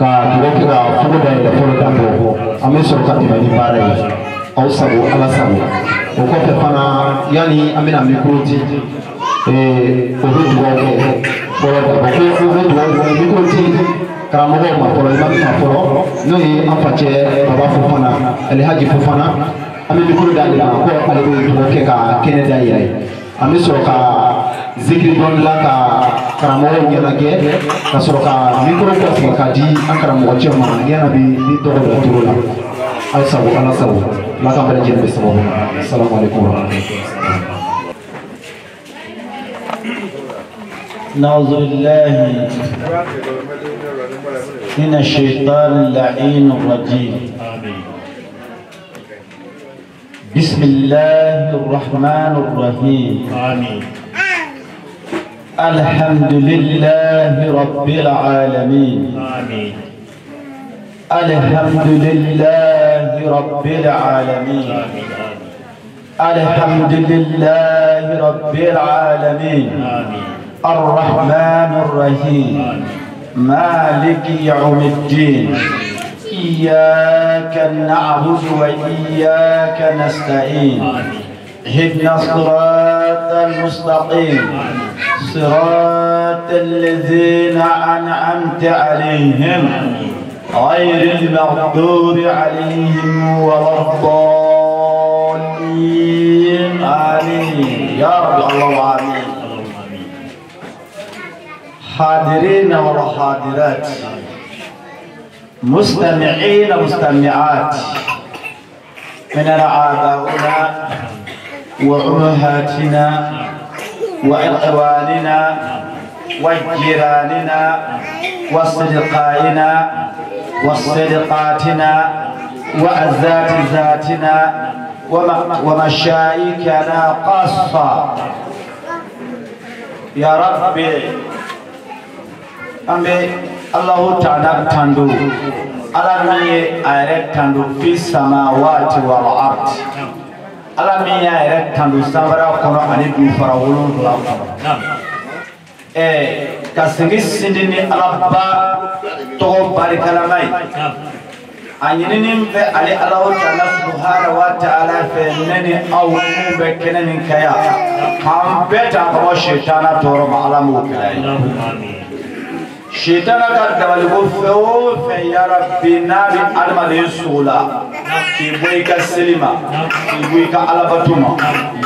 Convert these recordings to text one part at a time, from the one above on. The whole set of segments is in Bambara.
ka dugawu kɛ ka furu dayɛlɛ fɔlɔ dan bɔ an bɛ sɔrɔ ka tɛmɛ ni baara ye aw sago ala sago o kɔfɛ fana yanni an bɛna mikoro di o bɛ dugawu kɛ fɔlɔ dan bɔ ko o bɛ dugawu kɛ mikoro di karamɔgɔw ma fɔlɔ imam ma fɔlɔ n'o ye an facɛ baba Fofana Alihaji Fofana an bɛ mikoro d'ale ma ko ale bɛ dugawu kɛ ka kɛnɛ da yɛrɛ an bɛ sɔrɔ ka zikiri dɔɔni la ka karamɔgɔw ɲɛnajɛ ka sɔrɔ ka mikoro kɔsigi ka di an karamɔgɔ cɛw ma yanni ni tɔgɔ dɔ turu la ala sago ala sago ala ka bɛɛ lajɛlen bɛ sababu ma salamu aleykum wa rahmatulah. نعوذ بالله من الشيطان اللعين الرجيم بسم الله الرحمن الرحيم آمين الحمد لله رب العالمين آمين الحمد لله رب العالمين الحمد لله رب العالمين آمين الرحمن الرحيم مالك يوم الدين إياك نعبد وإياك نستعين اهدنا الصراط المستقيم صراط الذين أنعمت عليهم غير المغضوب عليهم ولا الضالين آمين يا رب الله آمين. حاضرين والحاضرات مستمعين ومستمعات من آبائنا وأمهاتنا وإخواننا وجيراننا وصدقائنا وصدقاتنا وعزات ذاتنا ومشايخنا خاصة يا ربي أمي الله تعالى تندو على مي أيرك تندو في السماوات والأرض على مي أيرك تندو سامرا كنا أني بفراولون لا كسنجس سندني على با تو بارك الله أنينين في علي الله تعالى سبحانه وتعالى في مني أو بكنني كيا كم بيتا كم شيطان تورم على موكلاي شيطان كدوالي بفوف يا ربي نبي أرمى السولا كيبويك السلمة كيبويك على بتوما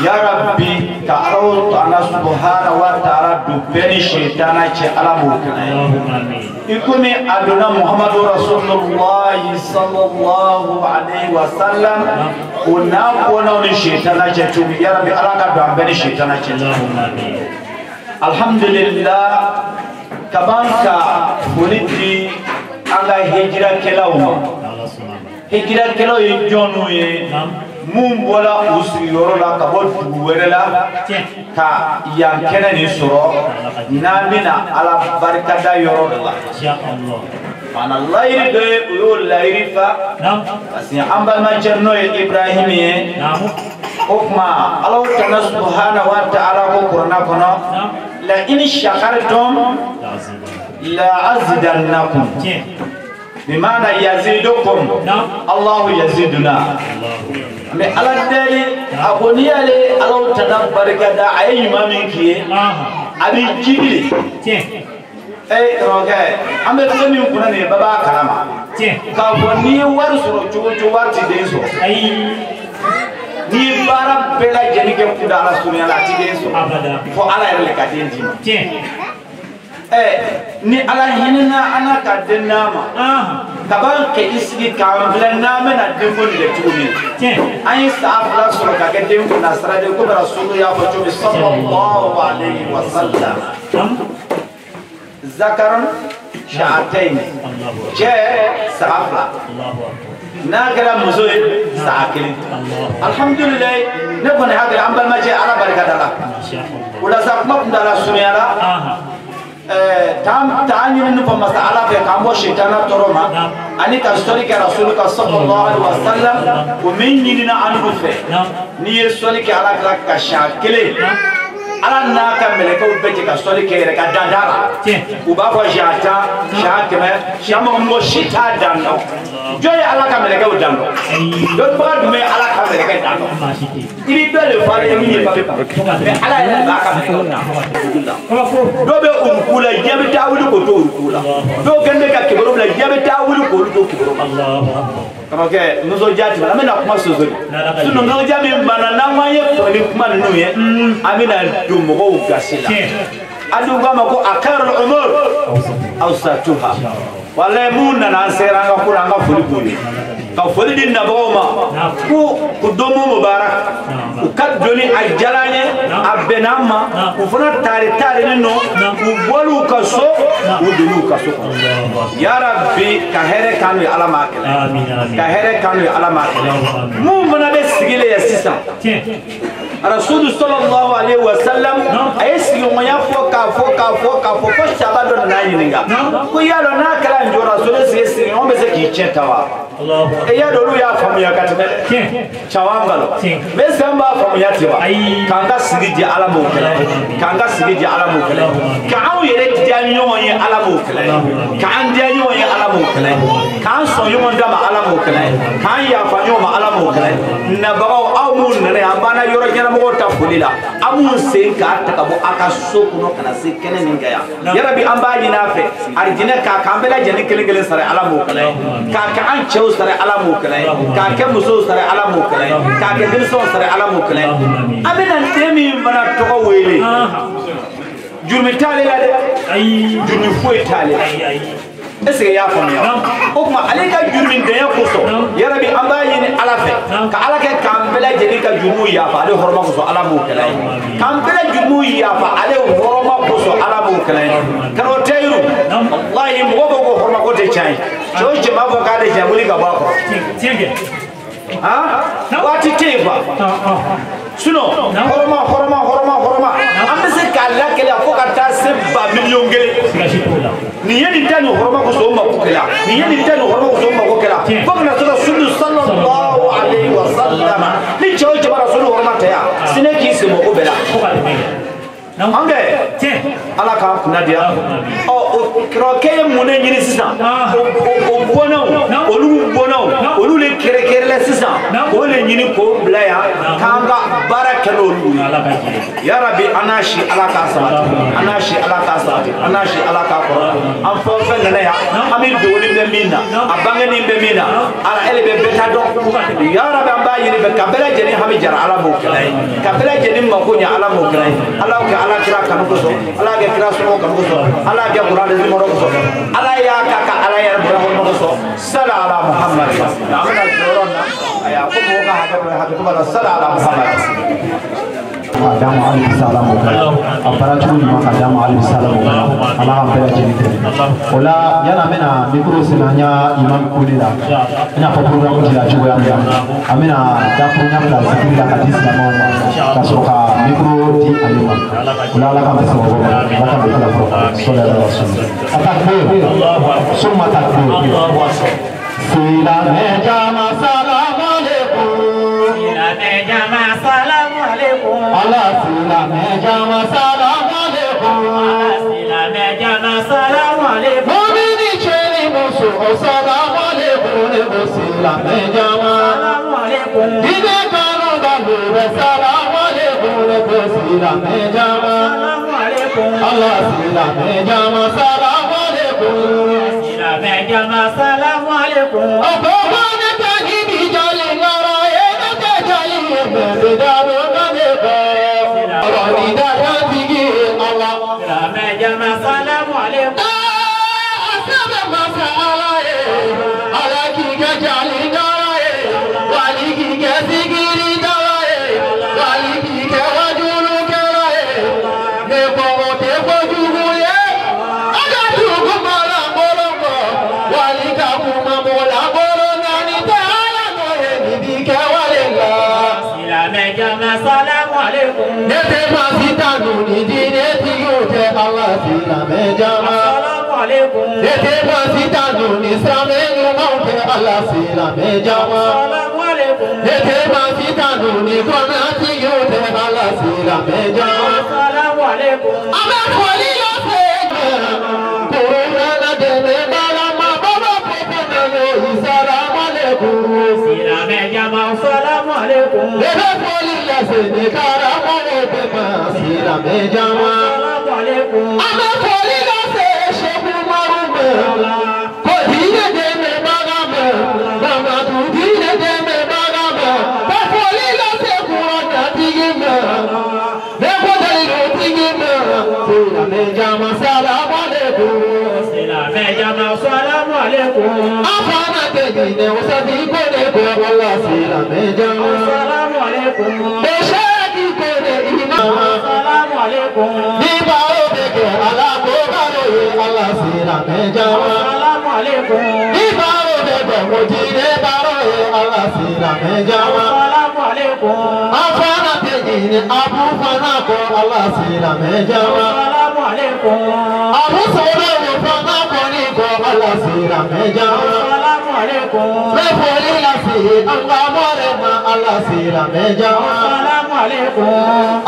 يا ربي كأرو أنا سبحانه وتعالى دبني شيطان على موكلاي يكوني أدنى محمد رسول الله صلى الله عليه وسلم ونقول الشيطان جتوبي يا ربي ألا كدوالي الشيطان جتوبي الحمد لله كبانكا ولدي على هجرة كلاوما هجرة كلاو يجونوي مم ولا أسيرو لا كبر دوّرلا كا يانكنا نسرو نامنا على بركة دا يورو الله أنا الله يريد ويقول الله يريد بس أمبا ما جرنو إبراهيمي أكما الله تعالى سبحانه وتعالى كورنا كنا لئن شكرتم لأزيدنكم بمعنى يزيدكم الله يزيدنا mais ala deli aboni ale ala tada barikada ay maminki abi jibili roga ambe fami kuna ne baba karama ka boni war suro chuchu warti deso ay ni bara bela jenike kuda ala sunya la ti deso abada fo ala yele ka denji ni ala hinna ana ka denama kaban ke isgi kamlan nama na dingo ni letumi ay safla sura ka dingo na sara de ko rasul ya fato sallallahu alaihi wasallam zakaran sha'atayn ja safla nagara muzoy sa'akil alhamdulillah nabana hada ambal ma ja ala barakatalla wala safla ndala sunyala tam tani nu pa masala pe kambo shaytana toroma ani ka story ka rasul ka sallallahu alaihi wasallam ko min ni na anu fe ni story ka ala ka shakile ala na ka meleka u beje ka story ke ka dandara u ba ko jata shakime shama mo shita dando joy ala ka meleke o dando do ba du me ala ka meleke dando ibi bele fare mi ba be ala ya ba ka meleke o dando do be urukula jabe tawulu ko to urukula do gende ka kibro la jabe tawulu ko to kibro kama ke nuzo jati bana mena kuma sozo suno ngo jami bana na waye ko ni kuma no ye amina do mo gasila adu gama ko akarul umur awsatuha wala munna na seranga kuranga fulibuni ka fulidin na boma ku domo mubarak ku kadoni ajalanye abenama ku funa tare no ku bolu kaso ku dulu kaso ya rabbi ka here kanu alama amin ka here kanu alama mu mona be sigile ya sisa Rasul sallallahu alaihi wasallam ayesi ngoya foka shabado na yininga ku yalo na kala njo Rasul sisi ngombe se kichetawa e ya dolu ya famu ya katbe chawangalo be samba famu ya tiba kanga sigiji alamu kala kanga sigiji alamu kala ka aw yere tijanyo yi alamu kala ka andiyanyo yi alamu kala ka so yumo ndama alamu kala ka ya fanyo ma alamu kala na bawo aw mun ne ambana yoro mo ta fulila amun sen ka ta kabo aka so kuno kana se kene ninga ya rabbi ambaji nafe arjina ka kambela jani kele sare ala mo kala ka an chew sare ala mo kala ka ke muso sare ala mo kala ka ke dilso sare ala mo kala abina temi mana to ko wele jurmi tale la de ay jurmi foi tale ay est-ce que ya fami ya o kuma ale ka jurmin ganya koso ya rabbi ambaji ni ala fe ka ala ke kambela jeni ka jumu ya fa ale horma koso ala mo kala kambela jumu ya fa ale horma koso ala mo kala karo tayru wallahi mo go horma ko te chai so je ma bo ka de jamuli ka ba ko tienge ha wati teva suno horma ambe se kala kala ko ka ta se ba million gele ni yeni tani horma ko so ma ko kala ni yeni tani horma ko so ma ko kala ko na sallallahu alaihi wasallam ni choje bara sunu horma ta ya sine ki se mo ko bela ko ka ange ala ka kunadia o kroke mune nyini sisa o olu le kere le sisa o le nyini ko blaya kanga barakelo lu ya rabbi anashi ala ka sabati anashi ala ka ko am fo fe na ya ami doli be mina abangani be mina ala ele be beta do ya rabbi amba yini be kabela jeni hami jar ala mo kelai kabela jeni makunya ala mo kelai ala ka ala kira kanu ko so ala ke kira so kanu ko so ala ke qur'an de mo ko so ala ya ka ala ya mo ko so sala ala muhammad amana dorona aya ko mo ka ha ko bala sala ala muhammad adamu alayhi salam apara tu ni adamu alayhi salam ala bela jeni ola yana mena mikro sinanya imam kulila ina ko program jila jugo ya amina da punya kala sikila hadis na mama kasoka mikro di alima ola la kan beso la kan beso sallallahu alaihi wasallam atakbir summa takbir sila me jama salam alaikum sila me jama salam alaikum Allah sila me jama salam alaikum sila me jama salam alaikum mu'mini cheni musu salam alaikum sila me jama salam alaikum dine kanu dalu salam alaikum sila me jama salam alaikum Allah sila me jama salam alaikum sila me jama salam alaikum abana tani bijali ngaraye na jali me daru ngane ko wali da tigi Allah sila me jama salam alaikum asaba masala ala ki ga jali ngaraye wali ki ga sigiri dalaye wali ki ga wajulu karaye ne ko te ko juguye aga jugu mala bolongo wali ka kuma mola bolonga ni ta ala no ni bi ka walenga sila me jama salam alaikum ne te masita no ni dine ti yote Allah sila me jama salam alaikum ne te masita no ni same no maute Allah sila me jama salam alaikum ne te masita no ni kona ti yote Allah sila me jama salam alaikum ame kholi yo se corona na de me mala عليكم لبقول لسن كرامه بمسير مجمع السلام عليكم أنا قول لسن شيخ مرمى قدير دم مغام لما تدين دم مغام بقول لسن قرآن تيجم بقول تيجم سير مجمع السلام عليكم السلام عليكم أفانا تجيني وسدي كوني والله سلام جمع السلام عليكم بشاكي كوني إمام السلام عليكم نباو بك على كوبارو الله سلام جمع السلام عليكم نباو بك مجيني بارو الله سلام جمع السلام عليكم أفانا تجيني أبو فناكو الله سلام جمع السلام عليكم أبو سولو فناكو نيكو الله سلام جمع السلام عليكم مفولي لسي أنغا مورما الله سلام جمع السلام عليكم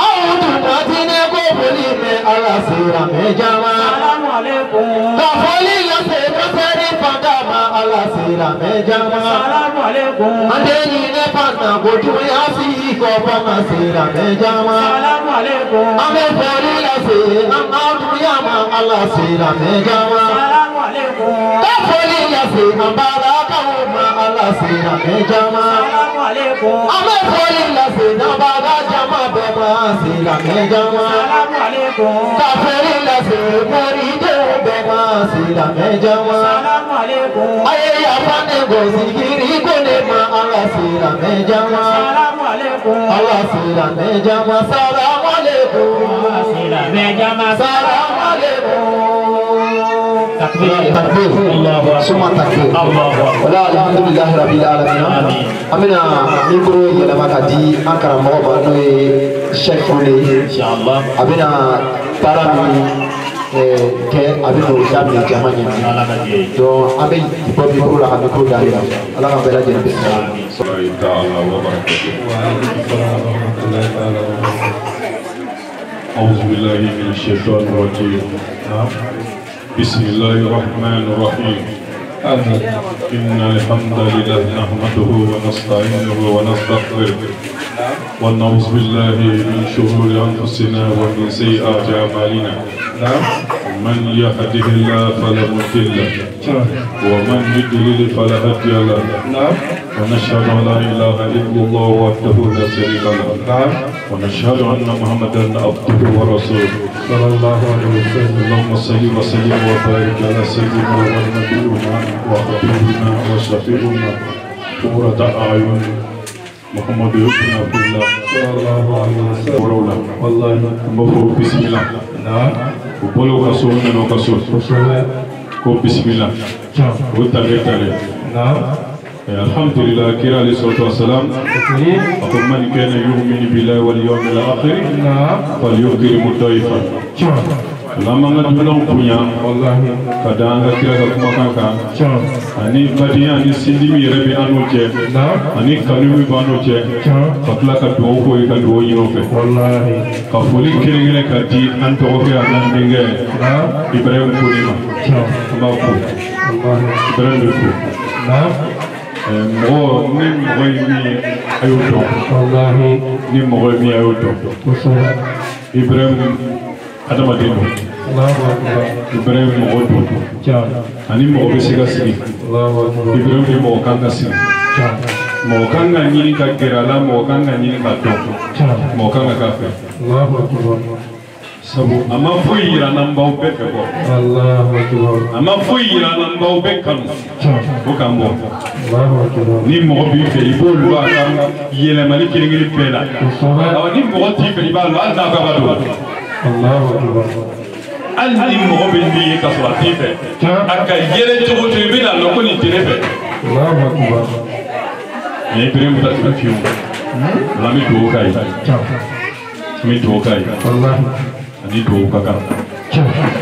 أعوذ ماتيني كوفولي من الله سلام جمع السلام عليكم كفولي لسي مسري فقاما الله سلام جمع السلام عليكم أدني نفنا بوتو ياسي كوفما سلام جمع السلام عليكم أمفولي لسي أنغا ياما الله سلام جمع السلام عليكم كفولي لسي أنبالا كوما الله سلام جمع السلام عليكم أمفولي لسي نبالا جمع بما سلام جمع السلام عليكم كفولي لسي مريدو بما سلام جمع السلام عليكم أي أفاني غوزيكيري كونما الله سلام جمع السلام عليكم الله سلام جمع سلام عليكم السلام جمع سلام عليكم تكبير تكبير الله ثم تكبير الله ولا الحمد لله رب العالمين أمنا ميكرو يلما كدي أكرم مغبا نوي شيخ فولي إن شاء الله أبنا تارامي ke abino jamni jamani do abe bobi ko la ko dalila ala ka bela jere أعوذ بالله من الشيطان الرجيم بسم الله الرحمن الرحيم إن الحمد لله نحمده ونستعينه ونستغفره ونعوذ بالله من شرور أنفسنا ومن سيئات أعمالنا من يهده الله فلا مضل له ومن يضلل فلا هادي له ونشهد أن لا إله إلا الله وحده لا شريك له ونشهد أن محمدا عبده ورسوله صلى الله عليه وسلم اللهم صل وسلم وبارك على سيدنا ونبينا وحبيبنا وشفيعنا قرة أعين محمد بن عبد الله صلى الله عليه وسلم والله مبروك بسم الله وبلغ رسولنا وكسول بسم الله وتعالى الحمد لله كرا عليه الصلاة والسلام أقول من كان يؤمن بالله واليوم الآخر فليكرم ضيفا lama nga dulon punya wallahi kadanga kira ka kuma kanka ani badiya ni sindimi rebe anu je ani kanumi banu je fatla ka do ko ka do yino fe wallahi ka fuli kire ka di an to ko ya nan dinge ibrahim kunima ma ko wallahi ibrahim ko mo ni mo ni ayuto wallahi ni mo ni ayuto ibrahim adama dino Ibrahim mogodo ani mogo besiga sigi Ibrahim mogo kanga sigi mogo kanga nyini ka gerala mogo kanga nyini ka do mogo kanga kafe sabu ama fuira nambao beke bo ama fuira nambao bekanu bukambo ni mogo bife ibolu ba kanga yele mali kilingili pela ni mogo tife ibalo alna ka bado Allahu akbar alni mogo bin bi ka suratife aka yele jogo to bi na loko ni tirefe Allahu akbar ni Ibrahim ta fiu la mi do kai mi do kai wallahi ani do kaka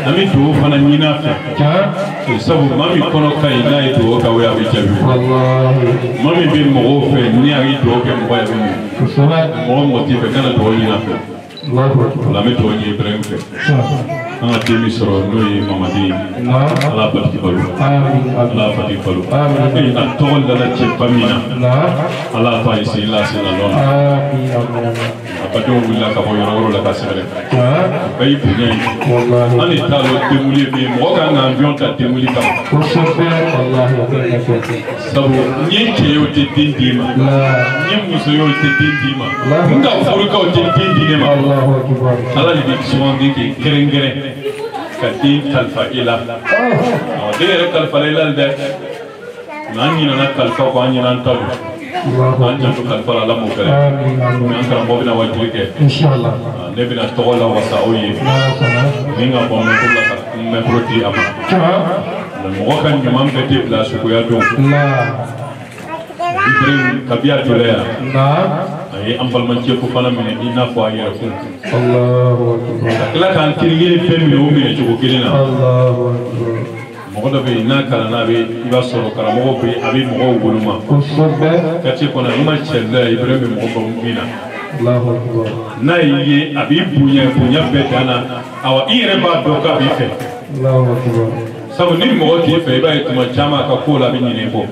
ami do fana nyina fe sabu mami kono kai na do ka we abi jabi wallahi mami bi mogo fe ni ari do ke mo ya bi so mo motive kana do nyina fe Allahu akbar la mi do ni Ibrahim fe anga temi soro noy mamadi ala pati balu ala pati balu na tol dala ci pamina ala fa isi la sila lon abado wala ka boyo ro la ka sere bay bu ñay ani talo temuli bi mo ka na avion ta temuli ka sabu ñi ci yo te dindima ñi muso yo te dindima nga furu ka te dindima ala li bi so ngi ki kerengere kati kalfa ila de re kalfa ila de nani na kalfa ko anyi nan tabu an jantu kalfa la mo kare an kan mo bina wajiri ke inshallah ne bina togola wasa oyi ninga bo me ko la me proti ama mo kan ni mam beti place ko ya don Ibrahim kabia dolea ay ambal man ci ko fana mine ina fo ay rafu Allahu akbar la kan kirgi pemmi o mine ci ko kilina Allahu akbar mo do be na kala na be iba soro kala mo be abi mo guluma ko sobbe kati ko na ma chella Ibrahim mo ko mina Allahu akbar na yi abi bunya be dana awa ire ba do ka bi fe Allahu akbar sabu ni mo ti fe ba ituma chama ka ko la bi ni ko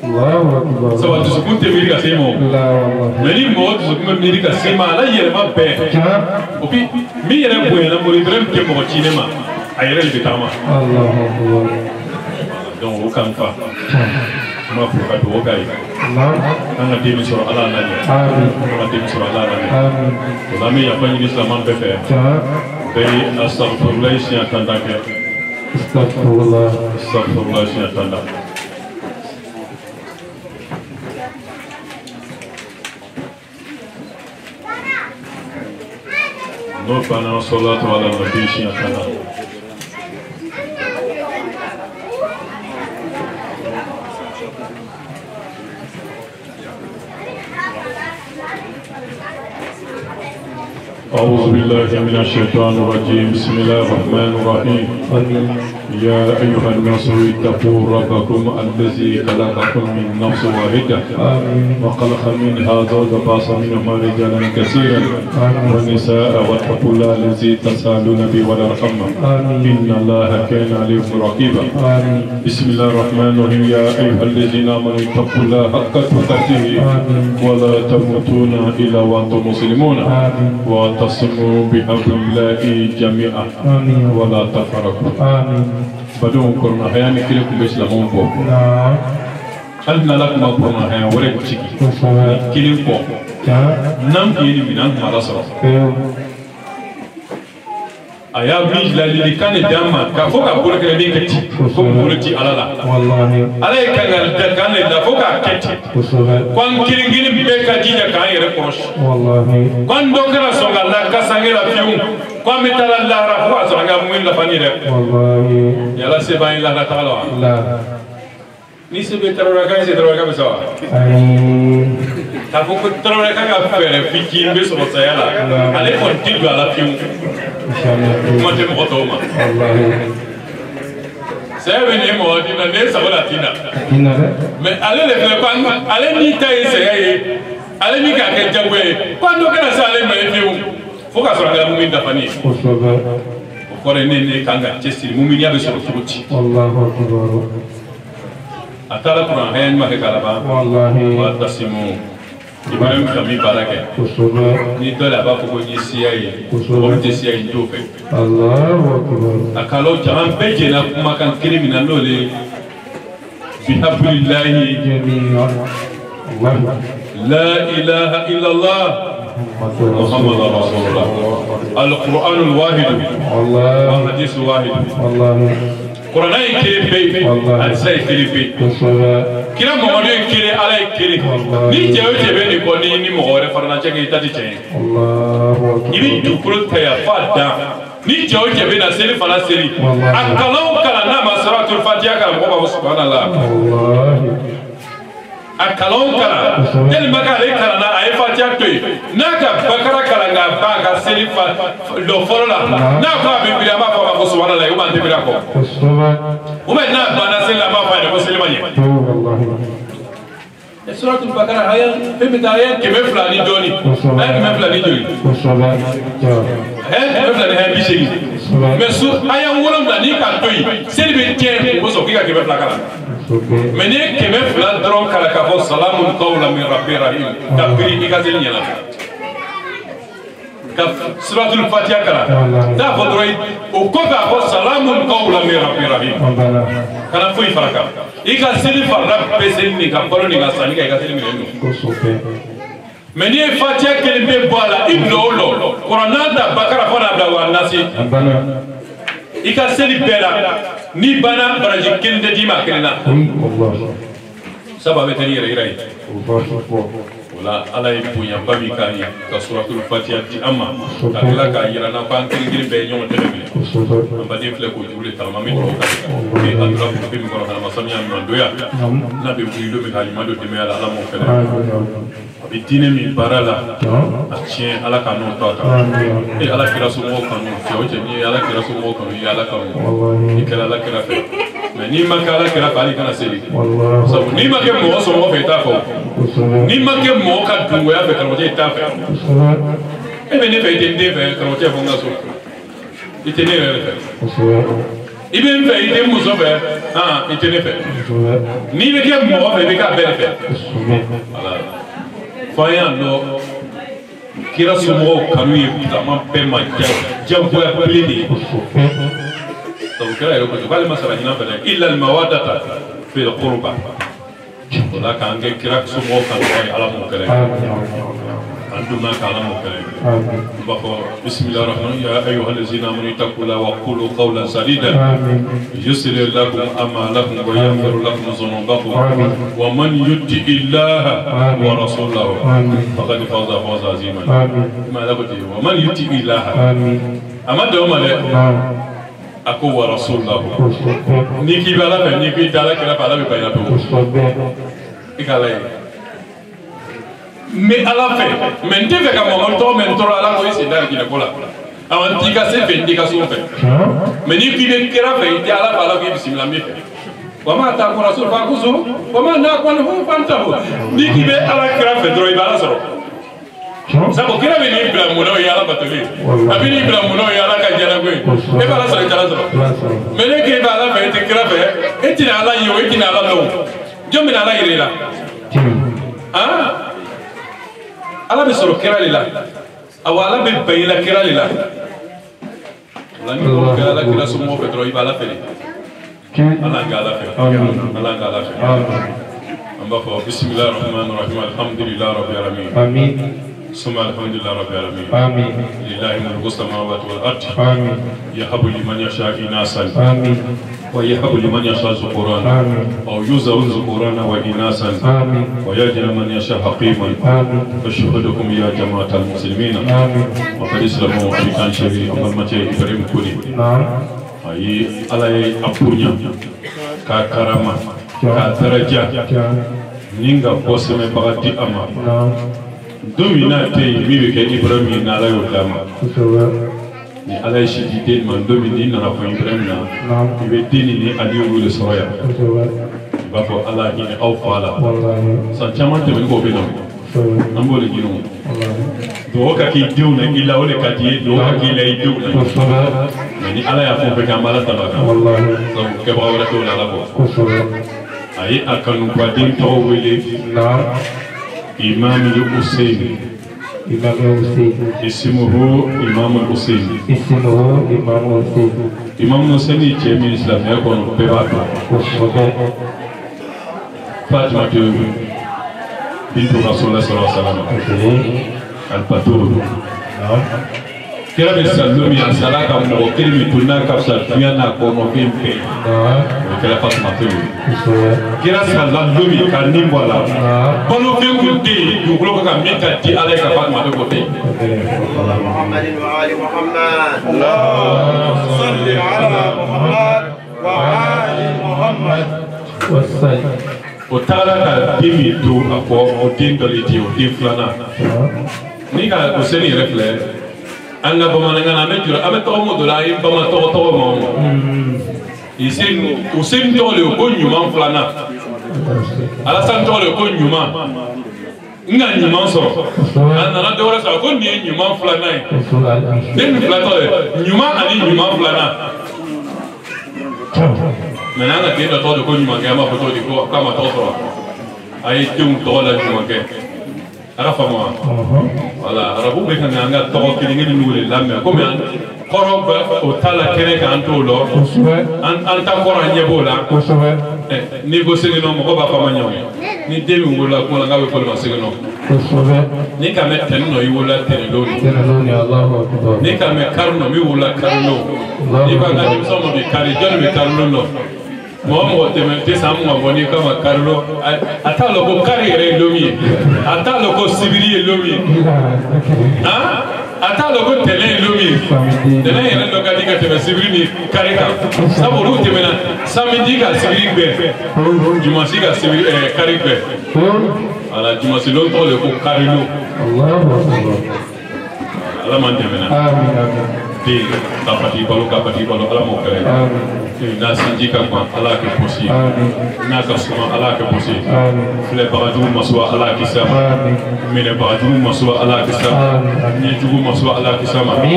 Allahu akbar sabu tu su kunte mi ka semo Allahu meni mo tu su kunte mi ka sema la yere ma be opi mi yere bo na mo Ibrahim ke mo cinema ayere le bitama Allahu akbar donc o kan fa ma fu ka do ga yi anga demi soro ala na ni amin anga demi soro ala na ni amin la mi ya fani islam be fe be astaghfirullah si atanda ke astaghfirullah si atanda no pana salatu ala nabi si atanda أعوذ بالله من الشيطان الرجيم بسم الله الرحمن الرحيم يا أيها الناس اتقوا ربكم الذي خلقكم من نفس واحدة وخلق منها زوجها منهما رجالا كثيرا ونساء واتقوا الله الذي تسألون به والأرحام إن الله كان عليكم رقيبا بسم الله الرحمن الرحيم يا أيها الذين آمنوا اتقوا الله حق تقاته ولا تموتون إلا وأنتم مسلمون واعتصموا بحبل الله جميعا ولا تفرقوا بدون كورونا هياني كلكم بإسلامون بو هل نلاكم كورونا هيان ورق تشيكي كلكم بو نام كيني منان مالا سرا aya bij la li kan damma ka foka bura ka be kati ko burati alala wallahi alay kan da kan da foka kati kwan kiringini be ka jija kan yere kosh wallahi kwan dongara songa la kasangela fiu kwa mitala la rafu azanga muin la fanire wallahi yala se bain la taala la ni se be tarora ka se tarora ka be sawa ta foka tarora ka fere fikin be so sayala ale kon tidu ala fiu Moi je me retourne. C'est venu moi dire ça va la tina. Mais allez les faire pas allez ni tailler c'est allez ni qu'à quelqu'un quand on a ça allez mais vieux faut qu'à soit la mumine d'afani. Pour les nés kanga chesti mumine ya sur le fruit. Allahu akbar. Atala pour un rien ma kalaba. Wallahi wa tasimu. Ibrahim kami barake ni to la ba ko ni siai ko te siai to fe Allahu akbar akalo jaman beje na kuma kan criminal no le bihablillahi jami'an la ilaha illa Allah Muhammad rasulullah al-Quran al-wahid Allah hadith wahid Allah Quran ay kiri al say kiri kira Muhammad kiri alay kiri ni jewe jebe ni ko ni mo gore farna cheke itati chen Allahu akbar ibi dukuru taya fada ni jewe jebe na seli fala seli akalau kala na masratul fatiha kala mo subhanallah wallahi akalau kala tel magale kala na ay fatiha toy naka bakara kala nga banga seli fa lo forola na fa be bila ma fa ko subhanallah o man de bila ko o men na bana seli ma fa ko seli manye سورة البقرة هي في بداية كم فلاني دوني هي كم فلاني دوني هي كم فلاني هي بيشيء mais su aya wolonwula n'i ka to yen seli bɛ tiɲɛ o sɔn k'i ka 100 fila kala mais n'i ye 100 fila dɔrɔn kala k'a fɔ salamun qawlan min rabbin rahim ka biri i ka seli ɲɛna ka suratul fatiha kala t'a fɔ dɔrɔn o kɔfɛ a fɔ salamun qawlan min rabbin rahim kana foyi fara kan i ka seli farala bɛɛ seli nin ka balo nin ka sanni ka i ka seli minɛ don mais n'i ye fatiha kelen bɛ bɔ a la i bila o la kuranna ta bakara fɔ n'a bila wa nasi i ka seli bɛɛ la n'i banna baraji kelen tɛ d'i ma kelen na sabu a bɛ taa ni yɛrɛ yira ye o la ala ye bonyaba min k'an ye ka suratul fatiha di an ma ka tila k'a yira n'an ko an kelen kelen bɛɛ ye ɲɔgɔn tɛgɛ minɛ an baden filɛ k'o juru le tagama an bɛ dugawu k'ale kan an tora k'o min kɔnɔ ka na masa min y'a ɲuman donya n'a bɛ wuli don min k'a ɲuman don denbaya la ala m'o fɛnɛ a bɛ diinɛ min baara la a tiɲɛ ala ka n'o to a kan e ala kira somɔgɔw kanu cɛ o cɛ n'i ye ala kira somɔgɔw kanu i ye ala kanu i kɛra ala kira fɛ mais n'i ma kɛ ala kira fɛ hali kana seli sabu n'i ma kɛ mɔgɔ somɔgɔ fɛ i t'a fɔ n'i ma kɛ mɔgɔ ka dungoya fɛ karamɔgɔ i t'a fɛ e bɛ ne fɛ i tɛ n den fɛ karamɔgɔ fɔ n ka so i tɛ ne yɛrɛ fɛ i bɛ n fɛ i tɛ n muso fɛ i tɛ ne fɛ n'i bɛ kɛ mɔgɔ fɛ i bɛ k'a bɛɛ de fɛ voilà fɔ an y'an dɔn kira somɔgɔw kanu ye bilama bɛɛ ma jagoya bilen de ye sabu kira yɛrɛ ko k'ale ma sara ɲinan fɛnɛ illa al-mawaddata fil qurba o la k'an kɛ kira somɔgɔw kanu ye ala m'o kɛlɛ an donna k'ala m'o kɛlɛ n b'a fɔ bisimilahi rahmani ya ayyuhal lazina amanu ittaqullaha wa qulu qawlan sadidan yuslih lakum a'malakum wa yaghfir lakum dhunubakum wa man yuti illaha wa rasulahu faqad faza fawzan aziman ma la kuti wa man yuti illaha amma da ma le ako wa rasulahu ni ki bala fe ni ki dala kala bala be bayna to ikala mais ala fait mais te fait ka mo to men to ala ko isi dar kila kola awan tika se fe ndika so fe mais ni ki be kira fe ti ala bala ko bismillah mi fe wa ma ta ko rasul fa ko so wa ma na ko hu fanta ho ni ki be ala kira fe dro ibala so sabu kira be ni ibla mo no ya ala batoli abi ni ibla mo no ya ala ka jara ko e bala so jara so mais ne ki bala fe ti kira fe e ti ala yo e ti ala no jomi ala irela ala bɛ sɔrɔ kira de la awa ala bɛ bɛn i la kira de la ala ni ko kira ala kira somɔgɔw fɛ dɔrɔn i b'a ala fɛ ala k'a ala fɛ ala k'a ala fɛ an b'a fɔ bisimilahi rahmani rahim alhamdulilahi rabbil alamin summa alhamdulilahi rabbil alamin lillahi mulku samawati wal ardi yahabu liman yasha inasan ويهب لمن يشاء ذكرانا أو يزوج ذكرانا وإناثا ويجعل من يشاء حقيما فشهدكم يا جماعة المسلمين وقد اسلموا في كان شيء أمر ما شيء إبراهيم كوري أي على أبونا ككرامة كدرجة نينغا بوسمة بعدي أما دومينا تي ميبك إبراهيم نالا يوكلاما ni ala shi di den man do min ni na ko Ibrahim na ibe dini ni ali wulu soya ba ko ala ni aw fala sa chama te ko be no ambo le gino do ka ki diu na ila ole ka di do ka ki le diu na ni ala ya fo be ka mala ta ba wallahi so ke ba wala to na la ko ai akan ko din to wele na imam al-Husayn Imam Hussein. Ismuhu Imam Hussein. Ismuhu Imam Hussein. Imam Hussein est un islam et qu'on peut pas. Fatima bintu Rasulullah sallallahu alaihi wasallam. Al-Batur. Kira be sallu mi salaka mo kirmi tunna kapsa tuyana ko mo kimpe. Kira Fatima tu. Kira sallu mi kanim wala. Kono fe kunti yu ko ka mita ti ala ka Fatima to kote. Muhammad wa ali Muhammad. Allahumma salli ala Muhammad wa ali Muhammad. Wassalam. Otala ka dimi to ako o din doliti o din flana. Ni ka ko seni refle anga bamananga na me jura abe to mo dola yi bama to mo isin usin to le ko nyuma flana ala san to le ko nyuma nga ɲuman sɔrɔ a nana dɔ wɛrɛ sɔrɔ ko nin ye ɲuman filanan ye den ni filatɔ ye ɲuman ani ɲuman filanan mɛ n'an ka den dɔ tɔgɔ de ko ɲumankɛ an b'a fɔ cogo di ko k'a ma tɔgɔ sɔrɔ a ye denw tɔgɔ la ɲumankɛ a ka faamu wa wala arabu bɛ ka na an ka tɔgɔ kelen kelen ninnu de lamɛn komi kɔrɔ bɛ o t'a la kɛnɛ kan t'o la an ta kɔrɔ an ɲɛ b'o la n'i ko seginɔ mɔgɔ b'a fɔ a ma ɲɛ o ni den min wolola kuma la k'a bɛ fɔ ma seginɔ ni ka mɛn tɛnɛn nɔ i wolola tɛnɛn don ni ka mɛn kari nɔ min wolola kari don n'i ko an ka denmisɛnw ma bi kari jɔnni bɛ kari don dɔn mɔgɔ mɔgɔ tɛmɛ tɛ san mugan bɔ n'i ka ma kari don a t'a dɔn ko kari yɛrɛ ye lomi ye a t'a dɔn ko sibiri ye lomi ye a t'a dɔn ko tɛnɛn ye lomi ye tɛnɛn yɛrɛ dɔ ka di ka tɛmɛ sibiri ni kari kan sabu olu tɛmɛna samedi ka sibiri gbɛ dimanche ka sibiri kari gbɛ wala dimanche don tɔgɔ de ko kari don ala man tɛmɛna den ka pati balo ala m'o kɛlɛ n'a sinji ka kɔn ala kɛ posi n'a ka suma ala kɛ posi filɛbagajugu masuwa ala kisa ma minɛbagajugu masuwa ala kisa ma ɲɛjugu masuwa ala kisa ma ka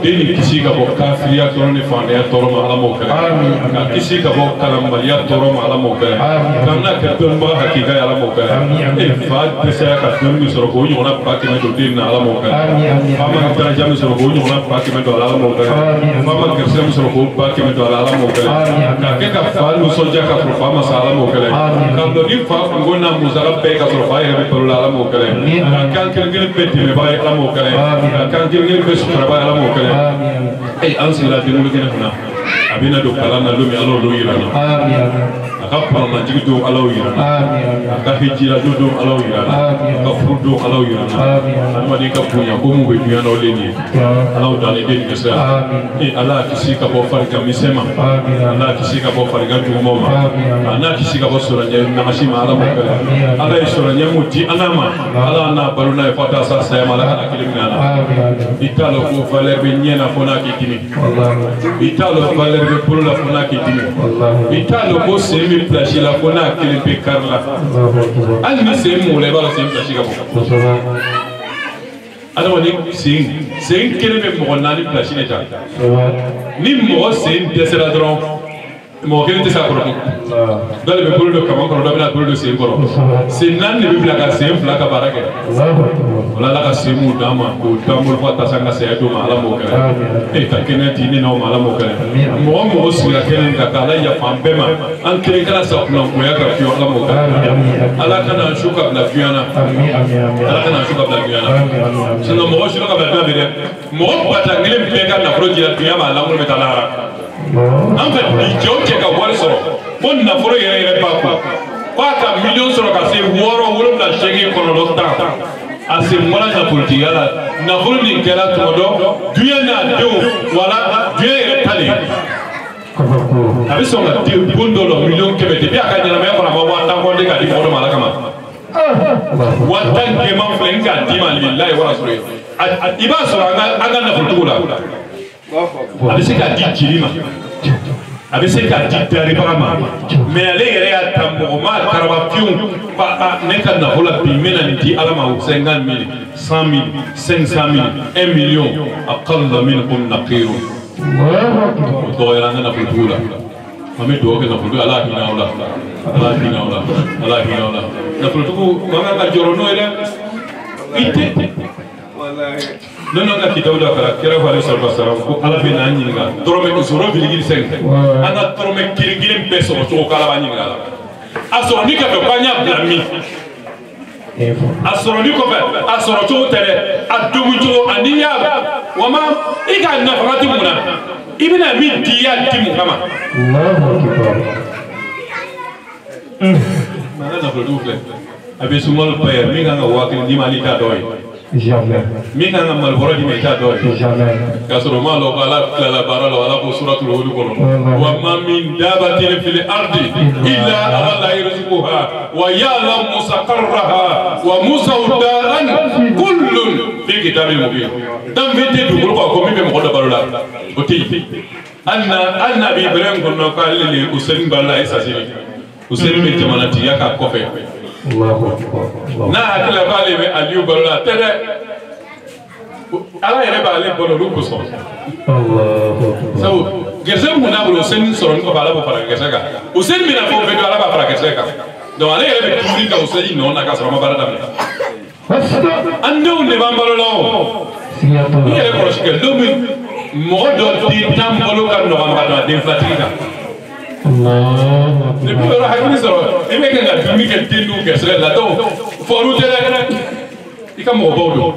den ni kisi ka bɔ kafiriya tɔɔrɔ ni fandaya tɔɔrɔ ma ala m'o kɛlɛ ka kisi ka bɔ kalanbaliya tɔɔrɔ ma ala m'o kɛlɛ ka n'a kɛ dɔnnibaga hakika ye ala m'o kɛlɛ fa dɛsɛya ka dɔnni min sɔrɔ k'o ɲɔgɔnna ba kɛmɛ don den na ala m'o kɛlɛ fa ma daraja min sɔrɔ k'o ɲɔgɔnna ba kɛmɛ don ala m'o kɛlɛ fa ma garisɛgɛ min sɔrɔ k'o ba kɛmɛ don ala m'o kɛlɛ ka kɛ ka fa nisɔndiya ka sɔrɔ fa ma sa ala m'o kɛlɛ ka dɔn ni fa kungo n'a musaka bɛɛ ka sɔrɔ fa yɛrɛ bɛ balo la ala m'o kɛlɛ ka kan kelen kelen bɛɛ dɛmɛbaga ye ala m'o kɛlɛ ka kan kelen kelen bɛɛ suturaba ye ala m'o kɛlɛ an sigila denwolo kɛnɛ kunna a bɛna don kalan na don min ala y'o yira n na a ka kuranajigi don ala y'o yira n na a ka hijira don ala y'o yira n na a ka furu don ala y'o yira n na adamaden ka bonya ko mun bɛ dunya na o de nin ye ala y'o dan ne den kɛsɛ ala y'a kisi ka bɔ farigan misɛn ma ala y'a kisi ka bɔ farigan jugumanw ma ala y'a kisi ka bɔ sɔrɔɲɛ nagasi ma ala m'o kɛlɛ ala ye sɔrɔɲɛ mun di an ma ala n'a balo n'a ye fo taa sa saya ma ala kana kelen minɛ a la i t'a dɔn ko valeur bɛ ɲɛ na fo n'a k'i dimi i t'a dɔn valeur bɛ bolo la fo n'a k'i dimi i t'a dɔn ko sen bɛ pilasi la fo n'a kelen bɛ kari la hali ni sen m'o la i b'a dɔn sen pilasi ka bon adamaden sen kelen bɛ mɔgɔ naani pilasi de ta ni mɔgɔ sen dɛsɛra dɔrɔn mɔgɔ kelen tɛ se a kɔrɔ dɔ de bɛ bolo don kaman kɔrɔ dɔ bɛ na bolo don sen kɔrɔ sen naani de bɛ bila ka sen fila ka baara kɛ wala ala ka sen mun d'an ma k'o d'an bolo fo ka taa se an ka saya don ma ala m'o kɛlɛ ka kɛnɛ di ne n'aw ma ala m'o kɛlɛ mɔgɔ mɔgɔ sigira kɛnɛ kan k'ala yafa an bɛɛ ma an kelen kana sa kunnagoya ka fiɲɛ ala m'o kɛlɛ ala kana an su ka bila fiɲɛ na ala kana an su ka bila fiɲɛ na sinon mɔgɔ su ka bila fiɲɛ bɛ dɛ mɔgɔ ba tan kelen bɛɛ ka nafolo jira fiɲɛ ma lankolon bɛ taa lahara an fɛ bi cɛw cɛ ka wari sɔrɔ fo nafolo yɛrɛ yɛrɛ b'a kun f'a ka miliyɔn sɔrɔ ka se 6, 7, 8, 9, 10 a se mɔna nafolotigiya la nafolo min kɛra tuma dɔ diɲɛ n'a denw wala diɲɛ yɛrɛ ta de a bɛ sɔn ka bon dɔ la 1,000,000 depuis a ka ɲɛnamaya kɔnɔ a ma 1000 compter k'a di mɔgɔ dɔ ma ala kama 1000 gɛman filɛ n k'a d'i ma alihamdulilayi wara sɔrɔ i b'a sɔrɔ an ka nafolotigiw la a bɛ se k'a di jeli ma a bɛ se k'a di daribaga ma mais ale yɛrɛ y'a ta mɔgɔ ma karaba fiyewu ne ka nafolo la bi n bɛna nin di ala ma 50 000, 100 000, 500 000, 1 million aqalla minhum naqirun o dɔgɔyara an ka nafolotigiw la an bɛ dugawu kɛ nafolotigiw ala hinɛ aw la ala hinɛ aw la ala hinɛ aw la nafolotigiw man kan ka jɔrɔ n'o ye dɛ i tɛ non ka kitabu da kala kira fa alayhi salatu wasalam ko ala bɛ n'an ɲininka dɔrɔmɛ 0,5 an ka dɔrɔmɛ kelen bɛɛ sɔrɔ cogo k'ala b'a ɲininka la a sɔrɔ ni kɔfɛ k'an y'a bila min a sɔrɔ ni kɔfɛ a sɔrɔ cogo tɛ dɛ a dogun cogo ani y'a wa ma i ka nafa ti mun na i bɛna min di i y'a di mun kama mana nafolotigiw filɛ a bɛ sunkalo payɛ min kan ka 1000 d'i ma hali i t'a dɔn ye min kan ka malibɔrɔ di ma i t'a dɔn ye k'a sɔrɔ maa lɔ ko ala tilala baara la ala ko suratul hud kɔnɔ wa ma min dabatin fil ardi illa ala la yarzuquha wa ya'lamu mustaqarraha wa mustawda'an kullun fi kitabin mubin dan vete dugukolo kan ko min bɛ mɔgɔ dɔ balo la o tɛ yen hali n'a bɛ ibrahim kɔnɔ k'ale le Useni Bala ye sasini Useni bɛ jamanatigiya k'a kɔfɛ n'a hakili la b'ale bɛ Aliyu balo la tɛ dɛ Ala yɛrɛ b'ale balo olu kosɔn sabu gɛrɛsɛgɛ mun n'a bolo Useni sɔrɔ ni kɔfɛ Ala b'o fara gɛrɛsɛgɛ kan Useni bɛna fɛn o fɛn kɛ Ala b'a fara gɛrɛsɛgɛ kan donc ale yɛrɛ bɛ dumuni ka Useni nɔ na ka sɔrɔ a ma baara daminɛ an denw de b'an balo la o i yɛrɛ kɔlɔsi kɛ don min mɔgɔ dɔ den tan balo ka nɔgɔ ka tɛmɛ den filatigi kan depuis yɔrɔ hakili sɔrɔ i bɛ kɛ ka dumuni kɛ den dun gɛrɛsɛgɛ la donc fɔ olu tɛ dɛ i ka mɔgɔbaw don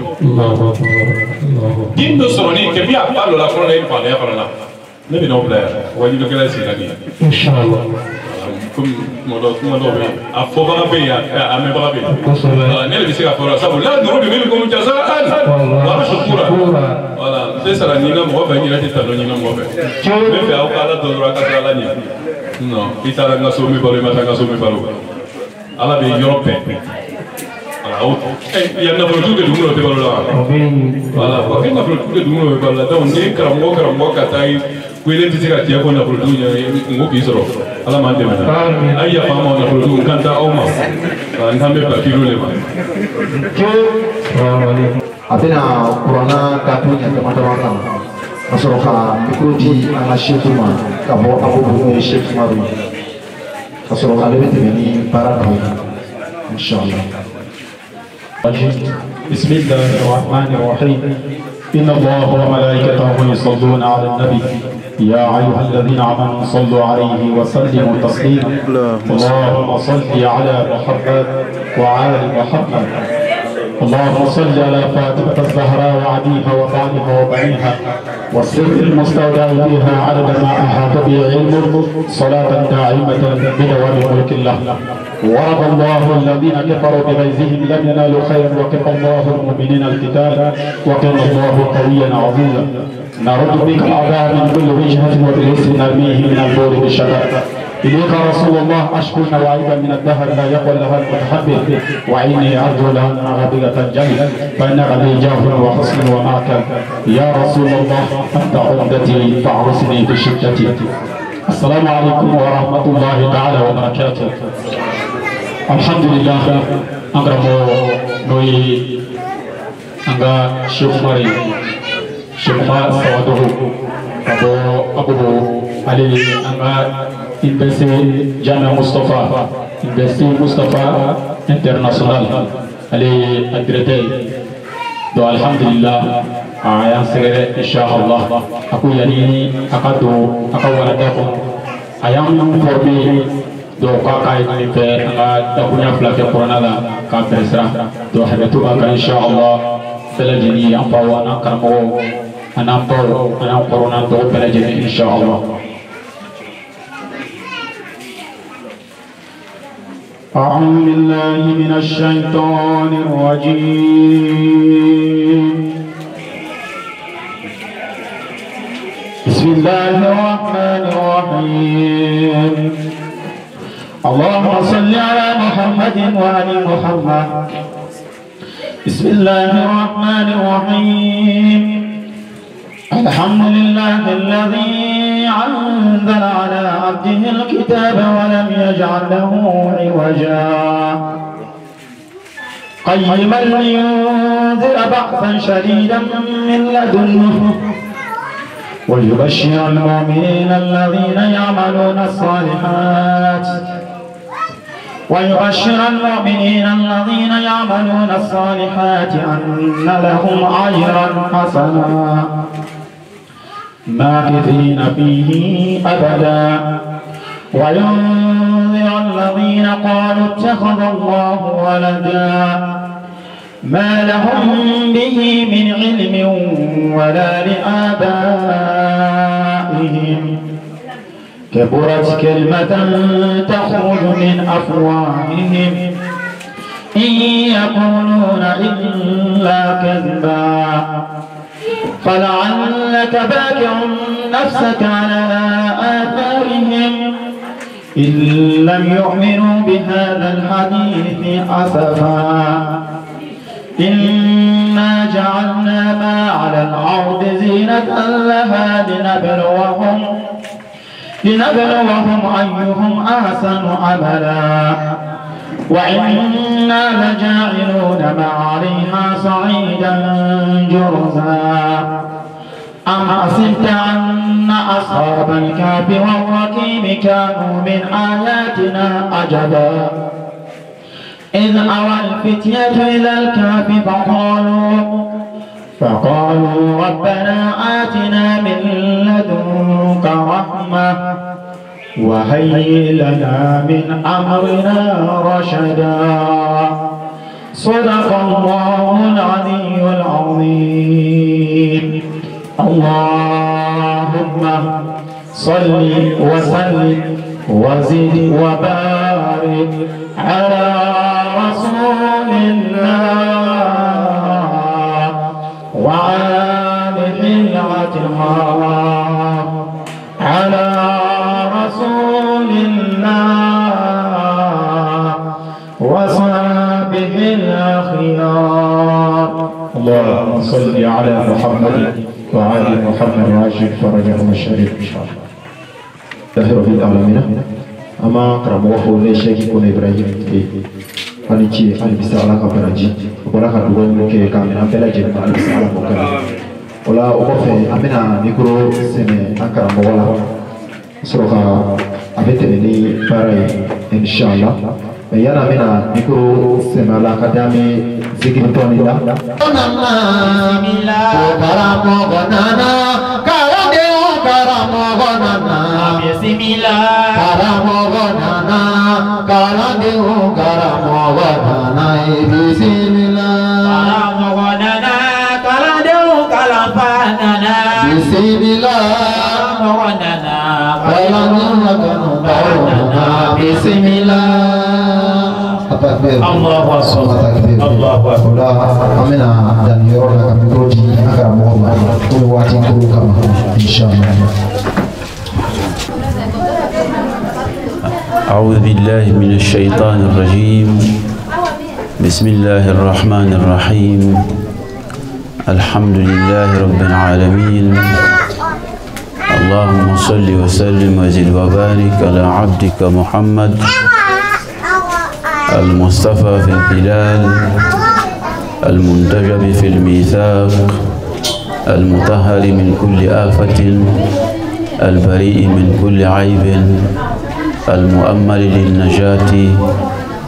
den dɔ sɔrɔ ni kɛmɛ a ba dɔ la fɔlɔ la i fantanya fana na ne bɛ n'aw bila yan wajibikɛla ye segin ka nin comme kuma dɔw bɛ yen a fɔbaga bɛ yen a mɛnbaga bɛ yen ne de bɛ se ka fɔ la sabu la nuru de bɛ komi jasa wa sukura voilà n tɛ sara ɲinɛ mɔgɔ fɛ n yɛrɛ tɛ taa dɔn ɲinɛ mɔgɔ fɛ n bɛ fɛ aw ka Ala dɔn dɔrɔn a ka taa Ala ɲɛ non i taara n ka so min balo i ma taa n ka so min balo Ala bɛ yɔrɔ bɛɛ ya nafolotigi de dumuni o tɛ balo la voilà wa kɛ nafolotigi de dumuni o bɛ balo la donc ni karamɔgɔ ka taa wele tɛ se ka tiɲɛ fɔ nafolotigi ɲɛna n ko k'i sɔrɔ Ala m'an dɛmɛ na a' yafa an ma nafolotigi n kan taa aw ma n kan bɛ bakiro de ma. a bɛna kuranna ka to ɲɛ dama dama kan ka sɔrɔ ka mikoro di an ka seku ma ka bɔ Abubu n'o ye Seku Umaru ka sɔrɔ ale bɛ tɛmɛ ni baara dɔw ye inshallah. بسم الله الرحمن الرحيم إن الله وملائكته يصلون على النبي يا أيها الذين آمنوا صلوا عليه وسلموا تسليما اللهم صل على محمد وعلى محمد اللهم صل على فاطمة الزهراء وعبيها وطالبها وبنيها والسر المستودع بها عدد ما أحاط به علمه صلاة دائمة بدوام ملك الله ورد الله الذين كفروا بغيظهم لم ينالوا خيرا وكفى الله المؤمنين القتال وكان الله قويا عزيزا نرد بك الأعداء من كل وجهة وبالاسم نرميه من البول بالشجر إليك رسول الله أشكو نواعيبا من الدهر لا يقول لها المتحبب وعيني أرجو لها غابقة الجنة فإنك لي جاه وحسن ومعك يا رسول الله أنت عمدتي فاعرسني بشدتي. السلام عليكم ورحمة الله تعالى وبركاته. الحمد لله أنغرمو نوي أنغا شيخ ماري شيخ ما سوادو أبو علي أنغا إنبسي جامع مصطفى إنبسي مصطفى انترناسيونال علي أدريتي دو الحمد لله ayah segera insyaallah aku yani akadu akawaladako ayam forbi do kakai ni pe anga punya plake corona la ka presra do habatu aka insyaallah pelajini ampawa na karmo anampau ana corona do pelajini insyaallah. أعوذ بالله من الشيطان الرجيم بسم الله الرحمن الرحيم اللهم صل على محمد وآل محمد بسم الله الرحمن الرحيم الحمد لله الذي أنزل على عبده الكتاب ولم يجعل له عوجا قيما لينذر بأسا شديدا من لدنه ويبشر المؤمنين الذين يعملون الصالحات أن لهم أجرا حسنا ماكثين فيه أبدا وينذر الذين قالوا اتخذ الله ولدا ما لهم به من علم ولا لآبائهم كبرت كلمة تخرج من أفواههم إن يقولون إلا كذبا فلعلك باكع نفسك على آثارهم إن لم يؤمنوا بهذا الحديث أسفا إنا جعلنا ما على الأرض زينة لها لنبلوهم أيهم أحسن عملا وإنا لجاعلون ما عليها صعيدا جرزا أم حسبت أن أصحاب الكهف والرقيم كانوا من آياتنا عجبا إذ أوى الفتية إلى الكهف فقالوا ربنا آتنا من لدنك رحمة وهيئ لنا من أمرنا رشدا صدق الله العلي العظيم. اللهم صل وسلم وزد وبارك على رسول الله وآله الأطهار على رسول الله وصحبه الأخيار. اللهم صل على محمد وعلى محمد وعجل فرجهم الشريف إن شاء الله. Dahil Rabbil Alamin, ama keramu wafule Sheikh Kuna Ibrahim Anichi alibisa ala kabaraji Ola kaduwa ke kamera bela jema alibisa ala mokala Ola okofe amena mikro sene akaramu wala Soroka abete ni parai inshallah Yana amena mikro sene ala kadami zikir toni la Onama karamu gonana Bismillah Karamogonana Kaladeu Karamogonana Bismillah Karamogonana Kaladeu Kalapanana Bismillah Karamogonana Kaladeu Kalapanana Bismillah Allahu Akbar Allahu Akbar Amina dan yorona kami kurji agar Muhammad kuwati kuru kama insyaallah. أعوذ بالله من الشيطان الرجيم بسم الله الرحمن الرحيم الحمد لله رب العالمين اللهم صل وسلم وزد وبارك على عبدك محمد المصطفى في البلاد المنتجب في الميثاق المطهر من كل آفة البريء من كل عيب المؤمل للنجاة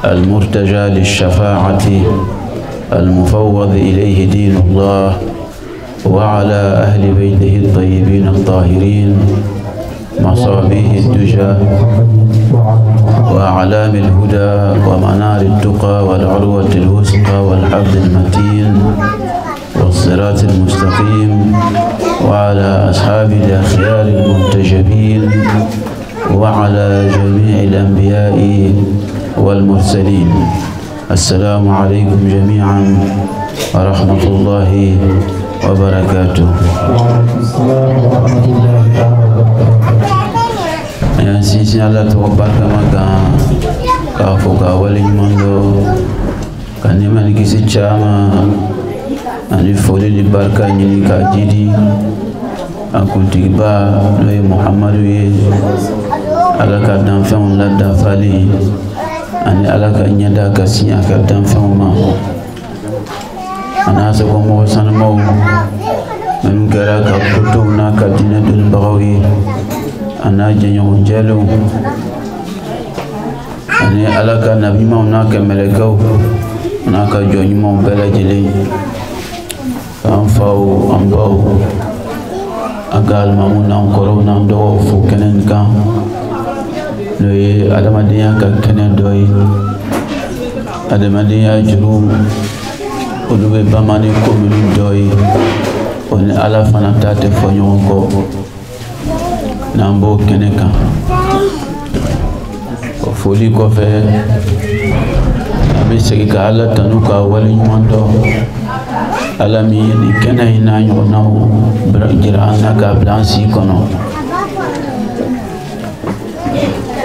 المرتجى للشفاعة المفوض إليه دين الله وعلى أهل بيته الطيبين الطاهرين مصابيح الدجى وأعلام الهدى ومنار التقى والعروة الوثقى والحبل المتين والصراط المستقيم وعلى أصحاب الأخيار المنتجبين وعلى جميع الأنبياء والمرسلين. السلام عليكم جميعا ورحمة الله وبركاته. يا سيدي الله توبك مكان كافوك أولي مندو كان يمن كيسي جاما أني فولي لبركة نيني كاجيدي أكون تيبا نوي محمد ala ka danfɛnw la dafalen ani ala ka ɲɛda ka sin a ka danfɛnw ma a n'a sɔgɔ mɔgɔ sanumaw minnu kɛra ka kotow n'a ka diinɛ dɔnnibagaw ye a n'a jɛɲɔgɔn jɛlenw ani ala ka nabiɲumanw n'a ka mɛlɛkɛw n'a ka jɔnɲumanw bɛɛ lajɛlen k'an faw an baw an ka alimamuw n'an kɔrɔw n'an dɔgɔw fo kɛnɛ nin kan n'o ye adamadenya ka kɛnɛ dɔ ye adamadenya juru olu bɛ bama ni ko minnu dɔ ye o ni ala fana ta tɛ fɔ ɲɔgɔn kɔ n'an b'o kɛnɛ kan o foli kɔfɛ an bɛ segin ka ala tanu ka waleɲuman dɔn ala min ye nin kɛnɛ in n'a ɲɔgɔnnaw jira an na k'a bila an si kɔnɔ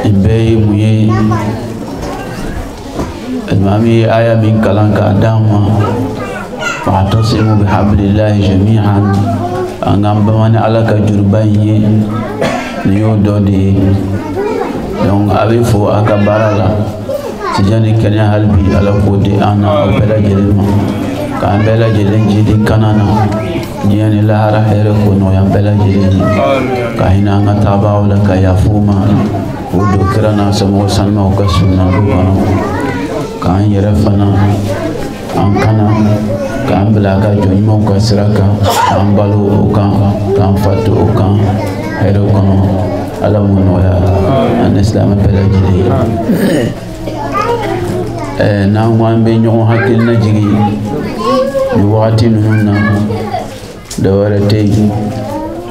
nin bɛɛ ye mun ye alimami ye aya min kalan k'a d'an ma wa'tasimu bihablillahi jami'an an k'an bama ni ala ka juruba in ye nin y'o dɔ de ye donc a bɛ fo a ka baara la tijani kenya halbi ala kodi ana bela jelma ka bela jelen jidi kanana ni lahara here ko no ya bela jelen ka hina ngata ba wala ka yafuma wudu kirana samo sanma ka sunna do bano ka yere fana an kana ka bela ka jonimo ka siraka an balu ka fatu ka here ko no ala mo ya an islam bela jelen na ngwambe nyon hakil na jigi ni wakati nuna da warate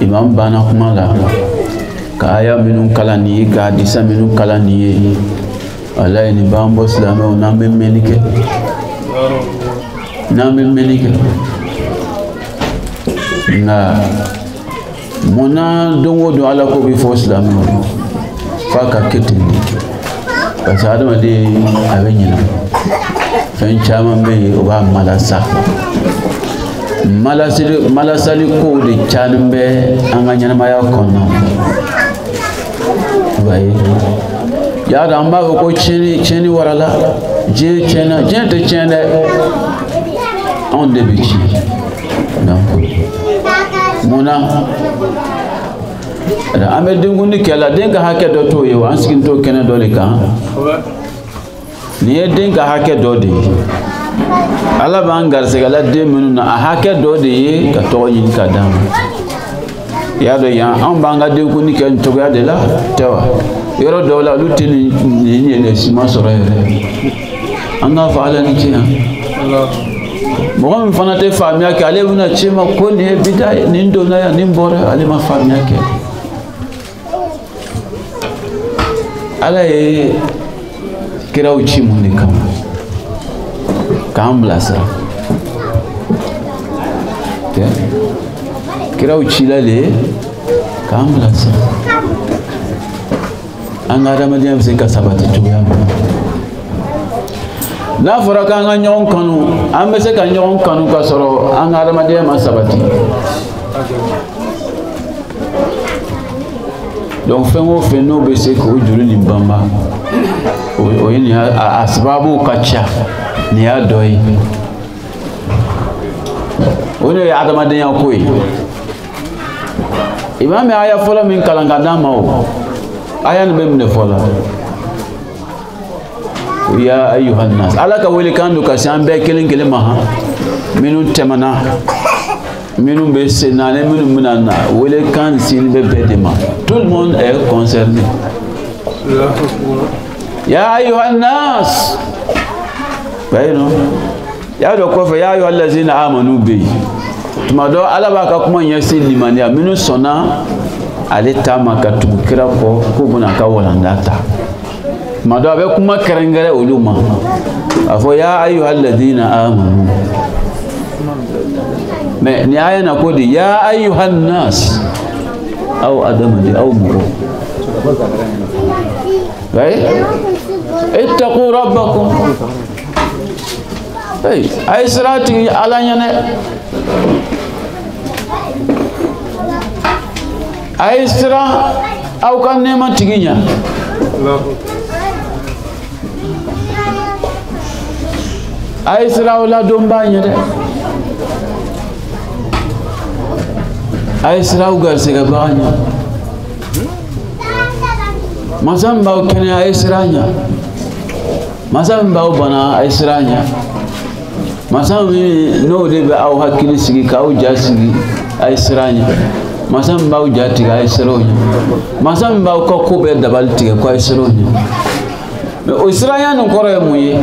imam bana kuma la ka aya minun kalani ka hadisa minun kalani wallahi ni bambo islamo na memmenike na mona dongo do ala ko bi fo islamo fa ka ketini parce que adama de abenyina fen chaman be o ba malasali ko de chanin be an ga nyana maya konna bai ya da amma ko cheni warala je chena je de chene on de bichi na mona da ame dingundi kala dinga hake do to yo an skin to kena dole kan ni dinga hake do de ala bangar se gala de menuna hake do de ka to yin ka dam ya do ya an banga dingundi kan to ga de la tawa yoro do la lutini ni ne sima soro yere an ga fa ala ni kina mo fana te famia ke ale buna chema ko ni bidai ni ndo na ya ni mbora ale ma famia ke ala ye kira uchi muni kam blasa te kira uchi lale kam blasa angara madiyam senka sabati tuya na fara kan ga nyon kanu ambe se kan nyon kanu ka soro angara madiyam sabati donc fengo feno be se ko juru ni bamba o yini asbabu kacha ni adoi ono ya adama den yakoi imam aya fola min kalanga dama o aya ne be min fola ya ayuhan nas alaka wele kandu ka sambe kelen maha minun temana minun be senane minun munana wele kan sin be bedema tout le monde est concerné ya ayuhan nas bayno ya do ko fa ya ayu allazina amanu bi tumado alaba ka kuma yasi limania minun sona aleta makatu kira ko buna ka walandata mado abe kuma karangare uluma afo ya ayu allazina amanu mais ni aya na kodi ya ayuhan nas au adama di au muro right ittaqu rabbakum hey ay sirati alanya ne ay sira au kan ne ma tiginya ay sira wala dombanya de ay sira ugar se gabanya masamba ukene ay siranya masamba ubana ay siranya masamba no de be au hakili sigi ka u jasigi ay siranya masamba u jati ay sironya masamba ko ko be dabalti ko ay sironya me o siranya no koro muye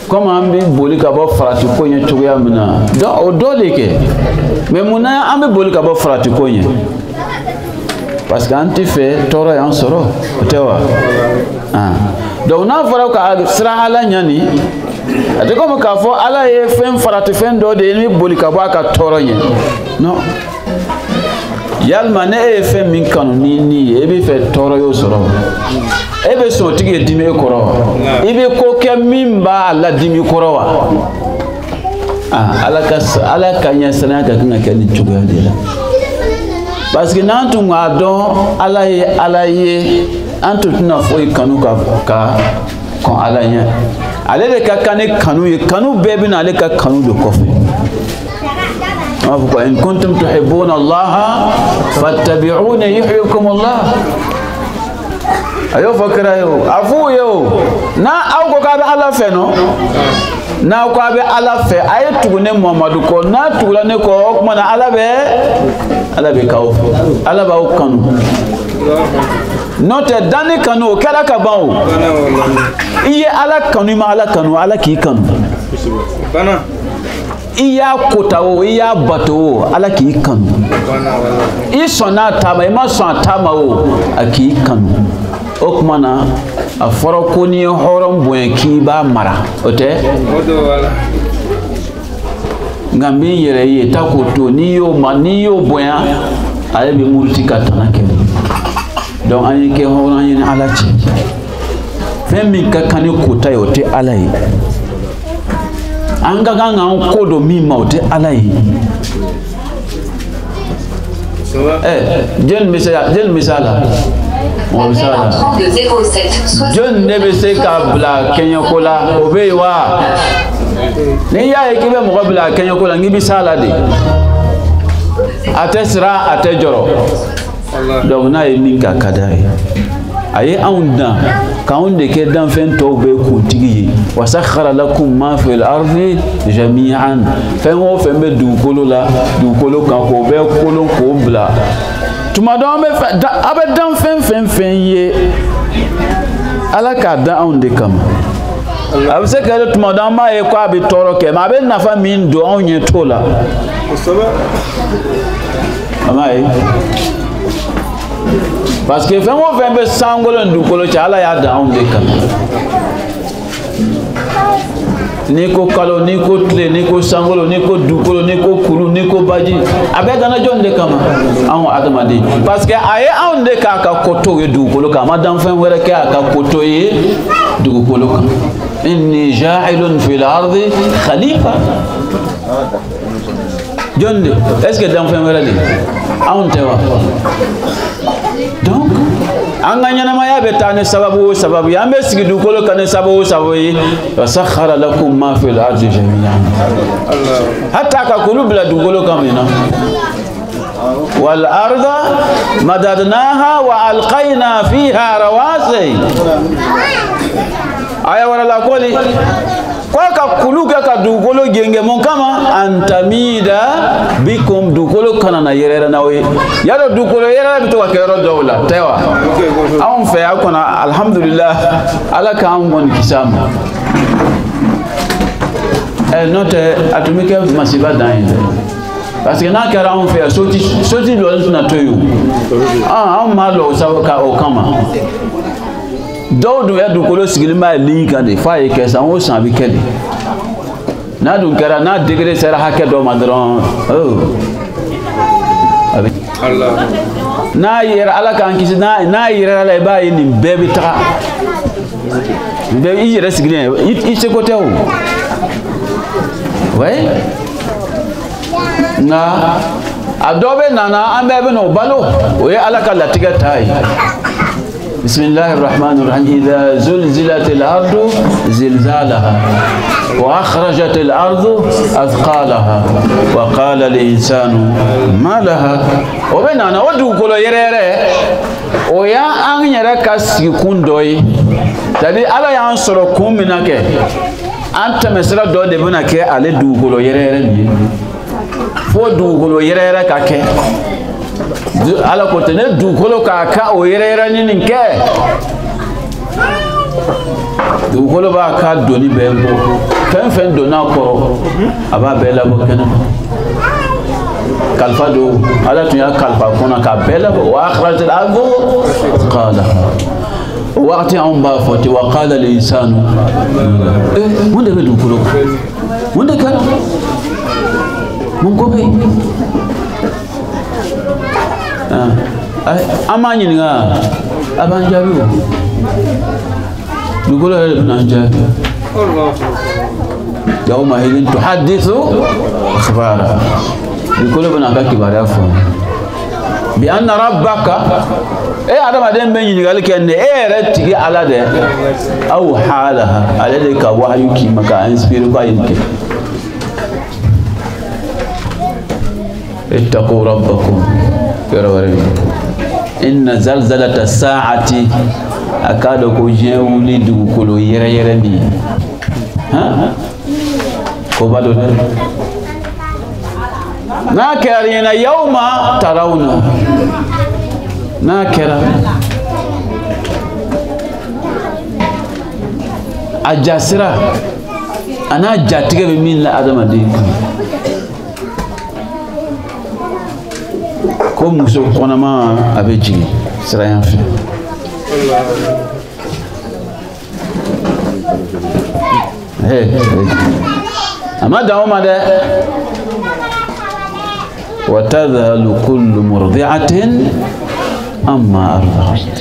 comme ambi boli ka bo farati ko nya tuya mina do o dole ke mais muna ambi boli ka bo farati ko nya parce que anti fait toro yan soro tewa donc na fara ka sira hala nyani ate comme ka fo ala ye fen farati fen do de ni boli ka bo ka toro nya non yalma ne e fen min kanu ni e bi fe toro yo soro ebe so tige dimi koro ibe ko ke mimba ala dimi koro wa ala kanya sana ka kinga ke ni chuga de la parce que nantu ngado ala ye antu tuna foi kanu ka kɔn ala ɲɛ ale de ka kan ni kanu ye kanu bɛɛ bɛ na ale ka kanu de kɔfɛ an b'a fɔ ko in kuntum tuhibbuna allaha fattabi'uni yuhyikum allah a y'o fɔ kira ye o a f'u ye o n'a aw ko k'a bɛ ala fɛ nɔ n'aw ko a bɛ ala fɛ a ye tugu ne Muhamadu kɔ n'a tugula ne kɔ o tuma na ala bɛ k'aw fɛ ala b'aw kanu n'o tɛ danni kanu o kɛra ka ban o i ye ala kanu i ma ala kanu ala k'i kanu i y'a kota o i y'a bato o ala k'i kanu i sɔnna a taama i ma sɔn a taama o a k'i kanu o tuma na a fɔra ko n'i ye hɔrɔn bonya k'i b'a mara o tɛ nka n b'i yɛrɛ ye ta k'o to n'i y'o bonya ale bɛ muruti ka tana kɛ donc an ye kɛ hɔrɔn an ye ni ala cɛ fɛn min ka kan ni kota ye o tɛ ala ye an ka kan k'an ko dɔ min ma o tɛ ala ye jɔnni bɛ se a la mɔgɔ bɛ se a la jɔnni ne bɛ se ka bila kɛɲɛko la o bɛ yen wa n'i y'a ye k'i bɛ mɔgɔ bila kɛɲɛko la n'i bɛ se a la de a tɛ siran a tɛ jɔrɔ donc n'a ye min ka ka d'a ye a ye anw dan k'anw de kɛ danfɛn tɔw bɛɛ kuntigi ye wa sakhara lakum ma fil ardi jami'an fɛn o fɛn bɛ dugukolo la dugukolo kan k'o bɛɛ kolon k'o bila tuma dɔ a bɛ dan fɛn fɛn ye ala k'a dan anw de kama a bɛ se ka kɛ tuma dɔ an b'a ye ko a bɛ tɔɔrɔ kɛ mais a bɛ nafa min don anw ɲɛ t'o la a m'a ye parce que fɛn o fɛn bɛ sankolo ni dugukolo cɛ ala y'a dan anw de kama n'i ko kalo n'i ko tile n'i ko sankolo n'i ko dugukolo n'i ko kuru n'i ko baji a bɛɛ danna jɔn de kama anw adamaden parce que a ye anw de k'a ka koto ye dugukolo kan a ma dan fɛn wɛrɛ kɛ a ka koto ye dugukolo kan inni ja'ilun fil ardi khalifa jɔn de est ce que dan fɛn wɛrɛ de anw tɛ wa donc an ka ɲɛnamaya bɛ taa ni sababu o sababu ye an bɛ sigi dugukolo kan ni sababu o sababu ye wa sakhara lakum ma fil ardi jami'an hatta ka kulu bila dugukolo kan min na wal arda madadnaha wa alqayna fiha rawasi aya wala la koli kwa ka kulu ka dugukolo genge mon kama antamida bikum dugukolo kana na yerera na we yaro dugukolo yerera bito ka kero dawla tewa an fe akona alhamdulillah ala ka an gon kisama note atumike masiba dan parce que n'a kɛra anw fɛ yan soti dɔ tɛna to yen o anw m'a lɔ o sabu ka o kama dɔw dun ya dugukolo sigilen b'a ligne kan de f'a ye kɛ san o san a bɛ kɛ de n'a dun kɛra n'a degré sera hakɛ dɔ ma dɔrɔn a bɛ n'a yɛrɛ ala k'an kisi n'a yɛrɛ la i b'a ye nin bɛɛ bɛ taga i yɛrɛ sigilen i seko tɛ o oui nga a dɔ bɛ nana an bɛɛ bɛ n'o balo o ye ala ka latigɛ ta ye bismillahir rahmanir rahim idha zulzilatil ardu zilzalaha wa akhrajatil ardu athqalaha wa qala lil insanu ma laha o bɛ nana o dugukolo yɛrɛ o y'an yɛrɛ ka sigi kun dɔ ye c'est à dire ala y'an sɔrɔ kun min na kɛ an tɛmɛsira dɔ de bɛna kɛ ale dugukolo yɛrɛ nin ye fo dugukolo yɛrɛ ka kɛ ala ko tɛ ne dugukolo k'a ka o yɛrɛ ni nin kɛ dugukolo b'a ka doni bɛɛ bɔ fɛn fɛn donna kɔrɔ a b'a bɛɛ labɔ kɛnɛma kalifa don ala tun y'a kalifa kɔnɔ k'a bɛɛ labɔ wa akhrajatil ardu athqalaha o wagati anw b'a fɔ ten wa qala lil insanu mun de bɛ dugukolo kan mun de kɛra mun ko bɛ yen an b'a ɲininka a b'an jaabi o dugukolo yɛrɛ de bɛna an jaabi yawma idhin tuhaddithu akhbaraha dugukolo bɛna a ka kibaruya fɔ bi anna rabbaka adama den ben ɲininkali kɛ ne yɛrɛ tigi ala dɛ aw halaha ale de ka wahyu k'i ma ka inspire ko a ye nin kɛ ittaqu rabbakum yɔrɔ wɛrɛ inna zalzalata sa'ati a k'a dɔn ko diɲɛ wuli dugukolo yɛrɛ yɛrɛ min ko ba dɔ dɛ n'a kɛra ɲɛna yawma tarawna n'a kɛra a jasira a n'a jatigɛ bɛ min la adamaden kan ko muso kɔnɔma a bɛ jigin sira yan fɛ a ma dan o ma dɛ wa tadhalu kullu murdi'atin amma arda'at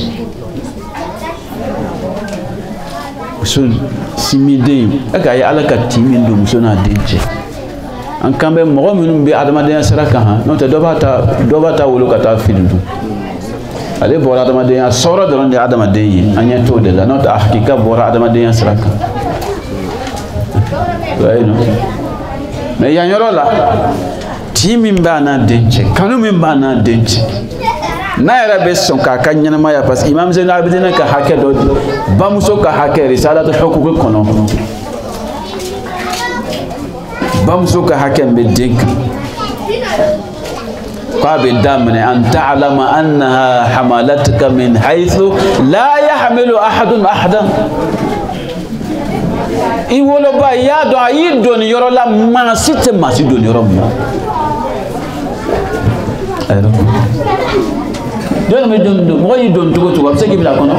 muso simiden e ka ye ala ka tin min don muso n'a den cɛ an kan bɛ mɔgɔ minnu bɛ adamadenya sira kan han n'o tɛ dɔ b'a ta wolo ka taa fili dun ale bɔra adamadenya sɔrɔ dɔrɔn de ye adamaden ye an ɲɛ t'o de la n'o tɛ a hakika bɔra adamadenya sira kan mɛ yan yɔrɔ la tin min b'a n'a den cɛ kanu min b'a n'a den cɛ n'a yɛrɛ bɛ sɔn k'a ka ɲɛnamaya parce que imam Zainul Abidin ka hakɛ dɔ di bamuso ka hakɛ risalatu huquq kɔnɔ bamuso ka hakɛ min bɛ den kan k'a bɛ daminɛ an ta'lama annaha hamalatka min haythu la yahmilu ahadun ahadan i woloba i y'a dɔn a y'i don nin yɔrɔ la maa si tɛ maa si don nin yɔrɔ min na jɔn bɛ don mɔgɔ y'i don cogo cogo a bɛ se k'i bila a kɔnɔ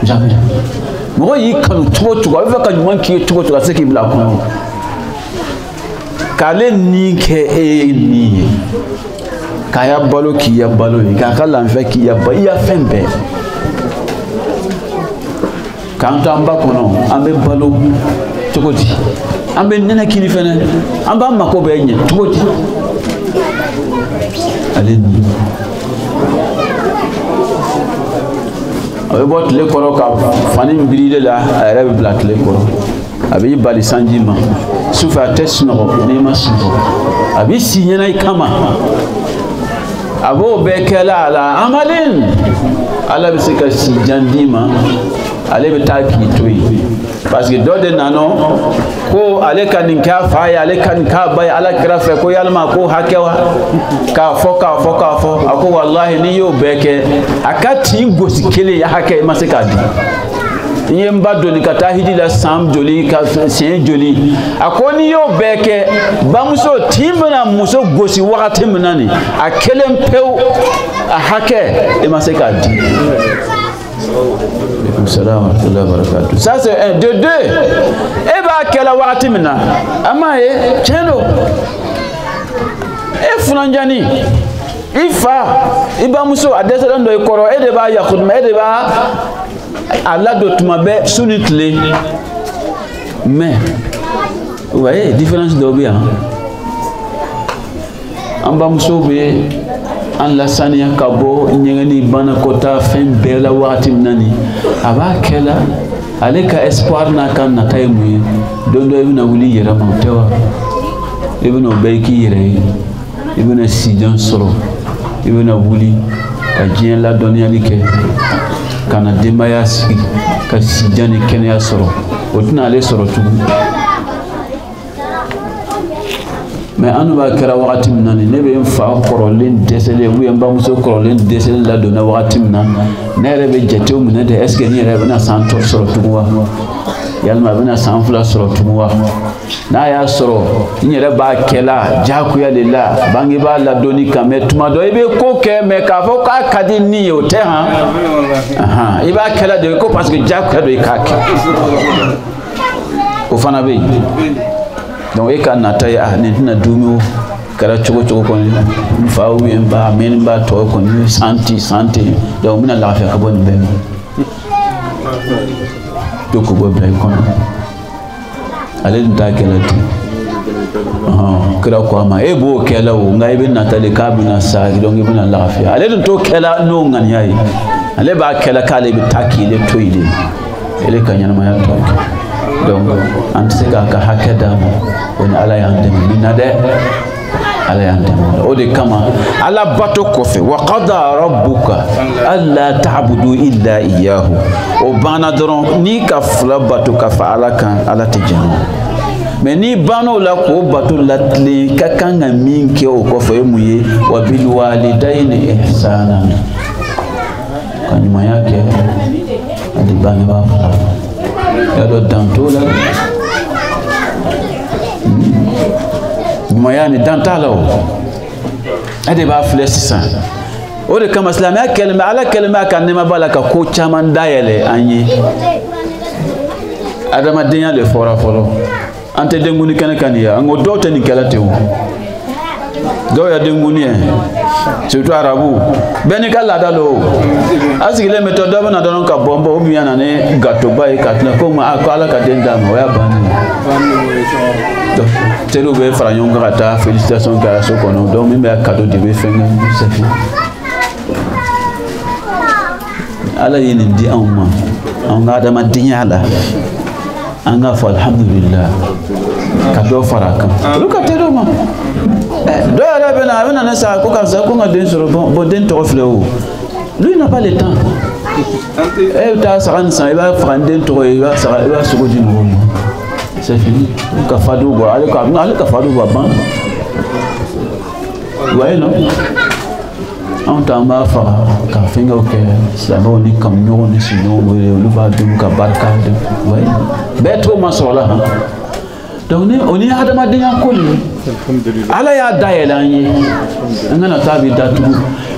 jamais mɔgɔ y'i kanu cogo cogo a bɛ fɛ ka ɲuman k'i ye cogo cogo a bɛ se k'i bila a kɔnɔ k'ale ni kɛ e ye nin ye k'a ya balo k'i ya balo ye k'a ka lafiya k'i ya balo i ya fɛn bɛɛ k'an to an ba kɔnɔ an bɛ balo cogo di an bɛ nɛnɛkini fɛnɛ an b'an mako bɛɛ ɲɛ cogo di ale ni a bɛ bɔ tile kɔrɔ ka fani biri la a yɛrɛ bɛ bila tile kɔrɔ a b'i bali sanji ma sufɛ a tɛ sunɔgɔ n'i ma sunɔgɔ a b'i si ɲɛna i kama a b'o bɛɛ kɛla a la amalin ala bɛ se ka si jan d'i ma ale bɛ taa k'i to yen parce que dɔ de nana ko ale ka nin k'a fa ye ale ka nin k'a ba ye ala kira fɛ ko yalima ko hakɛ wa k'a fɔ a ko walahi n'i y'o bɛɛ kɛ a ka tin gosi kelen ya hakɛ i ma se k'a di i ye n ba doni ka taa hiji la san joli ka siɲɛ joli a ko n'i y'o bɛɛ kɛ bamuso tin bɛna muso gosi wagati min na nin a kelen pewu a hakɛ i ma se k'a di. Salam wa barakatuh. Ça c'est un de deux. E b'a kɛla wagati min na a m'a ye tiɲɛ don e funanjani i fa i bamuso a dɛsɛlen dɔ i kɔrɔ e de b'a yakuduma e de b'a a ladon tuma bɛɛ su ni tile mais ouais différence dɔ bɛ yan an bamuso bɛ an lasaniya ka bɔ ɲɛgɛnni banakɔta fɛn bɛɛ la wagati min na nin a b'a kɛ la ale ka espoir n'a ka nata ye mun ye don dɔ i bɛna wuli i yɛrɛ ma o tɛ wa i bɛna o bɛɛ k'i yɛrɛ ye i bɛna sijan sɔrɔ i bɛna wuli ka diɲɛ ladɔnniyali kɛ ka na denbaya sigi ka sijan ni kɛnɛya sɔrɔ o tɛna ale sɔrɔ tugun mais an b'a kɛra wagati min na nin ne bɛ n fa kɔrɔlen dɛsɛlen ou bien n bamuso kɔrɔlen dɛsɛlen ladonna wagati min na ne yɛrɛ bɛ jatew minɛ de est ce que n yɛrɛ bɛna san sɔrɔ tugun wa yalima a bɛna san 2 sɔrɔ tugun wa n'a y'a sɔrɔ n yɛrɛ b'a kɛla diyagoya de la bangebaa ladonni kan mais tuma dɔ i bɛ ko kɛ mais k'a fɔ k'a ka di nin ye o tɛ han i b'a kɛla de ko parce que diyagoya don i k'a kɛ o fana bɛ yen. Donc e ka nata ye nin tɛna dumi o kɛra cogo cogo kɔni n fa ou bien n ba mɛ ni n ba tɔ kɔni santi donc n bɛna lafiya ka bɔ nin bɛɛ ma to k'o bɔ bila i kɔnɔ ale dun t'a kɛla ten kira ko ma e bo kela o ngai bin natali ka bin sa donc ibn lafiya ale dun to kela no ngan yayi ale ba kela kale bi takile toile ele kanyana ma ya to donc ante ka hakeda mo woni ala yande minade ala yande o de kama ala bato kofe wa qada rabbuka alla ta'budu illa iyyahu o bana doron ni ka fula bato ka fa ala kan ala tejano mais ni bano la ko bato latli ka kanga minke o kofe muye wa bil walidaini ihsana kanyuma yake adi bana ba ya do dantola moyani dantalo ade ba flesisa o de kama islamia kelma ala kelma kan ne mabala ka ko chaman dayele anyi adama denya le fora folo ante denguni kana kaniya ngo dote ni kala tewu do ya denguni surtout arabu beni kala dalo asigile méthode bana don ka bombo obiana ne gato bay katna ko ma akala ka denda mo ya bani telo be faranyon gata félicitations ka so kono donc mi me cadeau de be fenga safi ala yini di amma on ga dama dinyala anga fa alhamdulillah cadeau faraka luka telo ma do ya bena na sa ko ka sa ko ngaden sur bon den to fleau lui n'a pas le temps ta sa il va prendre den to il va se go du nouveau c'est fini ka fadu go ale ka fadu go ban ouais non on t'a ma fa ka finga ok ça va on est comme nous on est sur nous le va dum ka barka ouais betro ma sola donc on est adama dinya kulli ala ya dayela yi ngana tabi datu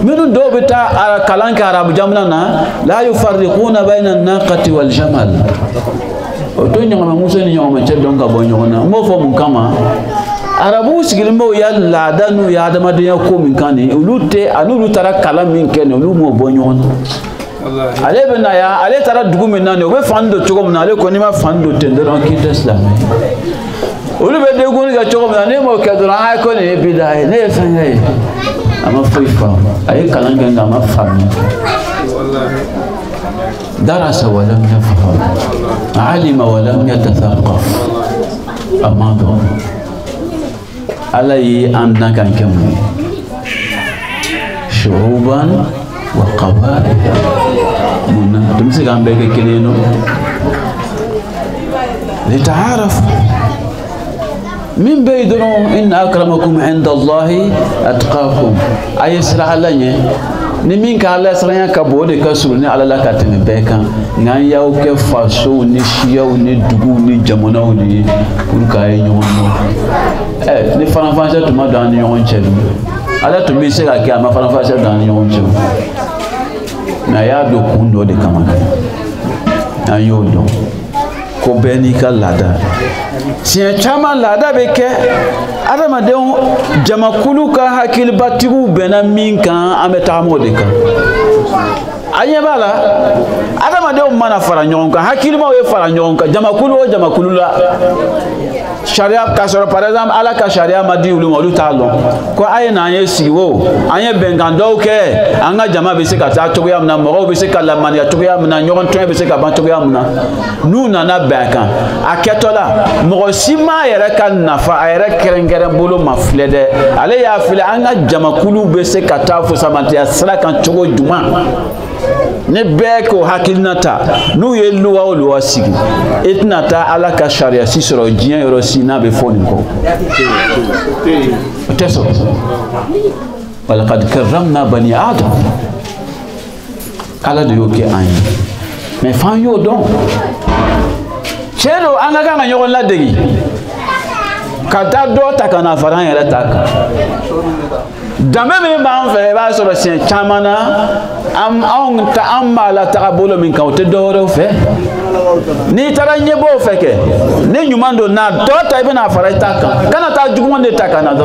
minun do bita kalanka arabu jamna na la yufarriquna bayna an-naqati wal jamal o to nyama muso ni nyama che donga bonyo na mo fo mun kama arabu sigilmo ya ladanu ya adama dinya ko min kani ulute anulu tara kala min ken ulu mo bonyo na ale bena ya ale tara dugu min na ne o be fando chogo na ale ko ni ma fando tendron ki tesla olu be de goni ga chogo na ne mo ke dora ay ko ne bidai ne fanga ama fifa ay kalanga ngama fami wallahi darasa wa lam yafham alima wa lam yatathaqaf amado alai andan kan kemu shuruban wa qabail muna tumse gambe ke keleno litaaraf min baydun in akramakum inda allahi atqakum ayisra alanye ni min ka ala sranya ka bode ka suru ni ala la ka tene beka ngan yaw ke faso ni shiyaw ni dugu ni jamona ni pour ka ay nyono ni fanfan to ma dan nyon chelu ala to mi se ka ke ma fanfan dan nyon chelu na ya do kundo de kamana na yodo ko beni ka lada siya chama lada beke adama de jamakulu ka hakil batigu bena minka ameta modeka anye bala adama de mana fara nyonka hakil ma we fara nyonka jamakulu la sharia ka soro par exemple ala ka sharia madi ulu talon ko ay na anye siwo anye bengando ke anga jama be se ka ta to yam na mo be se ka la mania to yam na nyon to be se ka ban to yam na nu na na beka aketola mo sima yere kan nafa ayere kerengere bolo maflede ale ya file anga jamakulu be se ka ta fo samante ya sala kan chogo juma ne beko hakilnata nu ye luwa o luwa sigi etnata ala ka sharia si soro jian yoro sina be foni ko teso walaqad karramna bani adam ala de yoke anyi mais fan yo don chero anga ga nyogon la degi kata do takana faran yere taka dame me ban fe ba so ba sien chamana am on ta amma la tarabolo min ka te do fe ni tara nyebo feke ni nyumando na do ta ibe na fara taka kana ta jugumo de taka na do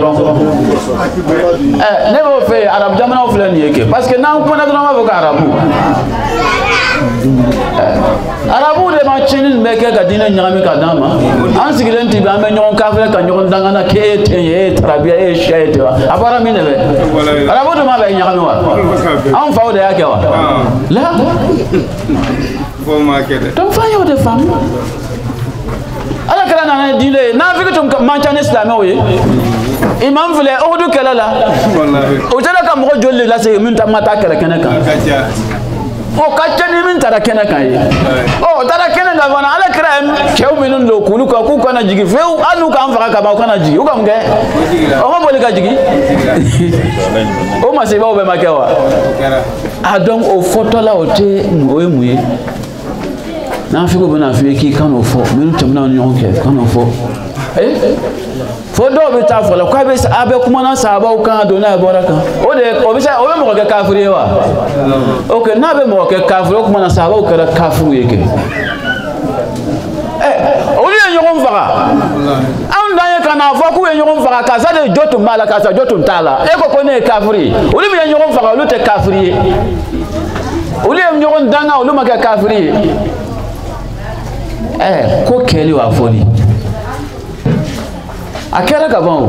ne bo fe arab jamana o fle ni yeke parce que na ko na do ma bo arabu arabu de ma chinin be ke ka dina nyami ka dama an sigilen ti ba me nyon ka fele ka nyon dangana ke te trabia e shete abara mine be arabu de ma be nyami wa an fa o de yake wa la Bon market. donc fa yo de fam ala kala na dile na fi tum manchane islam o ye imam fele o du kala la Wallahi. o jala ka mo jolle la se min ta mata kala kenaka Kaja. o kacce min tara kene kan ye o tara kene la fana ala kira kew minun lo kulu ka ku kana jigi few anu ka faga ka ba kana jigi o kam ke o ma boli ka jigi o ma se ba o be makewa a donc o photo la o te o emuye na fi ko bana fi ki kan o fo minun tamna on yon ke kan o fo fo do be ta fo la kwa be abe kuma na sahaba o kan do na baraka o de o be sa o be mo ke kafiri wa okay na be mo ke kafiri o kuma na sahaba o kara kafiru yake o li yon faga an da ye kana fo ku yon faga ka sa de jotum mala ka sa jotum tala e ko ne kafiri o li be yon faga o lu te kafiri o li yon danga o lu ma ke kafiri ko keli wa foni akera kaban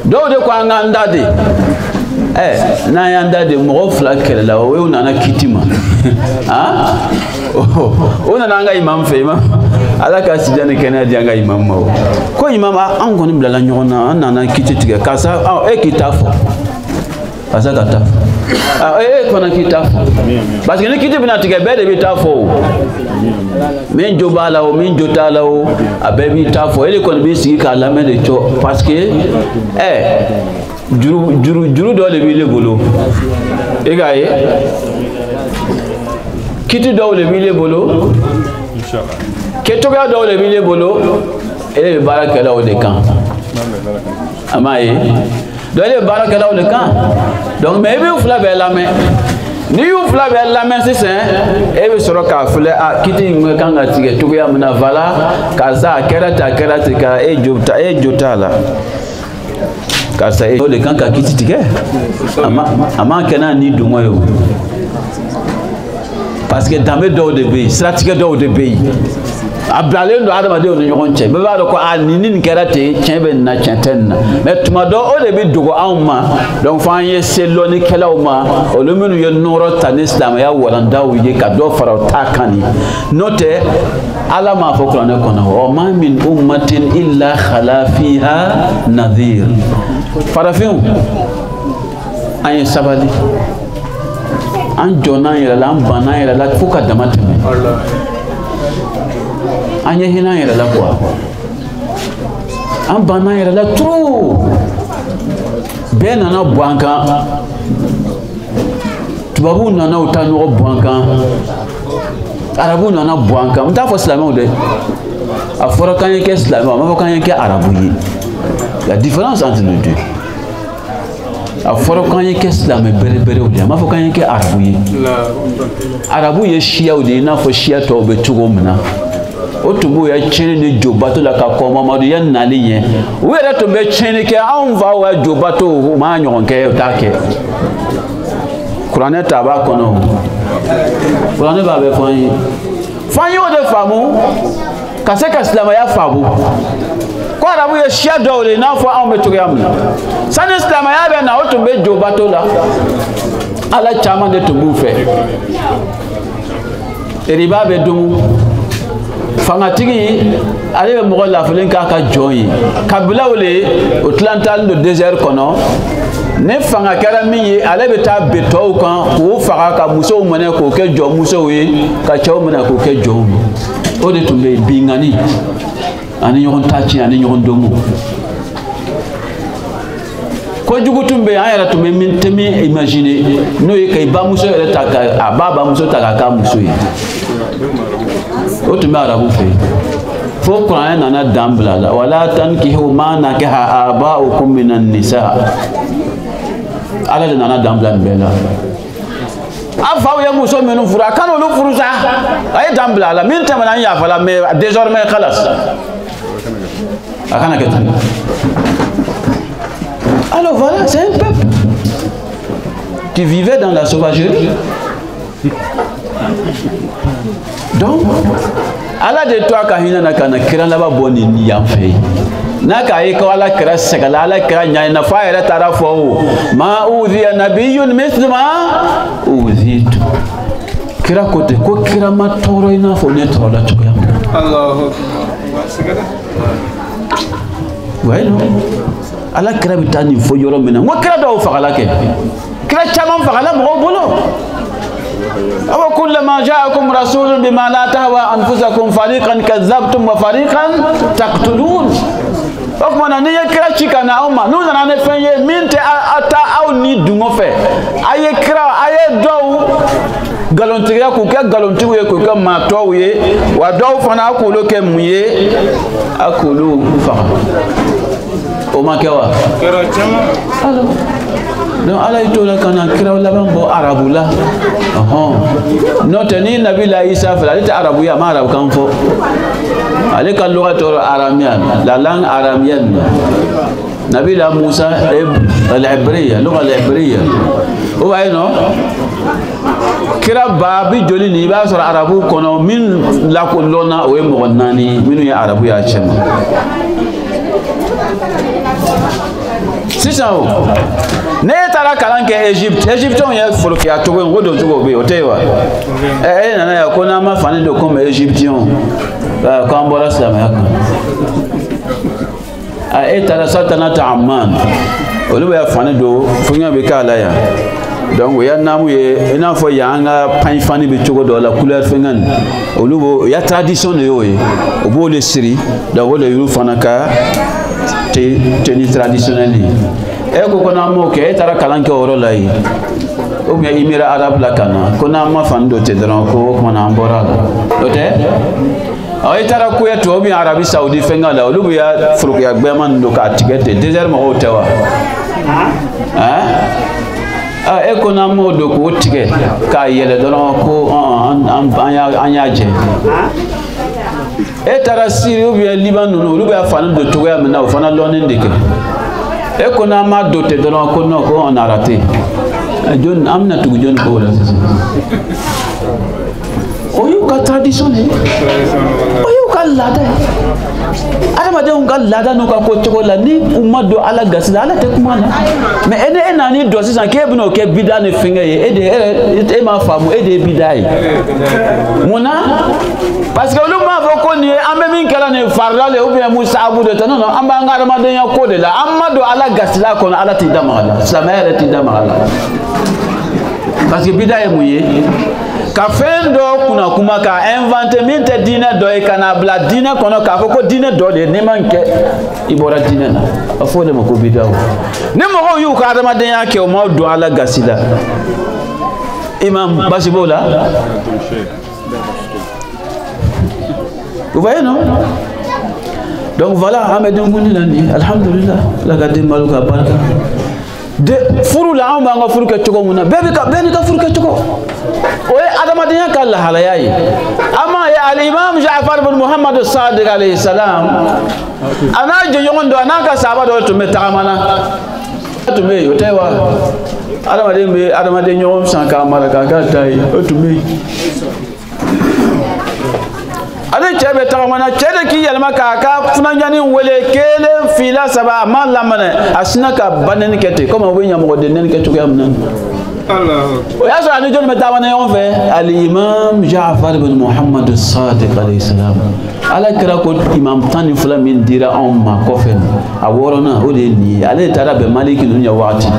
do de ko anga de na ya ndade mo fla kele la o una na kitima ha o na nga imam fe imam ala ka sidane kena di nga imam mo ko imam an goni blala nyona na na kititiga kasa kitafo kasa kata kona kitafo parce que ni kiti bina tiga bede bitafo min jobala o min jotala o abebi tafo ele kon bi sigi ka la de cho parce que juru do le bi le bolo e gaye kiti do le bi le bolo inshallah keto ga do le bi le bolo ele baraka la o de kan amaye do le baraka la o de kan donc mais bi fula be la mais ni yu fula be la mais c'est e be soro ka fula kiti ngwe kanga tige to ya mna vala kaza kerata ka e jota la kasa e de kanka kiti tige ama kana ni dungo yo parce que dambe do de be stratégie do de be ablale ndo adama de onyo nche be ba do ko anini kerate chebe na chenten mais tuma do o de be dugo amma donc fa ye selo ni kela uma o le menu ye noro tan islam ya walanda o ye ka do fara takani note ala ma fo ko na kono o ma min ummatin illa khala fiha nadhir farafin ay sabali an jona yela la an bana yela la fuka damateme an ye hina yela la quoi an bana yela la trop ben nana buanka tubabu nana utano buanka arabu nana buanka mta fo islamou de afora kan yake islamou ma fo kan yake arabu yi la différence entre les deux aforo kan yake islam bere o de ma fo kan yake arabu yi arabu ye shia o de na fo shia to be tugo mna o tubo ya chene ne jobato la ka ko mamadu ya nali yen o era to be chene ke an va wa jobato ma nyon ke ta ke qur'an ta ba kono qur'an ba be fanyi o de famu ka se ka islam ya fabu ko arabu ye shia do le na fo an be tugo ya mna san islam ya be na o to be jobato la ala chama de tubu fe eriba be dumu fangatigi ale be mo la fulen ka joyi kabila wole o tlantal do désert kono ne fanga kara mi ale be ta beto kan ko faga ka muso mone ko ke jo muso we ka chaw mona ko ke jo o de tumbe bingani ani yon tachi ani yon domo ko jugutumbe ayara tumbe min temi imaginer no e kay ba muso ele taka ababa muso taka ka muso yi o tumbe arabu fe fo Qur'an nana dambla la wala tankihu ma nakaha aba'ukum minan nisa ala nana dambla mbela afa ya muso menu fura kan olu furusa ay dambla la min tamana ya fala mais désormais khalas akana ketan. Alors voilà, c'est un peuple qui vivait dans la sauvagerie. donc ala de to aka hina na kana kira la ba boni ni yan fe na ka yi ko ala kira segala ala kira nya na fa ira tarafo ma udhiya nabiyyun mithla ma udhitu kira ko te ko kira ma toro ina fo ne toro la tuya Allahu akbar bueno ala kira bitani fo yoro mena mo kira do fagala ke kira chama fagala mo bolo aw kullama ja'akum rasulun bima la tahwa anfusakum fariqan kadzabtum wa fariqan taqtulun okmana ni kira chika na uma nu na ne fenye minte ata aw ni dungo fe aye kira aye do galontiga ku ke galontigo ye ku ke ma to ye wa do fana ku lo ke muye akulu fa o ma kewa kira chama alo donc ala itola kana kira laban bo arabula non tani nabi la isa fala ta arabu ya ma arab kan fo ale kan lughat aramian la langue aramienne nabi la musa al-ibriya lugha al-ibriya o ay no kira babi joli ni ba sura arabu kono min la ko lona o mo nani minu ya arabu ya chema sisan o ne taara kalan kɛ Égypte ye forokiya cogo in ko don cogo bɛ yen o tɛ yen wa e nana yan ko n'an ma fani don comme Égyptien k'an bɔra silamɛya kan e taara Sultanate Amman olu bɛ fani don fɛngɛ bɛ k'a la yan donc o y'a naamu ye i n'a fɔ yan an ka pan fani bɛ cogo dɔ la couleur fɛngɛ nin olu b'o o y'a tradition de y'o ye o b'o de siri donc o de y'olu fana ka tenue traditionnelle ye e ko n'a m'o kɛ e taara kalan kɛ o yɔrɔ la yen ou bien i mira arabe la ka na ko n'an ma fani dɔ ten dɔrɔn ko o kumana an bɔra a la o tɛ i taara Kuwait ou bien Arabie Saoudite fɛngɛ la olu bɛ ya forokiya gbɛman nin don k'a tigɛ ten désert mɔgɔw tɛ wa e ko n'an m'o don k'o tigɛ k'a yɛlɛ dɔrɔn ko an y'a jɛ e taara Syrie ou bien Liban ninnu olu bɛ fani don cogoya min na o fana lɔnni de kɛ e ko n'an m'a don ten dɔrɔn ko non ko on a raté jɔn an bɛna tugu jɔn k'o la sisan o y'u ka tradition de ye o y'u ka laada ye adamadenw ka laada n'u ka ko cogo la ni u ma don ala gasi la ala tɛ kuma na mais e nana dɔn sisan k'e bɛna o kɛ bida ni fɛngɛ ye e m'a faamu e de ye bida ye mun na parce que olu m'a fɔ ko nin ye an bɛ min kɛla nin farida le ou bien musaabu de tɛ non non an b'an ka adamadenya ko de la an ma don ala gasi la kɔnɔ ala t'i da maga la silamɛya yɛrɛ t'i da maga la parce que bida ye mun ye ka fɛn dɔ kunna kuma ka inventer min tɛ diinɛ dɔ ye ka na bila diinɛ kɔnɔ k'a fɔ ko diinɛ dɔ de ye n'i ma kɛ i bɔra diinɛ na a fɔ o de ma ko bidaw ni mɔgɔw y'u ka adamadenya kɛ o ma don ala gasi la imam basi b'o la vous voyez non donc voilà Ahmed Ngouni la ni alhamdulillah la ka den malo ka barika de furu la an b'an ka furu kɛ cogo mun na bɛɛ ni ka furu kɛ cogo o ye adamadenya ka lahalaya ye an m'a ye al-imam Ja'far bin Muhammad Sadiq alayhi salam a n'a jɛɲɔgɔn dɔ a n'a ka sahaba dɔ tun bɛ tagama na tun bɛ yen o tɛ wa adamaden bɛ adamaden ɲɔgɔn san k'a mara k'a k'a ta ye o tun bɛ yen ale cɛ bɛ tagama na cɛ de k'i yɛlɛma k'a ka funanjani wele kelen fila saba a ma laminɛ a sinna ka ba nɛni kɛ ten komi u bɛ ɲɛmɔgɔden nɛni kɛ cogoya min na o y'a sɔrɔ ani jɔnni bɛ taama na ɲɔgɔn fɛ al-imam Ja'far bin Muhammad Sadiq alayhi salam ala kɛra ko imam 12 min dira anw ma kɔfɛ a wɔɔrɔnan o de ye nin ye ale taara bɛn Maliki ninnu ɲɛ wagati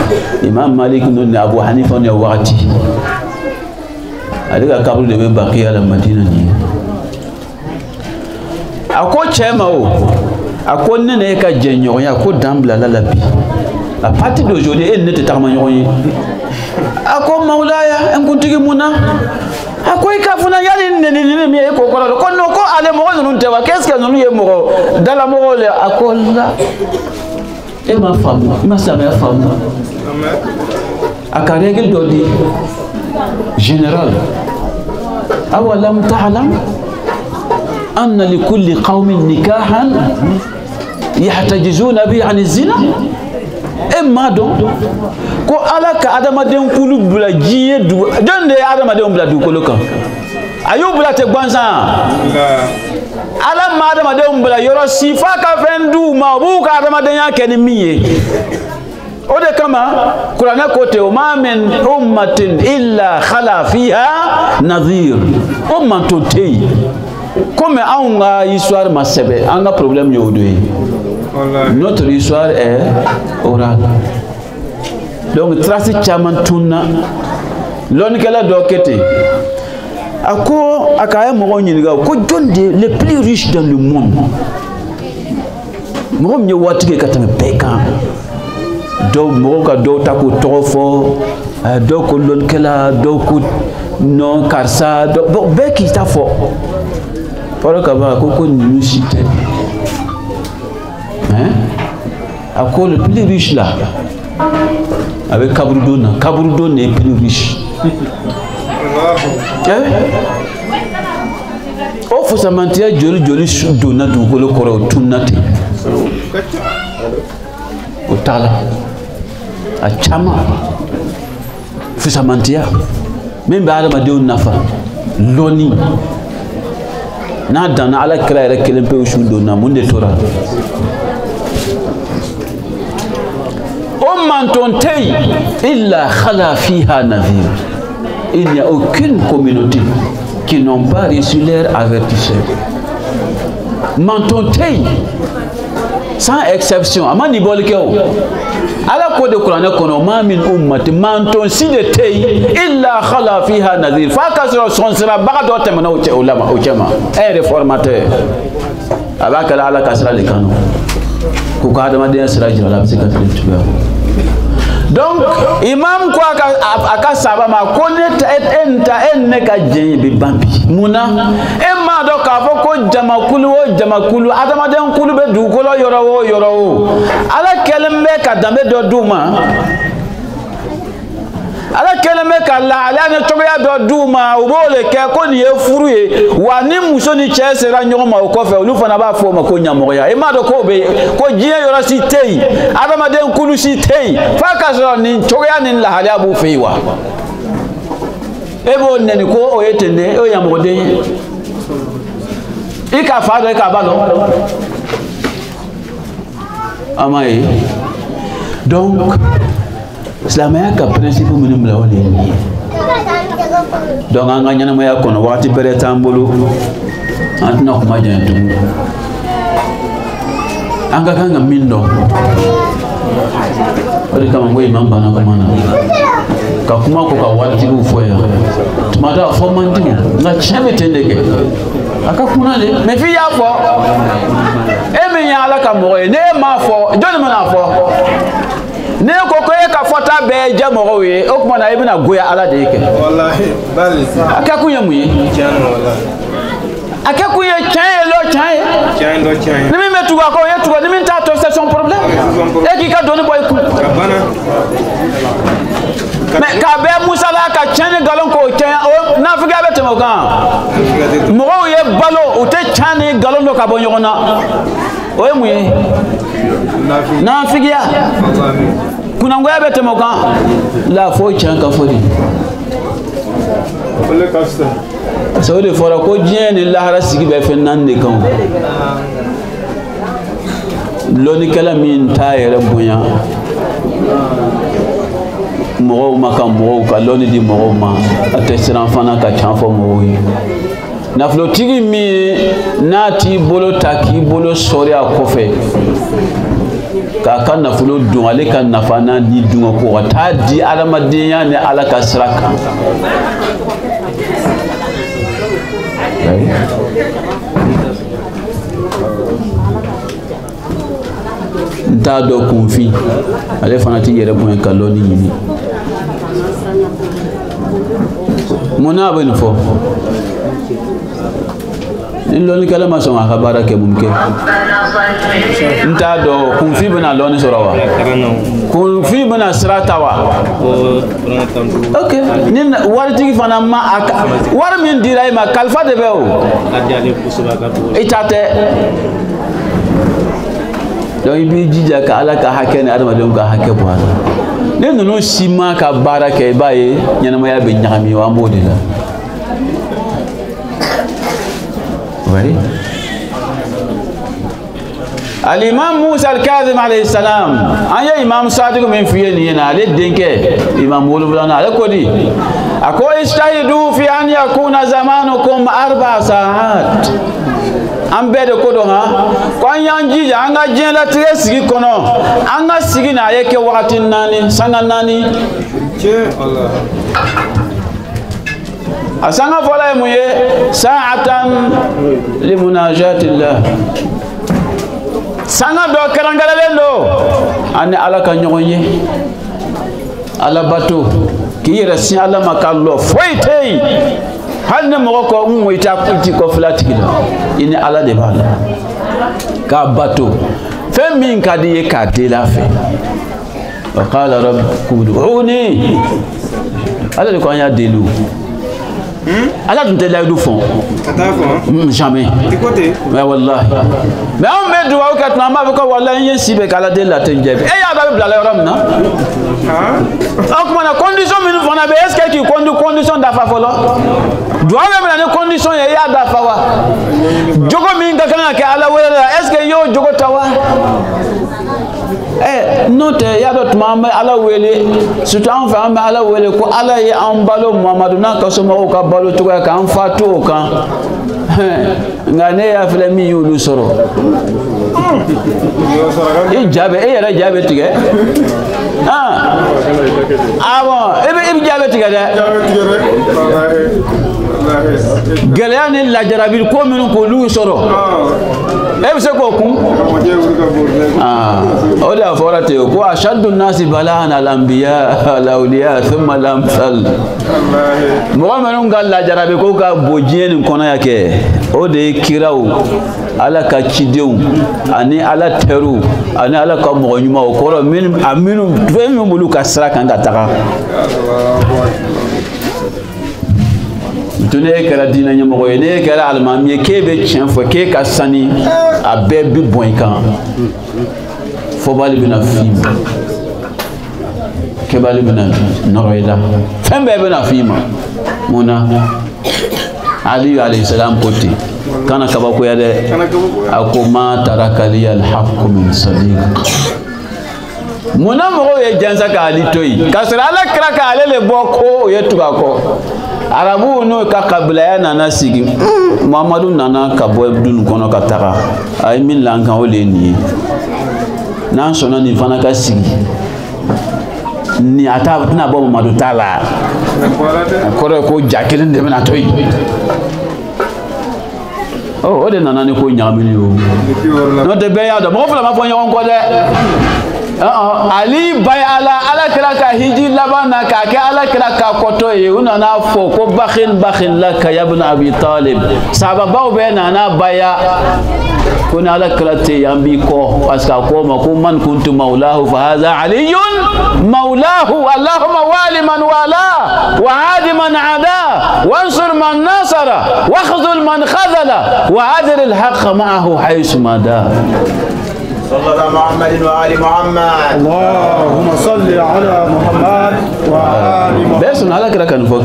imam Maliki ninnu ni Abu Hanifa ɲɛ wagati ale ka kaburu de bɛ Baqiya la Madina nin ye a ko cɛ ma o a ko ne n'e ka jɛɲɔgɔnya ko dan bilala la bi à partir d'aujourd'hui e ne tɛ tagama ɲɔgɔn ye a ko Mawlaya n kuntigi mun na a ko i ka fana yali neni min ye e ko kɔrɔ ko non ko ale mɔgɔ ninnu tɛ wa qu'est-ce que ninnu ye mɔgɔ dalamɔgɔw le a ko la e ma faamu i ma silamɛya faamu a ka règle dɔ di général awalam ta'lam anna li kulli qawmin nikahan yahtajizuna bi an zina e ma dɔn ko ala ka adamaden kulu bila diɲɛ dugu jɔn de ye adamadenw bila dugukolo kan ayubu la te gbanza ala ma adama de umbla yoro sifa ka fendu ma bu ka adama de yake ni miye o de kama qur'ana kote ma min ummatin illa khala fiha nadhir ummatun tay comme anga histoire ma sebe anga problème yodoy notre histoire est orale donc trace chaman tunna lon kala dokete ako akaya mo nyiniga ko jonde les plus riches dans le monde mo mi wati ke katame peka do mo ka do tako tofo do ko lon kala do ko non karsa do be ki ta fo pour ka ba ko ni cité hein ako le plus riche là avec Kabroudoun est plus riche. O faut se mentir, joli donna du golo koro tunate. O tala. A chama. Faut se mentir. Même ba ma de nafa. Loni. Na dana ala kra kelempe o shu donna munde tora. Illa khala fiha nadhir. Il n'y a aucune communauté qui n'ont pas reçu leur avertisseur. Mantontei, sans exception, amani bolkeo. Ala ko de Qur'an kono ma min ummati manton si de tei illa khala fiha nadhir. Fa kasra son sera baga do temana o ulama o chama. Un réformateur. Abaka ala kasra le kanu. Ko ka adama de sera jira la bisika tuya. Donc imam ko aka saba ma connaître enta ka jeni bi bambi muna ma do ka fo ko jamakulu adama den kulu be du ko lo yoro ala kelembe ka dambe do duma ala keleme ka la ala ne togoya do duma o bo le ke ko ni efuru ye wa ni muso ni chesera nyoma o ko fe olu fana ba fo ma ko nyamoya e ma do ko be ko jiye yoro si tei adama den kulu si tei fa ka so ni togoya ni la ala bu feiwa e bo ne ni ko o yetende o yamode e ka fa do e ka ba lo amai donc Islamaya ka principe minum la wala ni donc anga nyana maya kono wati bere tambulu antna ko majan dum anga kanga mindo ori kama ngoi mamba na kama na ka kuma ko ka wati ku foya tumada fo mandinya na cheme tendeke aka kuna le me fi ya fo e me ya ala ka mo ne ma fo joni ma na fo ne koko e ka fota be jamo we o kuma na ibina goya ala de yake wallahi bali akakuye muye akakuye chain lo chain ni mi metuga ko yetuga ni mi ta to c'est son problème e ki ka doni boy ku bana mais ka be musala ka chain galon ko chain o na figa be temo kan mo ye balo o te chain galon lo ka bonyona o e muye na figia kuna ngoya bete moka la fo chanka fodi ole kasta so de fora ko jeni la hara sigi be fe nande kan loni kala min tayere bunya mo maka mo ka loni di mo ma atesran fana ka chanfo mo yi na flo tigi mi nati bolo taki bolo sori akofe ka kan na fulo dun ale kan na fana di dun ko ta di alamadenya ne alaka sraka nta do kunfi ale fana ti yere bon ka loni yini mona ben fo loni kala ma so aka barake mumke nta do kunfi bana loni sorawa kunfi bana sratawa okay nin warti fana ma aka war min diray ma kalfa de bew itate do ibi jija ka ala ka hakene adama dem ka hakke bo ala nen no sima ka barake baye nyana ma ya be nyami wa modela Oui. Al-Imam Musa al-Kazim alayhi salam. Aya Imam Sadiq min fiye ni na le denke Imam Wolubana ale kodi. Ako istahidu fi an yakuna zamanukum 4 sa'at. Ambede kodo ha. Kwa yanji anga jela tire sigi kono. Anga sigi na yeke wakati nani sanga nani. Allah. Asanga fola muye sa'atan li munajatillah. Sanga do karangalendo ani ala ka nyogonye ala bato ki resi ala makallo foitei hal ne mo ko moita kuti ko flatikila ini ala de bala ka bato fe min kadi ka de la fe wa qala rabbukum ud'uni ala de ko nya delu ala dun te la du fond jamais mais wallahi mais on met doit que tu m'as ko wallahi yen sibe kala de la tenjebe e ya da bla la ram na donc mana condition min fona be est ce que condition da fa folo doit même la condition ya da fa wa jogo min ga kana ke ala wala est ce que yo jogo tawa note ya dot mama ala wele surtout en fa ma ala wele ko ala ya ambalo muhammadu na ka so ma o ka balo to ka an fatu kan ngane ya fele mi yulu soro e jabe e yara jabe tige bon e jabe tige de geleani la jarabil ko min ko lu soro e se ko kun o da fora te ko ashaddu nasi bala'an al-anbiya al-awliya thumma al-amthal mu'minun gal la jarabe ko ka bojien kono yake o de kiraw ala ka cidew ani ala teru ani ala ka mo nyuma o ko min aminu fe mi mulu ka sara kan ga taka tune kala dina nyamo ko ne kala almamiye kebe chen fo ke ka sani abe bi bon kan fo bali bina fima ke bali bina noroida fembe bina fima mona ali alayhi salam koti kana kaba ko yade akuma tarakali alhaq min sadiq mona mo ye jansa ka ali toyi kasra ala kraka ale le boko yetuga ko arabu no ka kabila ya nana sigi muhammadu nana ka bo dun kono ka taka ay min langa ole ni nan sona ni fana ka sigi ni ata na bo muhammadu tala ko jakelen de na toyi oh ode nana ni ko nyamini o no de be ya do mo fala ma fo nyon ko de ali bay ala kraka hiji labana ka ke ala kraka koto e una na fo ko bakhin laka ya ibn abi talib sababa be na baya kuna ala krate yambi ko aska ko ma ko man kuntu maulahu fa hadha aliyun maulahu allahumma wali man wala wa adi man ada wansur man nasara wa khudhul man khadhala wa adil al haqq ma'ahu haythu mada صلى الله على محمد وآل محمد اللهم صل على محمد وآل محمد بس على كده كان فوق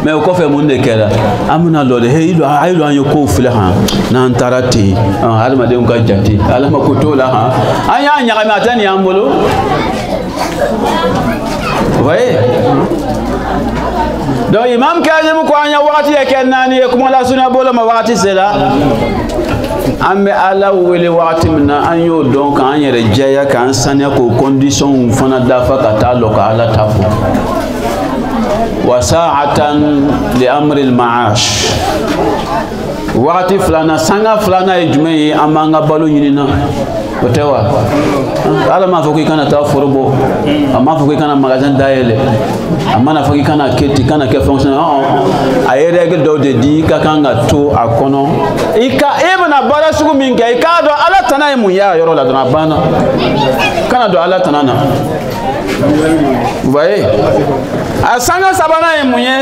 mais o kofe mun de kera amuna lode he ido aylo an yoko fule ha nan tarati alma de ka jati alma ko tola ha anya nya ma tani ambolo ouais do imam Kazim ko anya wakati yake nani ko la sunna bolo ma wakati sela ambe ala wele wakati mina anyo donc an yere jaya kan sanya ko condition fana dafa ka ta loka ala tafu wa sa'atan li amri al ma'ash wakati fulana sanga fulana ejumei amanga balu nyinina otewa ala ma foki kana ta forobo ama foki kana magasin daele ama na foki kana keti kana ke fonction ay règle do de di ka kanga to akono ika ebana bara sugu minga ika do ala tanay mu ya yoro la dona bana kana do ala tanana vous voyez asanga sabana e munye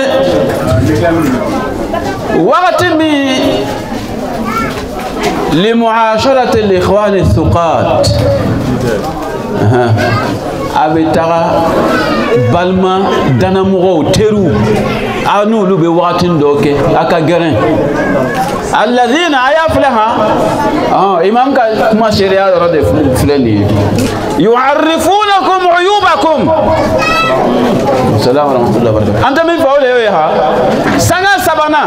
wakati mi لمعاشرة الإخوان الثقات أبتغى بالما دنمغو ترو أنو لو بواتين دوكي أكا جرين alladhina ayaflaha imam ka kuma sharia rade fulani yu'arrifunakum uyubakum assalamu rahmatullahi wa barakatuh anta min fawle ha sanga sabana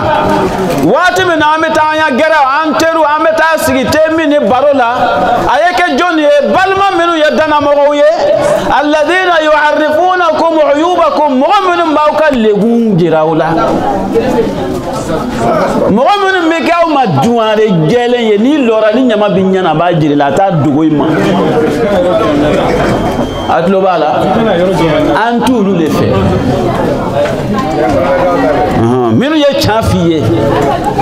wati min ameta anya gera anteru ameta sigite min barola ayeke joni balma minu yadana mogoye alladhina yu'arrifunakum uyubakum mu'minun bauka legun jirawla mu'minun mikaw ma duare gelen ye ni lora ni nyama binyana ba jirila ta dugoyima atlo bala antulu le fait minu ye chafiye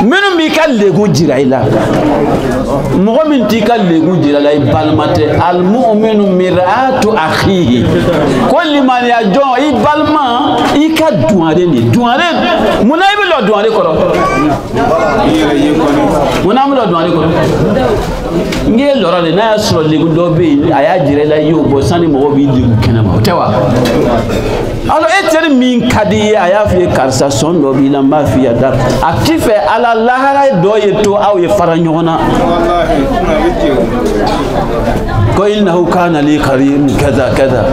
minu mi ka legu jiraila mogo min ti ka legu jirala balmate al mu'minu mir'atu akhihi kulli man yajon i balma i ka duare ni duare munaibi lo duare koro munamu lo duare koro nge lora le na sro legu do be aya jirala yo bo sani mogo bi legu kenama tewa alors eter min kadi aya fi karsa son do bi lamba fi ada active ala lahara do yeto aw ye faranyona ko innahu kana li qarin kaza kaza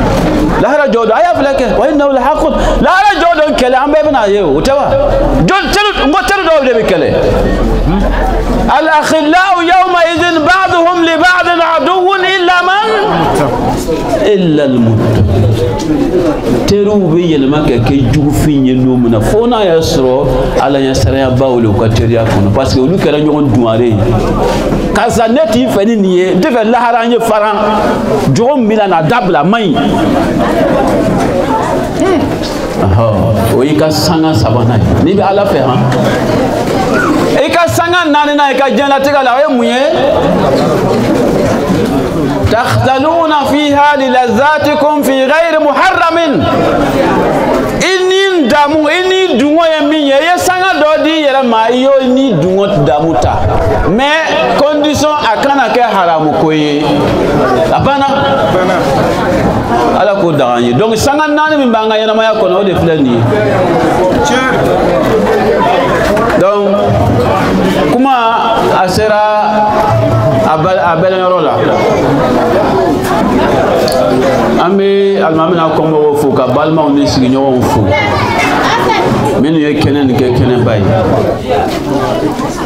lahara jodo aya fi lake wa innahu la haqq lahara jodo kele ambe bina ye tewa jol telu ngo telu do be kele al akhillau yawma idhin ba'dhum li ba'd aduwwun illa man illa al muttaqin teru be yelma ke jugu finye no muna fona ya sro ala ya sara bawlo ko teriya kono parce que olu kera nyon duare kaza neti feni niye defe lahara nye faran jom milana dabla mai o ika sanga sabana ni be ala fe han ika sanga nani na ika jena tigala we muye تختلون فيها للذاتكم في غير محرم إني دامو إني دونو يمي يسانغا دودي يرما يو إني دونو داموتا mais condition akana ke haramu koye apana ala ko dangani donc sanga nani min banga yana maya kono de flani donc kuma asera abel yorola ambe almamina kombo fu ka balma on sigi nyon fu minu ye kenen ke kenen bay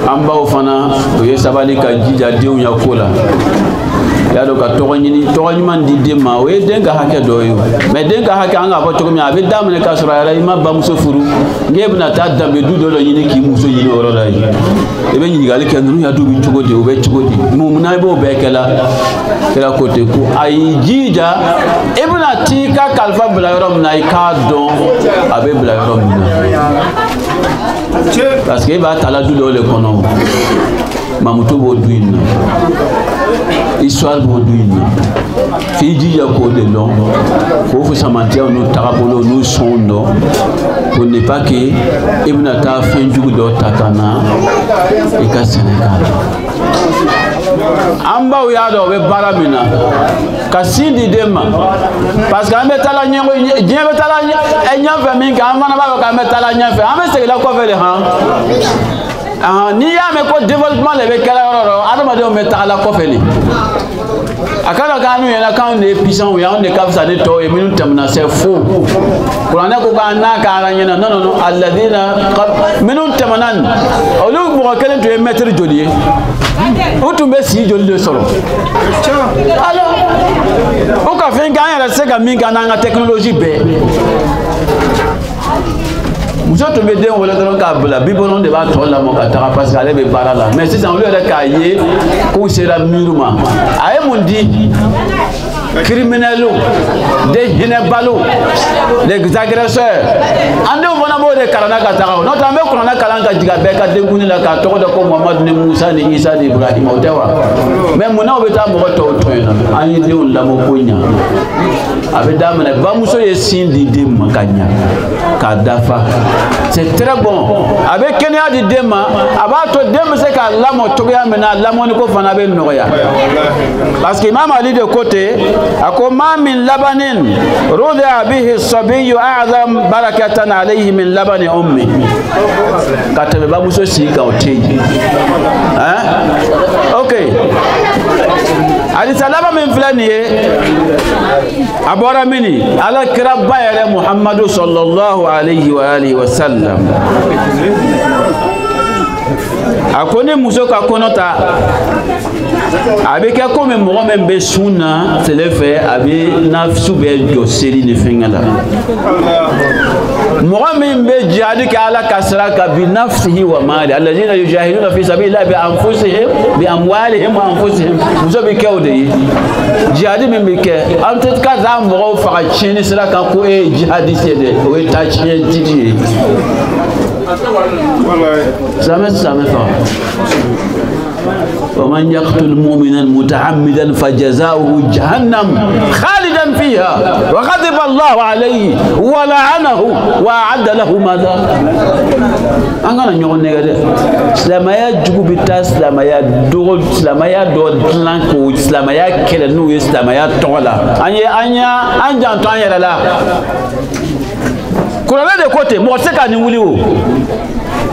amba o fana o ye sabali ka jija diu nya kola ya do ka togoni man di dema o ye denga hake do yo mais denga hake anga ko to mi abi damne ka sura ya ima ba muso furu ngebna ta dambe du do lo yini ki muso yini orola yi e be nyi gali ken ya do bi chogodi o be chogodi mumna bo be kala kote ko ay jija ibna tika kalfa bla yorom na ka don abe bla yorom na parce que ba tala du do le kono mamuto bo duina histoire bo duina fiji ya ko de long ko fu samantia no tarabolo no sondo ko ne pas que ibna ta fin jugu do takana e ka Sénégal amba o ya do be baramina kasindi dema parce que ambe tala nyengo jebe tala enya fe min ka amana ba ka ambe tala nya fe ambe se la ko fe le han ni ya me ko développement le be kala ro adama de o me tala ko fe ni akala kanu yana kan ne puissant ya on de kapsa de to e minute tamna c'est faux qur'ana ko ka na ka ranyana non alladina minute tamanan olu mo kelen to e mettre jolier utumbe si joli de solo alors o ka fin ga ya se ga mi ga na technologie be muso to be den wala don ka bla bibonon de ba to la mo ka tara parce que ale be barala mais si ça on lui a ka ye ko sera muruma ay mundi criminels, des hinebalo, des agresseurs. Ande on va n'avoir des karanaga tarao. Notre ami qu'on a karanaga digabeka denguni la katoro de comme Mohamed ni Moussa ni Isa ni Ibrahim Odewa. Mais mon nom est à Morato Toyna. Ani de on la mokonya. Avec dame ne ba muso ye sindi dim makanya. Kadafa. C'est très bon. Avec Kenya di dema, abato dem c'est ka lamo toya mena lamo ni ko fana be noya. Parce que Imam Ali de côté ako ma min labanin rudia bihi as-sabiyyu a'zam barakatan alayhi min labani ummi katame ba muso si ka oteji okay ali salama min fulani abora mini ala kira bayere muhammadu sallallahu alayhi wa alihi wa sallam akoni muso ka konota abeke ko me mo men be sunna telefe abi nafsu be jo seri ni fingala mo men be jihad ka ala kasra ka bi nafsihi wa mali alladhina yujahiduna fi sabilillahi bi anfusihim bi amwalihim wa anfusihim muso be kewde jihad men be ke amtet ka za mo fa chini sira ka ko e jihad sede o ta chini didi jamais fa ومن يقتل مؤمنا متعمدا فجزاؤه جهنم خالدا فيها وغضب الله عليه ولعنه وأعد له ماذا أنا نقول نقول سلامايا جوبيتا سلامايا دول سلامايا دول لانكو سلامايا كلنو سلامايا تولا أنجا تانيا لا كولا de côté mo se ka ni wuli o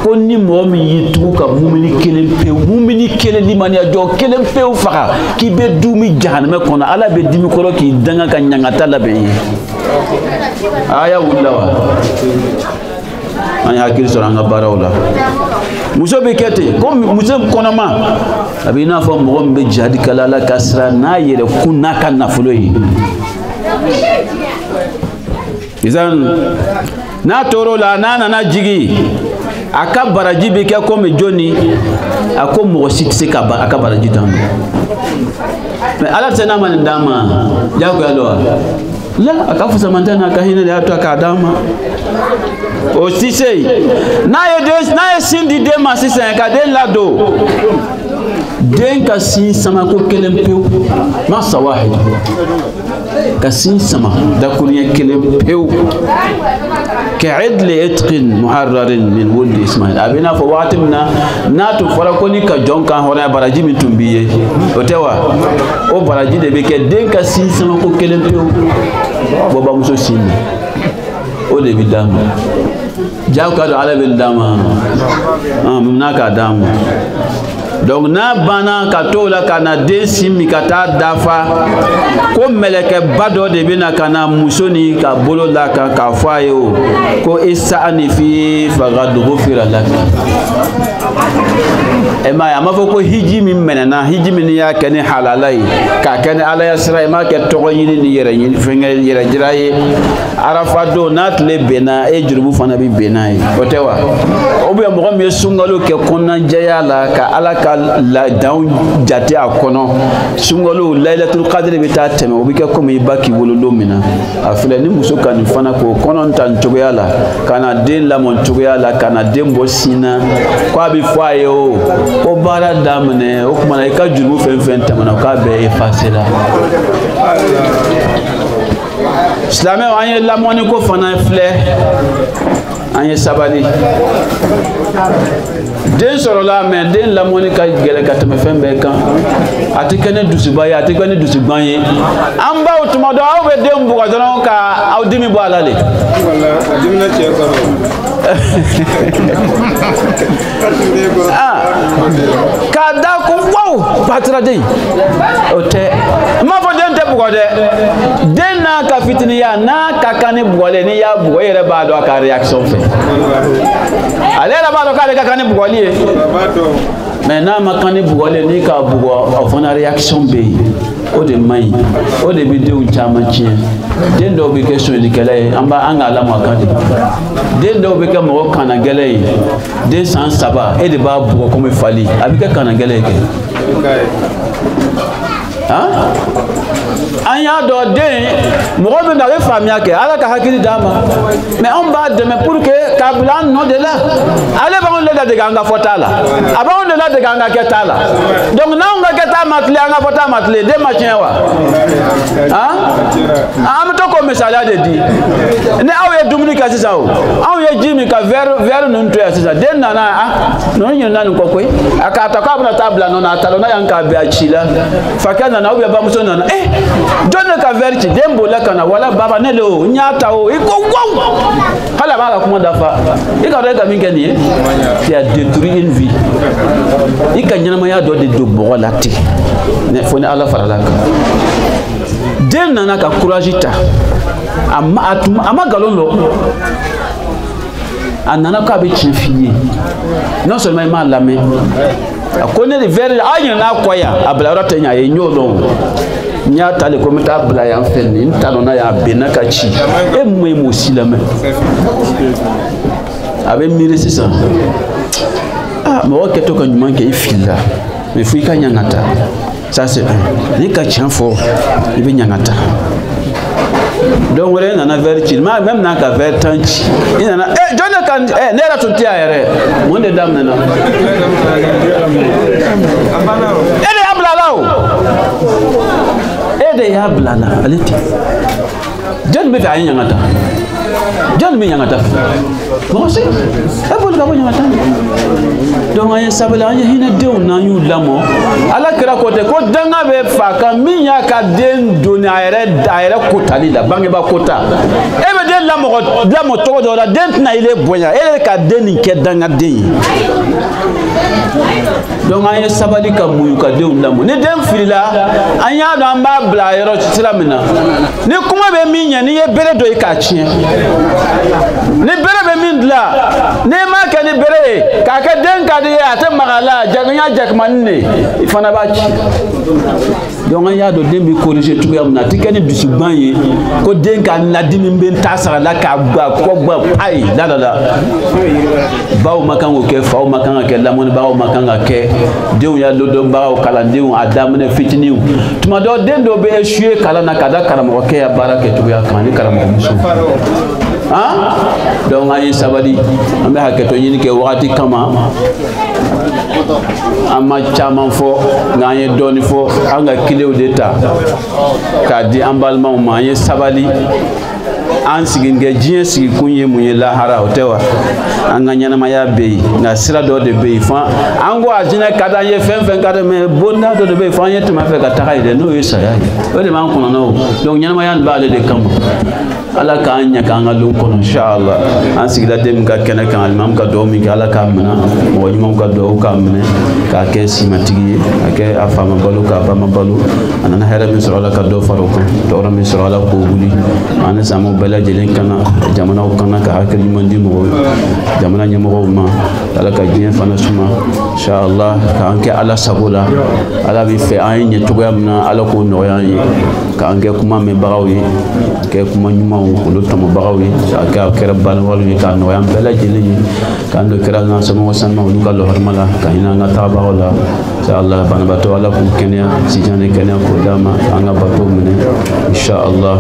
ko ni mo mi yitu ka mumini kelen limani ajo kelen pe o faka ki be dumi jahannama kono ala be dimi ko ki danga ka nyangata la be aya wullawa anya hakiri soranga barawla muso be kete ko muso kono ma abina fo mo be jadi kala la kasra na yere kunna kan nafulo yi izan na toro la na jigi aka baraji be ke ko me joni ako mo sitse ka ba aka baraji dan mais ala tena man dama jago alo la aka fusa mantana ka hina da to aka dama o sise na ye sindi de ma sise ka den lado den ka sin sama ko kelen pew ma sawahid ka sin sama da kuriya kelen pew كعدل اتق محرر من ولد اسماعيل ابينا فواتمنا ناتو فرقوني كجون كان هورا براجي من تمبيه اوتوا او براجي de beke denka sin sama ko kelempe bo ba muso sin o de bidama jaw ka do ala bil dama mumna ka dama donc na bana ka tola kana desimi kata dafa ko meleke bado de bina kana musoni ka bolo la ka fayo ko isani fi fagad ghufira lak ema ya mafo ko hiji min menana hiji min ya kene halalai ka kene ala yasra ma ke to yini ni yere yini fenga yere jiraye arafa do nat le bena e jurubu fana bi benai otewa obu ya mo me sungalo ke konna jayala ka ala ka la daun jate akono sungalo lailatul qadr bi ta teme obi ke ko mi baki wololo mina afile ni muso kan fana ko kono tan togoyala kana den la mon togoyala kana den bo sina kwa bi fayo o bara damne o kuma na ka jurubu fen tamana ka be effacer la islamé anye la moni ko fana fle anye sabali den soro la men den la moni ka gele ka teme fen be kan atikene dusuba ya atikene dusugban ye amba otumodo aw be dem bu ko don ka aw dimi bo alale wala dimi na tie ko kada ko wow patra dey ote ma fo den te bu ko de den na ka fitini ya na ka kani bugole ni ya bugo yere ba do ka reaction fe ale la ba do ka kani bugoli mais na makani bugole ni ka bugo ofona reaction be o de mai o de bi de un chama chien den do be question di kele amba anga la makani den do be ka mo kana gele den san saba e de ba bugo comme fali abika kana gele ke hein anya do den mo be na le famia ke ala ka hakili dama mais on ba de mais pour que kabulan no de là ale ba on le de ganga fotala aba on de la de ganga ketala donc na on ga keta ma matle anga fota matle de machin wa am to ko misala de di ne awe dumuni ka sisa o awe jimi ka ver nun to ya sisa den nana no nyi nanu ko koy aka ta ka bna tabla no na talo na yanka be achila fakana na obi ba muso nana donne ka ver ci dembo la kana wala baba ne lo nyata o iko wow hala ba kuma dafa ika rega minga ni tu as détruit une vie ika nyana ma ya do de dobo la ti ne foni ala faralaka den nana ka courage ta ama galolo anana ka be chifie non seulement il m'a lamé a connaît les vers aïe na koya abla tenya ye nyolo nya tale ko meta abla ya fenni ntalona ya benaka chi e mwe mosilame avec mire c'est ça mo keto kan nyuma ke ifila me fu ka nyangata ça c'est ni ka chanfo ibe nyangata donc wala na vers chi même na ka vers tanchi ina jona kan nera tuntia yere monde dam na ele ablalao ede ya blala aliti jon be fa nyangata jon be nyangata mo se e bol ka bo nyangata donc ay sabala anya hina dew na yu lamo ala kira ko te ko danga be fa ka minya ka den doni ayere kotali la bange ba kota e be den lamo to do la den na ile bonya ele ka den ke danga den donc ay sabali ka muyu ka dew lamo ne den filila anya do amba bla yero tira mina ni kuma be minya ni ye bere do ka chie ni bere be mindla ne ma ka ni bere ka ka den ka de ate magala jaganya jakmanne ifana ba chi donc ya do den bi corriger tout yam na tikani bisu banye ko den ka na dimi ben tasara la ka gba ko gba ai la bawo makango ke fawo makanga ke lamoni bawo makanga ke dew ya lodo bawo kala dew adam ne fitini tuma do den do be échouer kala na kada karamo ke ya barake tout ya kan karamo muso donc ay sabali ambe haketo yini ke wakati kama ama chaman fo nganye doni fo anga kileo deta kadi ambalma ma ye sabali an sigin ge jien sigi kunye munye la hara otewa anga nyana maya be na sira do de be fa ango ajina kada ye fen kada me bonda do de be fa yete ma fe ka takai de no yesa ya o de man kono no donc nyana maya ba le de kam ala ka anya ka ngalo kono inshallah an sigida dem ka kena kan almam ka do mi ka ala ka mena mo nyum ka do ka mena ka ke simatigi ka ke afama balu ka ba mabalu anana hera min sura ka do faro ko do ra min sura ko buli ana samu bala jelen kana jamana ko kana ka hakki mandi mo jamana nyamo ma ala ka jien fana suma inshallah ka anke ala sabula ala bi fe ay nye to yamna ala ko no yan ka anke kuma me barawi ke kuma nyuma ko do tamo barawi ka kera bal walu ka no yan bala jelen ka ndo kera na sama wasanma lu ka lo harmala ka ina na taba wala inshallah bana bato ala ko kenya si jane kenya ko dama anga bato mene inshallah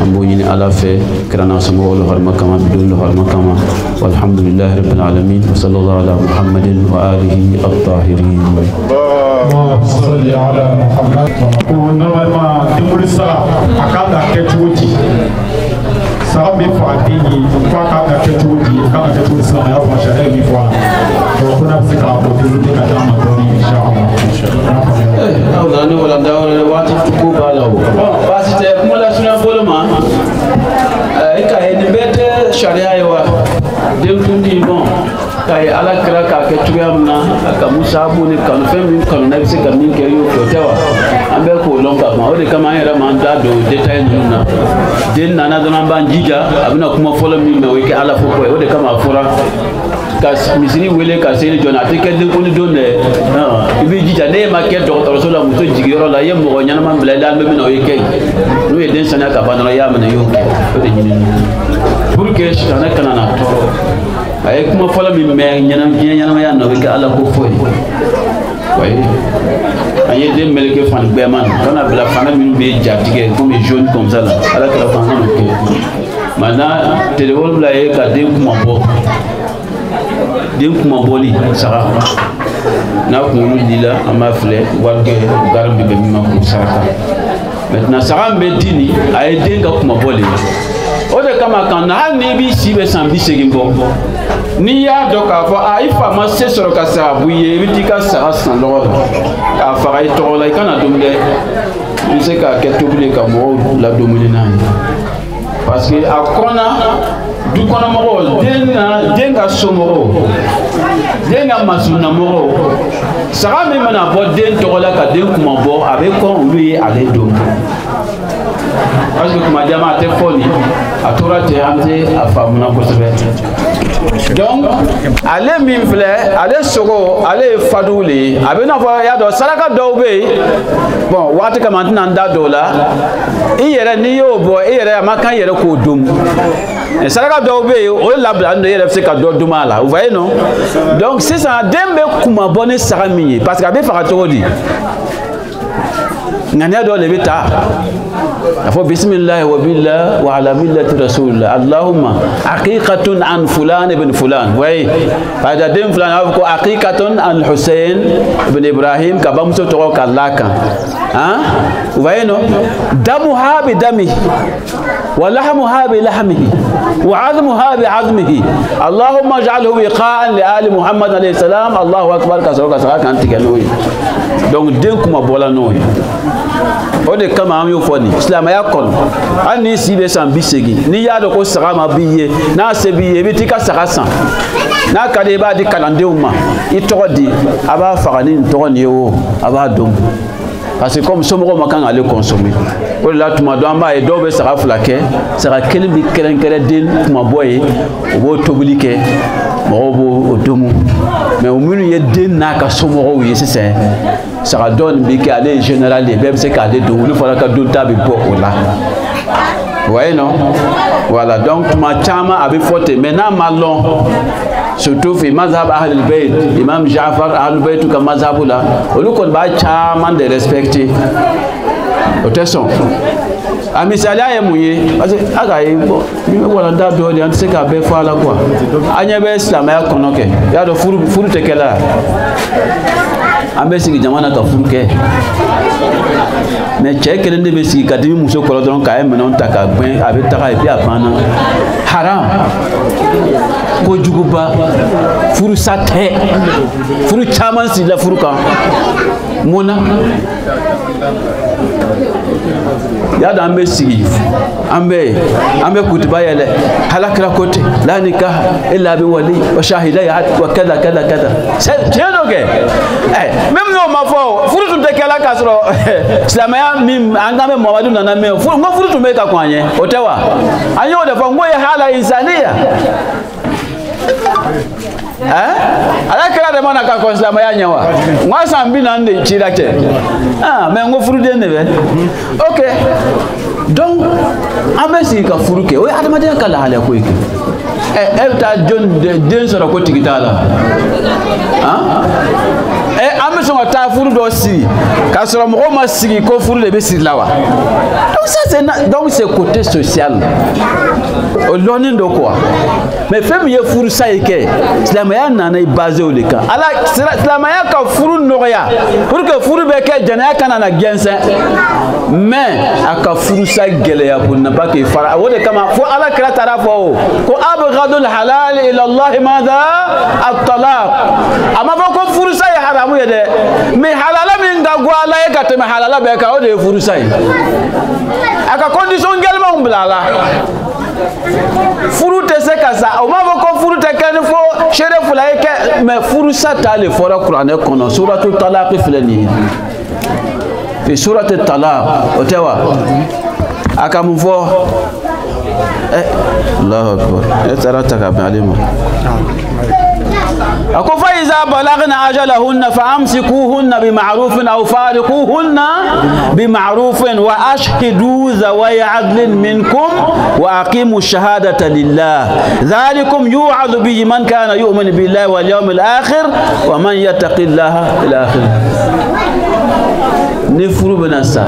ambo ni ala fe كرنا سمو له المكما بدون له المكما والحمد لله رب العالمين وصلى الله على محمد وآله الطاهرين اللهم صل على محمد ونما دمر الصلاة أكاد كتوتي سلام بفاتيني فأكاد كتوتي أكاد كتوتي الصلاة يا رب شهر بفوا وكنا بسكا بوتيزي كدام دوني إن شاء الله أولاني ولا داول واتي تكوبا له بس تكمل أسمع بولما ika ni bete sharia yawa dem tundi bon kay ala kira ka ke tuyamna aka musa bu ni kan fem kan na bise kan ni ke yo ko tewa ambe ko longa ma o de kama era man da do detail nuna den nana dona banjija abina kuma folo mi me weke ala fo ko o de kama fora kas misiri wele ka sey jona atike de ko ni donne ibi jija ne ma ke docteur so la muso jigiro la yem mo nyana man bla dal me no yeke no e den sana ka banara ya me yo o de nyini pour que sana kana na toro ay kuma fala mi me nyana ya no ke ala ko foy way ay de meleke fan be man kana bla fana mi be jatige comme jaune comme ça là ala ka fana no ke mana téléphone bla e ka de kuma bo den kuma boli sara na kunu lila ama fle warge garbi be mima ko saraka maintenant saram be dini ay denga kuma bolé o de kama kan na ni bi sibe sambi segimbo ni ya do ka fo ay fama se soro ka sa buye bitika sa san lo ka fa ay to la kana dumde ni se ka ke tobule ka mo la domine nan parce que akona du kono mo denga somoro denga masuna moro sara me mana bo den to la ka den kuma bo avec kon lui aller do parce que kuma jama te foni atora te amte afamuna ko sebe donc ale min filɛ ale sogo ale ye fadoule a bɛ n'a fɔ y'a dɔn saraka dɔw bɛ yen bon waati kama n tɛna n da dɔw la i yɛrɛ n'i y'o bɔ i yɛrɛ a ma kan i yɛrɛ k'o dun saraka dɔw bɛ yen o ye labila i yɛrɛ bɛ se ka dɔ dun a la vous voyez non donc sisan den bɛ kuma bɔ ni saga min ye parce que a bɛ faga cogo di ŋaniya dɔ de bɛ taa a fɔ bisimilahi wa billah wa ala millati rasulillah allahumma aqiqatun an fulan ibn fulan way pada den fulan a fɔ ko aqiqatun an Hussein ibn Ibrahim ka bamuso tɔgɔ ka lakan hein vous voyez non damuha bi damihi wa lahmuha bi lahmihi wa azmuha bi azmihi allahumma ij'alhu wiqa'an li ali muhammad alayhi salam allahu akbar ka sɔrɔ ka saga kan tigɛ n'o ye donc den kuma bɔla n'o ye o de kama an y'o fɔ nin silamɛya kɔnɔ hali ni si bɛ san 80 n'i y'a dɔn ko saga ma b'i ye n'a se b'i ye i bɛ t'i ka saga san n'a ka di i b'a di kalandenw ma i tɔgɔ di a b'a faga ni nin tɔgɔ nin ye o a b'a dɔn parce que comme somɔgɔw ma kan k'ale consommer o de la tuma dɔ an b'a ye dɔw bɛ saga 2 kɛ saga 1 bɛ kɛrɛnkɛrɛn den kuma bɔ ye o b'o tobili kɛ mɔgɔw b'o domu mais o minnu ye den n'a ka somɔgɔw ye sisan saga dɔ nin bɛ kɛ ale ye général ye bɛɛ bɛ se k'ale don olu fana ka don ta bɛ bɔ o la vous voyez non voilà donc tuma caman a bɛ fɔ ten mais n'a ma lɔn surtout fi mazhab ahlul bayt imam Ja'far ahlul bayt ka mazhabu la olu kɔni b'a caman de respecter o tɛ sɔn a misaliya ye mun ye parce que a ka ye bon ni bɛ walanda dɔ de an tɛ se k'a bɛɛ fɔ a la quoi an ɲɛ bɛ silamɛya kɔnɔ kɛ i y'a dɔn furu tɛ kɛ la an bɛ sigi jamana ka furu kɛ mais cɛ kelen de bɛ sigi ka dimi muso kɔrɔ dɔrɔn k'a ye minɛnw ta k'a gbɛn a bɛ taga et puis a banna haram kojuguba furu sa tɛ furu caman sigila furu kan mun na y'a dɔn an bɛ sigi an bɛ kutuba yɛlɛ halakira ko ten la nikaha illa bi wali wa shahidai wa kada kada kada tiɲɛ dɔ kɛ même n'o ma fɔ furu tun tɛ kɛla k'a sɔrɔ silamɛya min an kan bɛ Muhamadu nana mɛn n ko furu tun bɛ ka kɔn an ɲɛ o tɛ wa an y'o de fɔ n ko ye hala insaniya ala kɛra de mana ka kɔn silamɛya ɲɛ wa n ko san 40 de cira cɛ mais n ko furuden de bɛ ok donc an bɛ sigi ka furu kɛ o ye adamadenya ka lahalaya ko ye kɛ e bɛ taa den sɔrɔ ko tigi t'a la an bɛ sɔn ka taa furu dɔ sigi k'a sɔrɔ mɔgɔw ma sigi ko furu de bɛ siri la wa donc c'est côté social o lɔnni do quoi mais fɛn min ye furu sa ye kɛ silamɛya nana i basé o de kan ala silamɛya ka furu nɔgɔya pour que furu bɛ kɛ jɛnɛya kana na gɛnsɛn mais a ka furu sa gɛlɛya pour ne pas que fara o de kama fo ala kira taara fɔ o ko abghadul halal ila Allah madha at-talaq a ma fɔ ko furu sa ye haramu ye dɛ mais halala min ka go ala ye ka tɛmɛ halala bɛɛ kan o de ye furu sa ye a ka condition gɛlɛmanw bila a la furu tɛ se ka sa o m'a fɔ ko furu tɛ kɛ ni fo seere 2 ye kɛ mais furu sa t'ale fɔra kuranɛ kɔnɔ suratul talaq filɛ nin ye fi suratul talaq o tɛ wa a ka mun fɔ Allahu akbar e taara ta ka bɛn ale ma a ko fa iza balagna ajalahunna fa amsikuhunna bi ma'rufin aw fariquhunna bi ma'rufin wa ashhidu zawai adlin minkum wa aqimu shahadata lillah dhalikum yu'adhu bihi man kana yu'minu billahi wal yawmil akhir wa man yattaqillaha ila akhir ni furu bena sa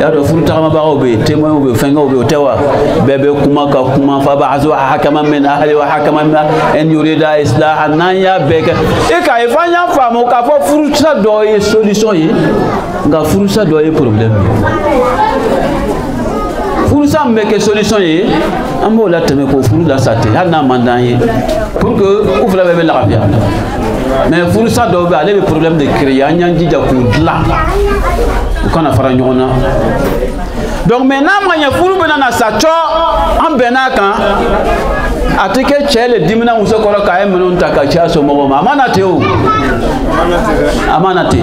ya do furu tagama ba obe témoin obe fenga obe tewa bebe kuma ka kuma fa ba'zu hakama min ahli wa hakama en yurida islah nan ya beke e ka e fanya famo ka fo furu sa do e solution yi nga furu sa do e problème furu sa mbeke solution yi ambo la teme ko furu la sate hana mandan yi pour que ouvre bebe la rabia mais furu sa do be ale be problème de créer anya njija ko dla ko na fara nyona donc maintenant manya furu bena na sacho am bena kan atike chele dimina muso koro ka emno ntaka cha so mo ma amana te o amana te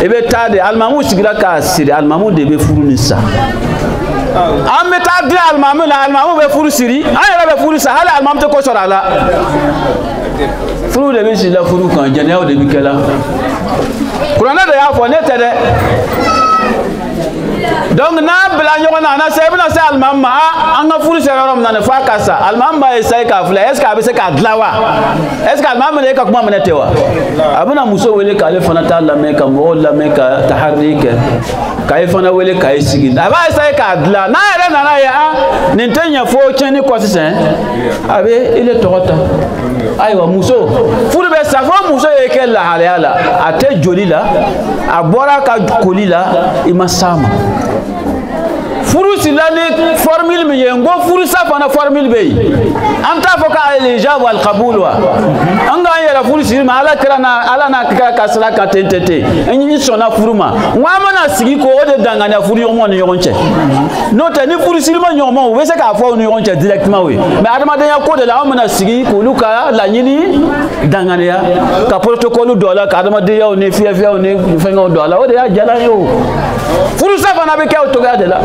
ebe tade almamu sigira ka siri almamu de be furu ni sa ameta de almamu la almamu be furu siri ayela be furu sa hala almamu te ko sora la furu de be si la furu kan jene o de bi kala kurana de ya fo ne tede donc na bla nyona na se bna se almamma anga furu se rom na ne fa kasa almamma e sai ka fula est ce que abe se ka dlawa est ce que almamma ne ka kuma menetewa abuna muso wele ka le fana ta la me ka mo la me ka tahrik ka e fana wele ka e sigi aba sai ka dla na ere na ya ni tenya fo cheni ko sisen abe ile tokota aywa muso furu be sa fo muso e ke la hala ate joli la abora ka koli la imasama furu silani formule mi yengo furu safana formule be amta foka al-ijab wal qabul wa anga yera furu silma ala krana ala na ka sala ka tentete enyi sona furu ma wa mana sigi ko ode dangana furu yomo ni yonche no te ni furu silma yomo we se ka fo ni yonche directement we mais adama de ya ko de la mana sigi ko luka la nyini dangana ya ka protocole dola ka adama de ya o ne fia o ne fenga dola o de ya jala yo furu safana be ka o to ga de la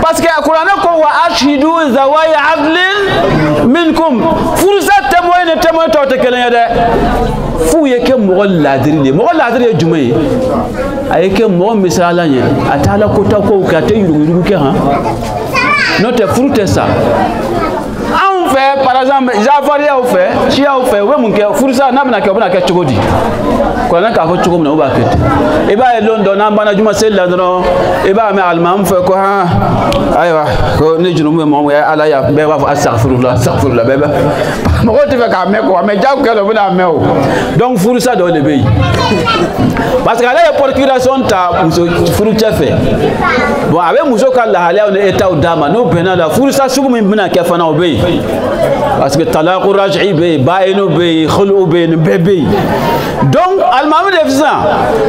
parce que Qur'an ko wa ashidu zawai adlin minkum fursa témoin ne témoin to te kelen de fu ye ke mo ladiri jumay ay ke mo misala nya atala ko ta ko ka te yuru ke ha no te fruite ça on fait par exemple Jafari a fait Chia a fait we mun ke fursa na bana ke chogodi ko na ka fo chogom na ba ket e ba London na bana juma sel la no e ba me almam fe ko ha aywa ko ne junu mo ala ya be ba astaghfirullah be ba mo ko te fe ka me ko me jaw ke lo bana me o donc fursa do le be parce que la procuration ta furu chefe bon avec muso ka la hala on eta o dama no bena la fursa sugu min bina ke fana o be parce que talaq raj'i be bainu be khulu be bébé donc almamu de fisa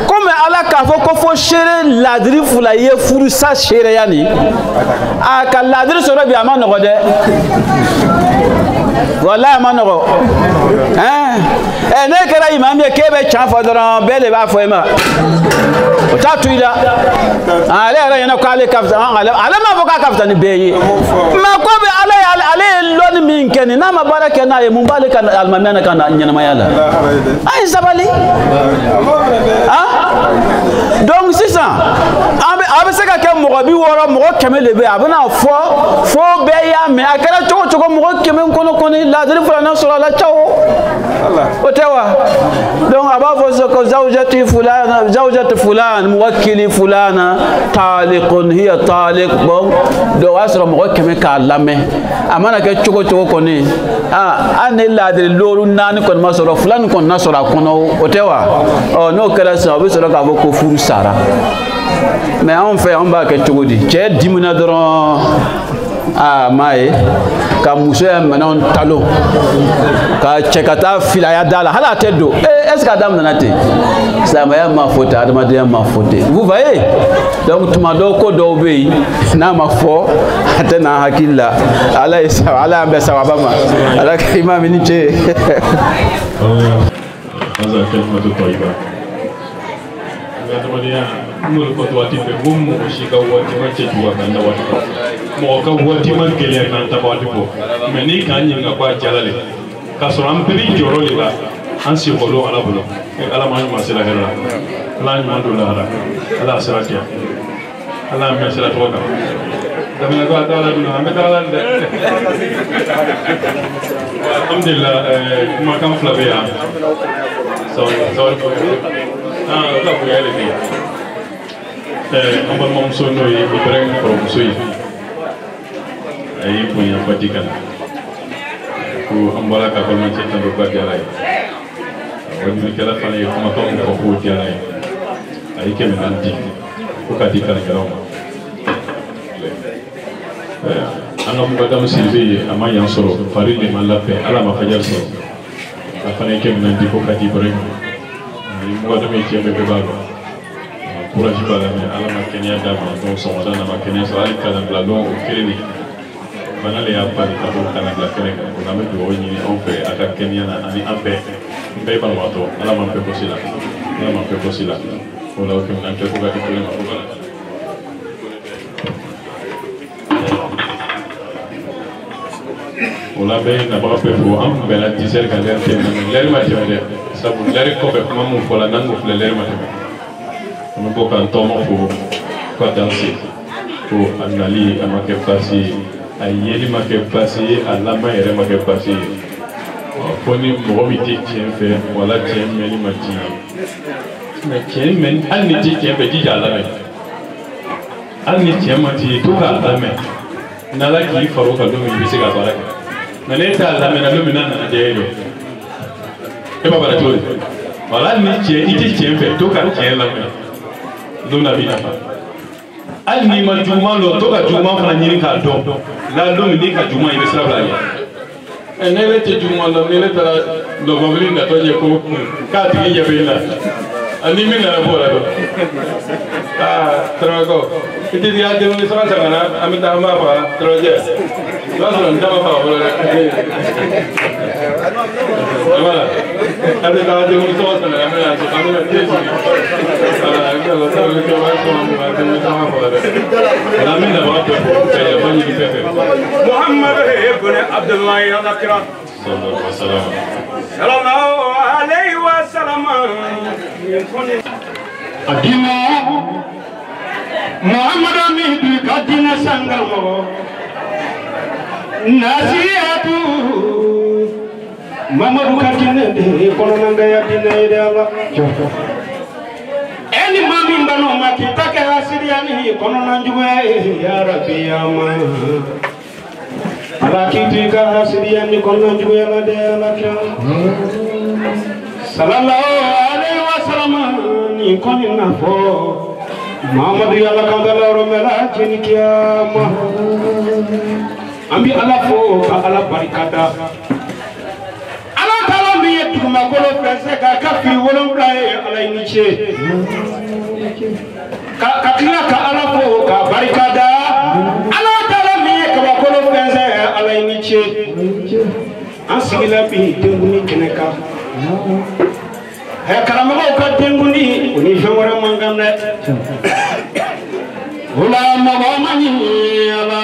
comme ala ka fo chere ladri fulaye furu sa chere yani a ka ladri so bi amano de wallahi amano ne kera imam ye kebe chafa dran bele ba fo ma o ta tuila ale ara yana ko ale kafta ale ma foka kafta ni beyi ma ko be ale loni min ken na ma baraka na ye mun bale kan almamana kan nyana mayala ay sabali donc c'est ça abe se ka ke mo bi woro mo kemele be abana fo be ya me akara choko mo kemen kono la dali fulana sura la chao otewa donc aba fo ko zawjati fulan muwakkili fulana taliqun hiya taliq bon do asra mo kemen ka lame amana ke choko koni ane la dali loru nan kon masoro fulan kon nasora kono otewa no kala sa be sura ka ko furu sara mais on va que tu dis j'ai dimina doron maye ka muso ya manon talo ka chekata filaya dala hala tedo est ce que adam nanate ça ma faute adam de ma faute vous voyez donc tu m'as ko do be na ma fo atena hakilla ala isa ala be sawaba ma ala imam ni che هذا كلمة طيبة mul ko wati be gum ko shika wati wace tuwa kan da wati mo ka wati man kele kan ta wati ko me ni kan yin ga ba jalale ka so am bi joro le la an si ko lo ala bulo ala ma ma sila hera ala ni ma do la ala siratiya ala me sila to ka da me ko ta la duna me ta la de alhamdulillah kuma kan flabe ya so la ko ya le amba mom so no yi Ibrahim from so yi ay ko ya Vatican ko ambala ka ko man ci tan do ba dialay woni kala fane ko ma ko dialay ay ke men anti ko ka di kan garaw anga mo ga dam silvi ama yan soro fari le man la pe ala ma fajar so ka fane ke men anti ko ka di Ibrahim ni mo ga dam ci be ba courage bala mais ala ma kenya da ma to so wada na ma kenya so ali kala bla long o keleni bana le ya pa ni ka to kala bla kene ko na me do ni on fait ata kenya na ani ampe be ba ma to ala ma pe posila ala ma pe posila o la ko na ke ko ga ko ma ko bala o la be na ba pe fo am be la diser ka ler te ler ma te de sabu ler ko be ko mo ko la nango fle ler ma te on peut quand on faut quoi danser pour analyser à ma capacité à yéli ma capacité à la main et ma capacité pour ni moromité tient fait voilà tient mais ni mati mais tient mais aniti tient be déjà la main aniti tient mati tout à la main nala qui faro ka do mi bisi ga baraka mais l'état la main na lumina na de et pas bara tout voilà ni tient fait tout à tient la main dona bina fa al ni ma juma lo to ka juma fa ni ka do la lo ni ka juma ibe sala bla ya ne le te juma lo ne le tara do babli na to je ko ka ti ya be la ani mi na bo la do trago ite dia de ni sama sana ami ta ma fa troje lo so nda ma fa bo la voilà ade ta de ni sama sana ami na so ami na te محمد ابن عبد الله الأكرم صلى الله عليه وسلم أدينا محمد مهدي كدينا سانغالو ناسياتو محمد كدينا دي كونو نغا دينا يدالا eni mami mbano makitake hasiriani kono nanjue ya rabbi ama ala kitika hasiriani kono nanjue la de la kya sallallahu alaihi wasallam ni koni nafo Muhammad ya la kandala romela jeni kiyama ambi ala fo ala barikada ma kolo fese ka kafiri wolon blaye ala iniche ka kila ka ala fo ka barikada ala tala mi ka ba kolo fese ala iniche asigila bi denguni keneka he karama ka denguni uni fewara mangana Hula magomani ala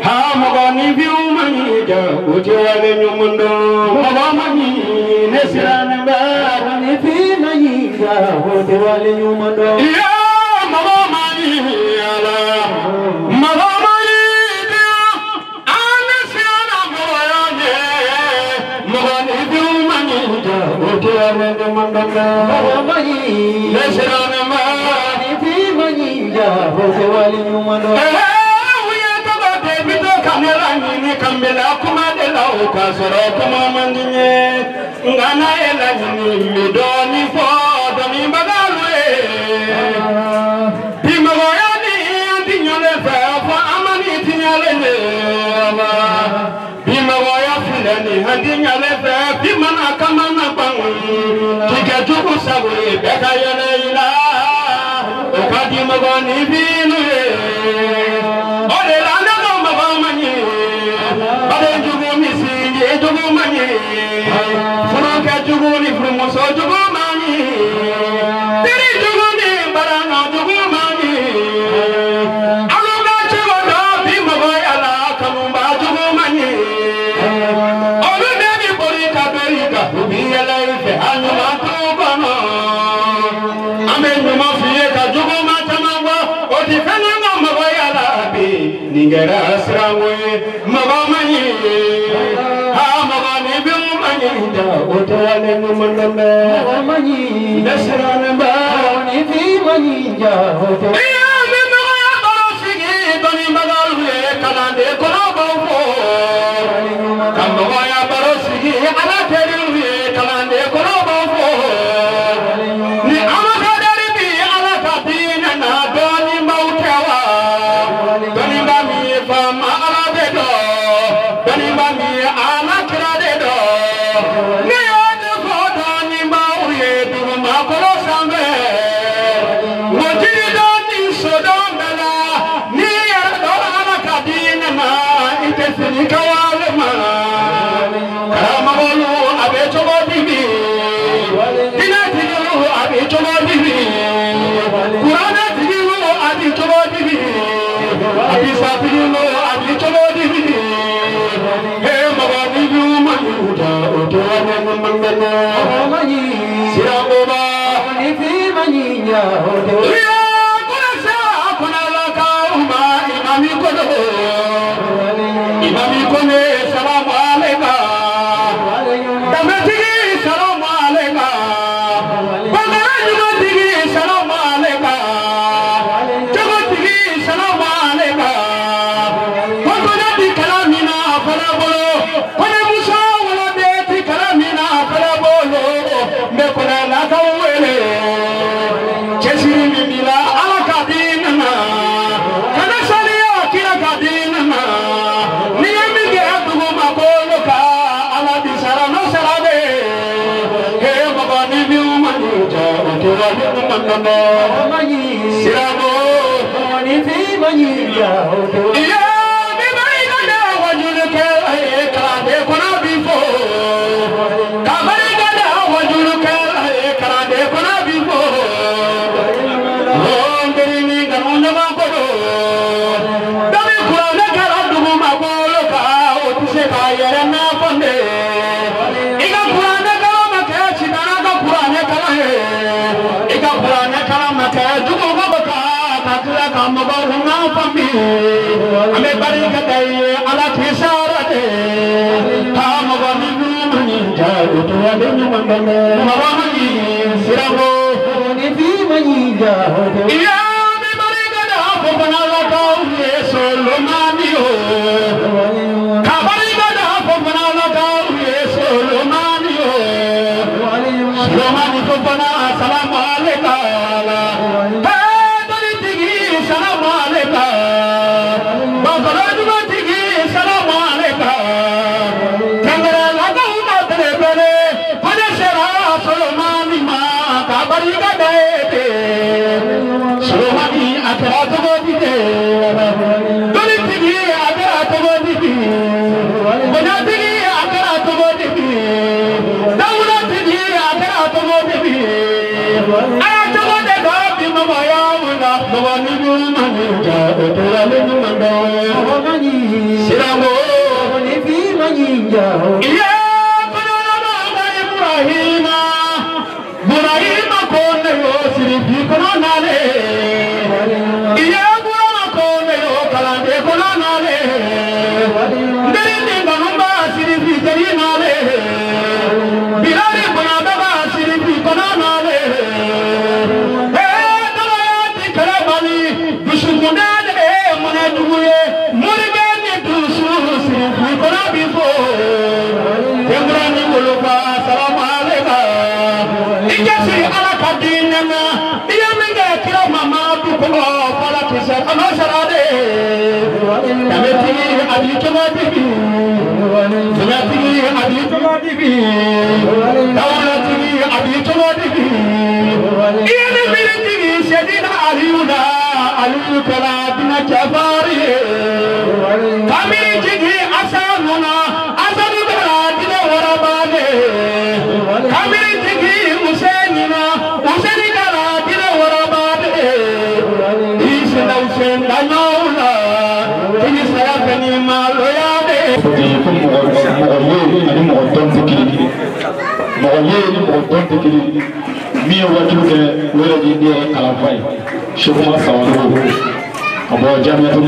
ha magoni biumani ja ujwale nyumundo magomani nesirane ba ni finani ja ujwale nyumundo ya magomani ala magomani dia anesirane moyane magoni biumani ja ujwale nyumundo magomani nesirane ba wali nyumano uya taba debito kamera ni kambela kuma de la ukasoro kuma mandinye ngana ela ni midoni fo doni bagalwe bimago yani antinyole fa amani tinyale ne ama bimago ya fulani antinyale fa bimana kama na bang tikaju sawe beka yana ila Okadi magani binu ode lana no magani ode jugo misi jugo mani furoka jugo ni fumo so jugo mani teri jugo ni barana jugo mani aluga chugo do bi magoy ala kanumba jugo mani ode debi borika berika bi ala ife anu matu bana amen ma fiye ka jugo Ningera asrangwe magomani ha magani biumani da otale numandame magomani nasrane ba ni bi mani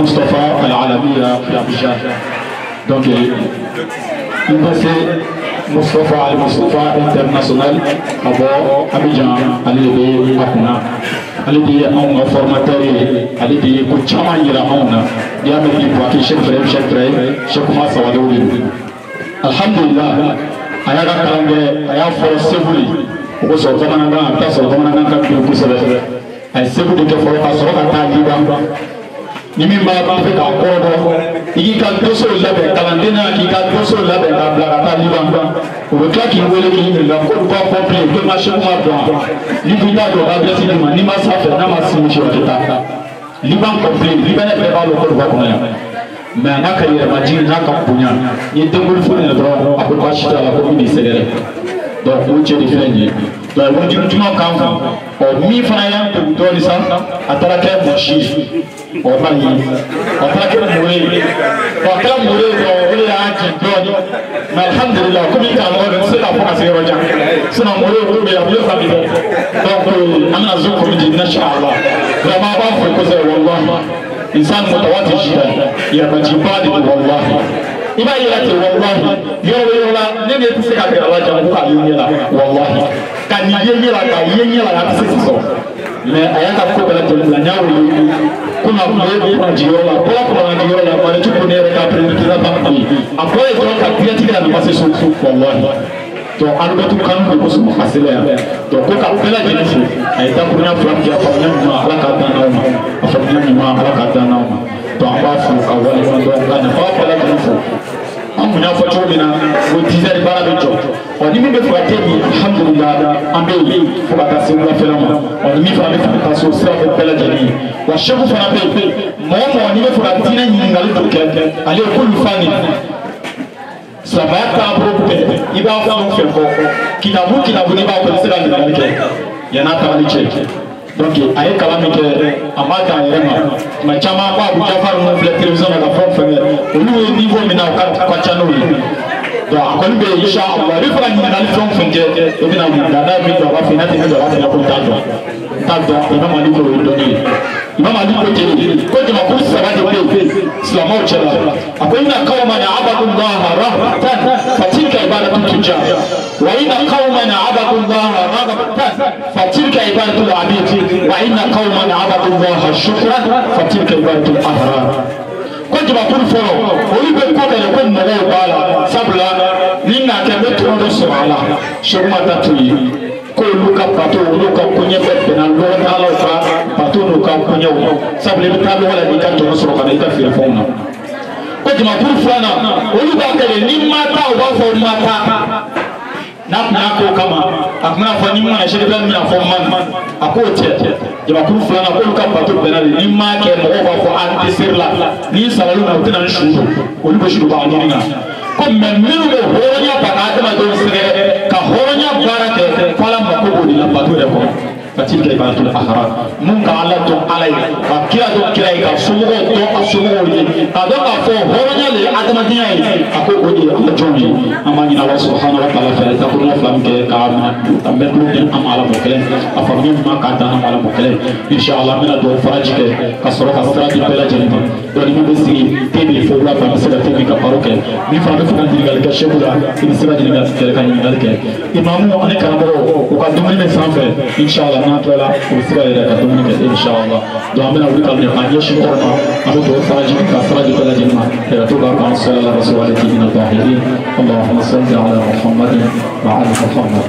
Mustafa Al-Alamiya fi Abidjan. Donc, Université Mustafa Al-Mustafa International à Abidjan, à l'Élébé, à Kouna. ale de ye anw ka formateur ye ale de ye ko caman yira anw na n'i y'a mɛn bi Buwake Cheikh Ibrahim Cheikh Umar Sawalew de don alhamdulillah a y'a ka kalan kɛ a y'a fɔlɔ Segu de o kosɔn bamanankan a bɛ taa sɔrɔ bamanankan ka bin kosɛbɛ a ye Segu de kɛ fɔlɔ ka sɔrɔ ka taa Liban ni min b'a fɛ k'a kɔrɔ dɔn i k'i ka dossier labɛn kalanden na k'i ka dossier labɛn k'a bila ka taa Liban o bɛ tila k'i wele k'i ɲininka ko ba complet ko ma Cheikh Umar dɔn ni ko i t'a dɔn adresse di ma n'i ma s'a fɛ n'a ma signé o tɛ taa Liban complet Libanais bɛɛ b'a dɔn ko ba kɔnɔ yan mais n'a ka yɛrɛmajigin n'a ka bonya ni ye denboli fo ɲɛna dɔrɔn a bɛ baasi t'a la ko min b'i sɛgɛrɛ donc o cɛ de filɛ nin ye donc wajibi juman kan ɔ min fana y'an degun dɔɔni sa a taara kɛ mɔsi ye ɔ ma ye a taara kɛ mɔre ye ɔ a kɛra mɔre ye dɔrɔn o de y'an jɛn dɔɔni mais alhamdulilah komi karamɔgɔ de tɛ se k'a fɔ ka se yɔrɔ jan sinon mɔre olu bɛ yen a bɛ fa mi dɛ donc an bɛna zo comité inshallah vraiment a b'a fɔ kosɛbɛ wallahi insan mutawatir jida yɛrɛmajiba de don wallahi i b'a yira ten wallahi yɔrɔ yɔrɔ la ne de tɛ se ka gɛrɛ a la jan ko k'a ye ɲɛ la wallahi ka nin ye ɲɛ la k'a ye ɲɛ la a tɛ se k'i sɔrɔ mais a y'a ka ko bɛɛ lajɛlen la n y'a wele komi a tun bɛ kunnajiyɔrɔ la bɔra kunnajiyɔrɔ la wale tu ko ne yɛrɛ ka président ba kun a bɔra yen dɔrɔn ka diɲɛtigi la nafa se so wallahi donc alibatu kanu de ko sɔn a sera yan donc ko ka bɛɛ lajɛlen fo a ye dakurunya fila min kɛ a faamuya ɲuman ala k'a dan n'aw ma a faamuya ɲuman ala k'a dan n'aw ma donc an b'a fo ka waleɲuman dɔn ka nafa bɛɛ lajɛlen fo an kun y'a fɔ cogo min na o 10 heures baara bɛ jɔ ɔ ni min bɛ fɛ ka kɛ bi alhamdulilah an bɛ yen fo ka taa se wulafɛla ma ɔ ni min fana bɛ fɛ ka taa so sira fɛ bɛɛ lajɛlen ye wa sɛku fana bɛ yen mɔgɔ mɔgɔ n'i bɛ fɛ ka diinɛ ɲininkali dɔ kɛ ale ye k'olu fani silamɛya taabolo bɛɛ i b'a fɛn o fɛn fɔ kitabu n'i b'a fɔ i bɛ se ka ɲininkali kɛ yan'a tagali cɛ donc a ye kalan min kɛ a m'a ta a yɛrɛ ma tuma caman ko Abu Jafar ninnu filɛ télévision na ka fɛn o fɛn kɛ olu ye niveau min na o ka ca n'o ye donc a kɔni bɛ yen inshallah i bɛ fɛ ka ɲininkali fɛn o fɛn kɛ i bɛna mun da n'a ye min dɔn a b'a fɔ n'a tɛ min dɔn a b'a fɔ ko n t'a dɔn Imam Ali ko o ye dɔnni ye Imam Ali ko ten ko jamakulu saba de bɛ yen silamɛw cɛla a ko inna qawman abadu Allaha rahmatan fatilka ibadatu tujjar wa inna qawman abadu Allaha raghbatan fatilka ibadatu al-abid wa inna qawman abadu Allaha shukran fatilka ibadatu al-ahrar ko jamakulu fɔlɔ olu bɛ ko kɛ ko mɔgɔw b'a la sabula ni n'a kɛ n bɛ tɔnɔ dɔ sɔrɔ a la sɛkuma ta t'u ye ko olu ka bateau olu ka koɲɛ bɛɛ bɛnna lɔgɔtagalaw ka bateau n'u ka koɲɛw sabula i bɛ taa lɔgɔ la n'i ka tɔnɔ sɔrɔ ka na i ka feerefɛnw na ko jamakulu filanan olu b'a kɛ de ni ma taa u b'a fɔ ma taa n'a kun y'a k'o kama a kun bɛna fɔ ni mana sɛgɛ bɛ mina fɔ man a k'o cɛ jamakulu filanan k'olu ka bateau bɛnna de ni ma kɛ mɔgɔw b'a fɔ an tɛ seri la n'i sabali ma u tɛna ni su don olu bɛ su b'a ɲini na ko mɛ minnu bɛ hɔrɔnya ta ka adamadenw sɛgɛrɛ ka hɔrɔnya baara kɛ f'ala mako b'o de la bateau yɛrɛ kɔnɔ fatilka ibadatul ahrar mun ka ala dɔn ala ye ka kira dɔn kira ye ka somɔgɔw dɔn a somɔgɔw ye ka dɔn k'a fɔ hɔrɔnya de ye adamadenya ye a ko o de ye ala jɔn ye an b'a ɲini Ala subhanahu wa ta'ala fɛ dakurunya fila min kɛ k'a minɛ ka bɛɛ tulo di an ma ala mɔ kelen a faamuya ɲuman k'a dan an ma ala mɔ kelen inshallah an bɛna dugawu faraji kɛ ka sɔrɔ ka sira di bɛɛ lajɛlen ma donc ni min bɛ sigi te bɛ fɔ wula fɛ an bɛ se ka te min ka baro kɛ min fana bɛ fɛ ka ɲininkali kɛ seku la i bɛ se ka ɲininkali kɛ ka ɲininkali kɛ imamu ani karamɔgɔw u ka dumuni bɛ sanfɛ inshallah n'an tilala u bɛ se ka yɛrɛ ka dumuni kɛ inshallah donc an bɛna wuli ka minɛ k'an ɲɛsin kɔrɔ ma an bɛ dugawu faraji ka sira di bɛɛ lajɛlen ma ka to k'a kan sallallahu alaihi wa sallam اللهم صل على محمد وعلى محمد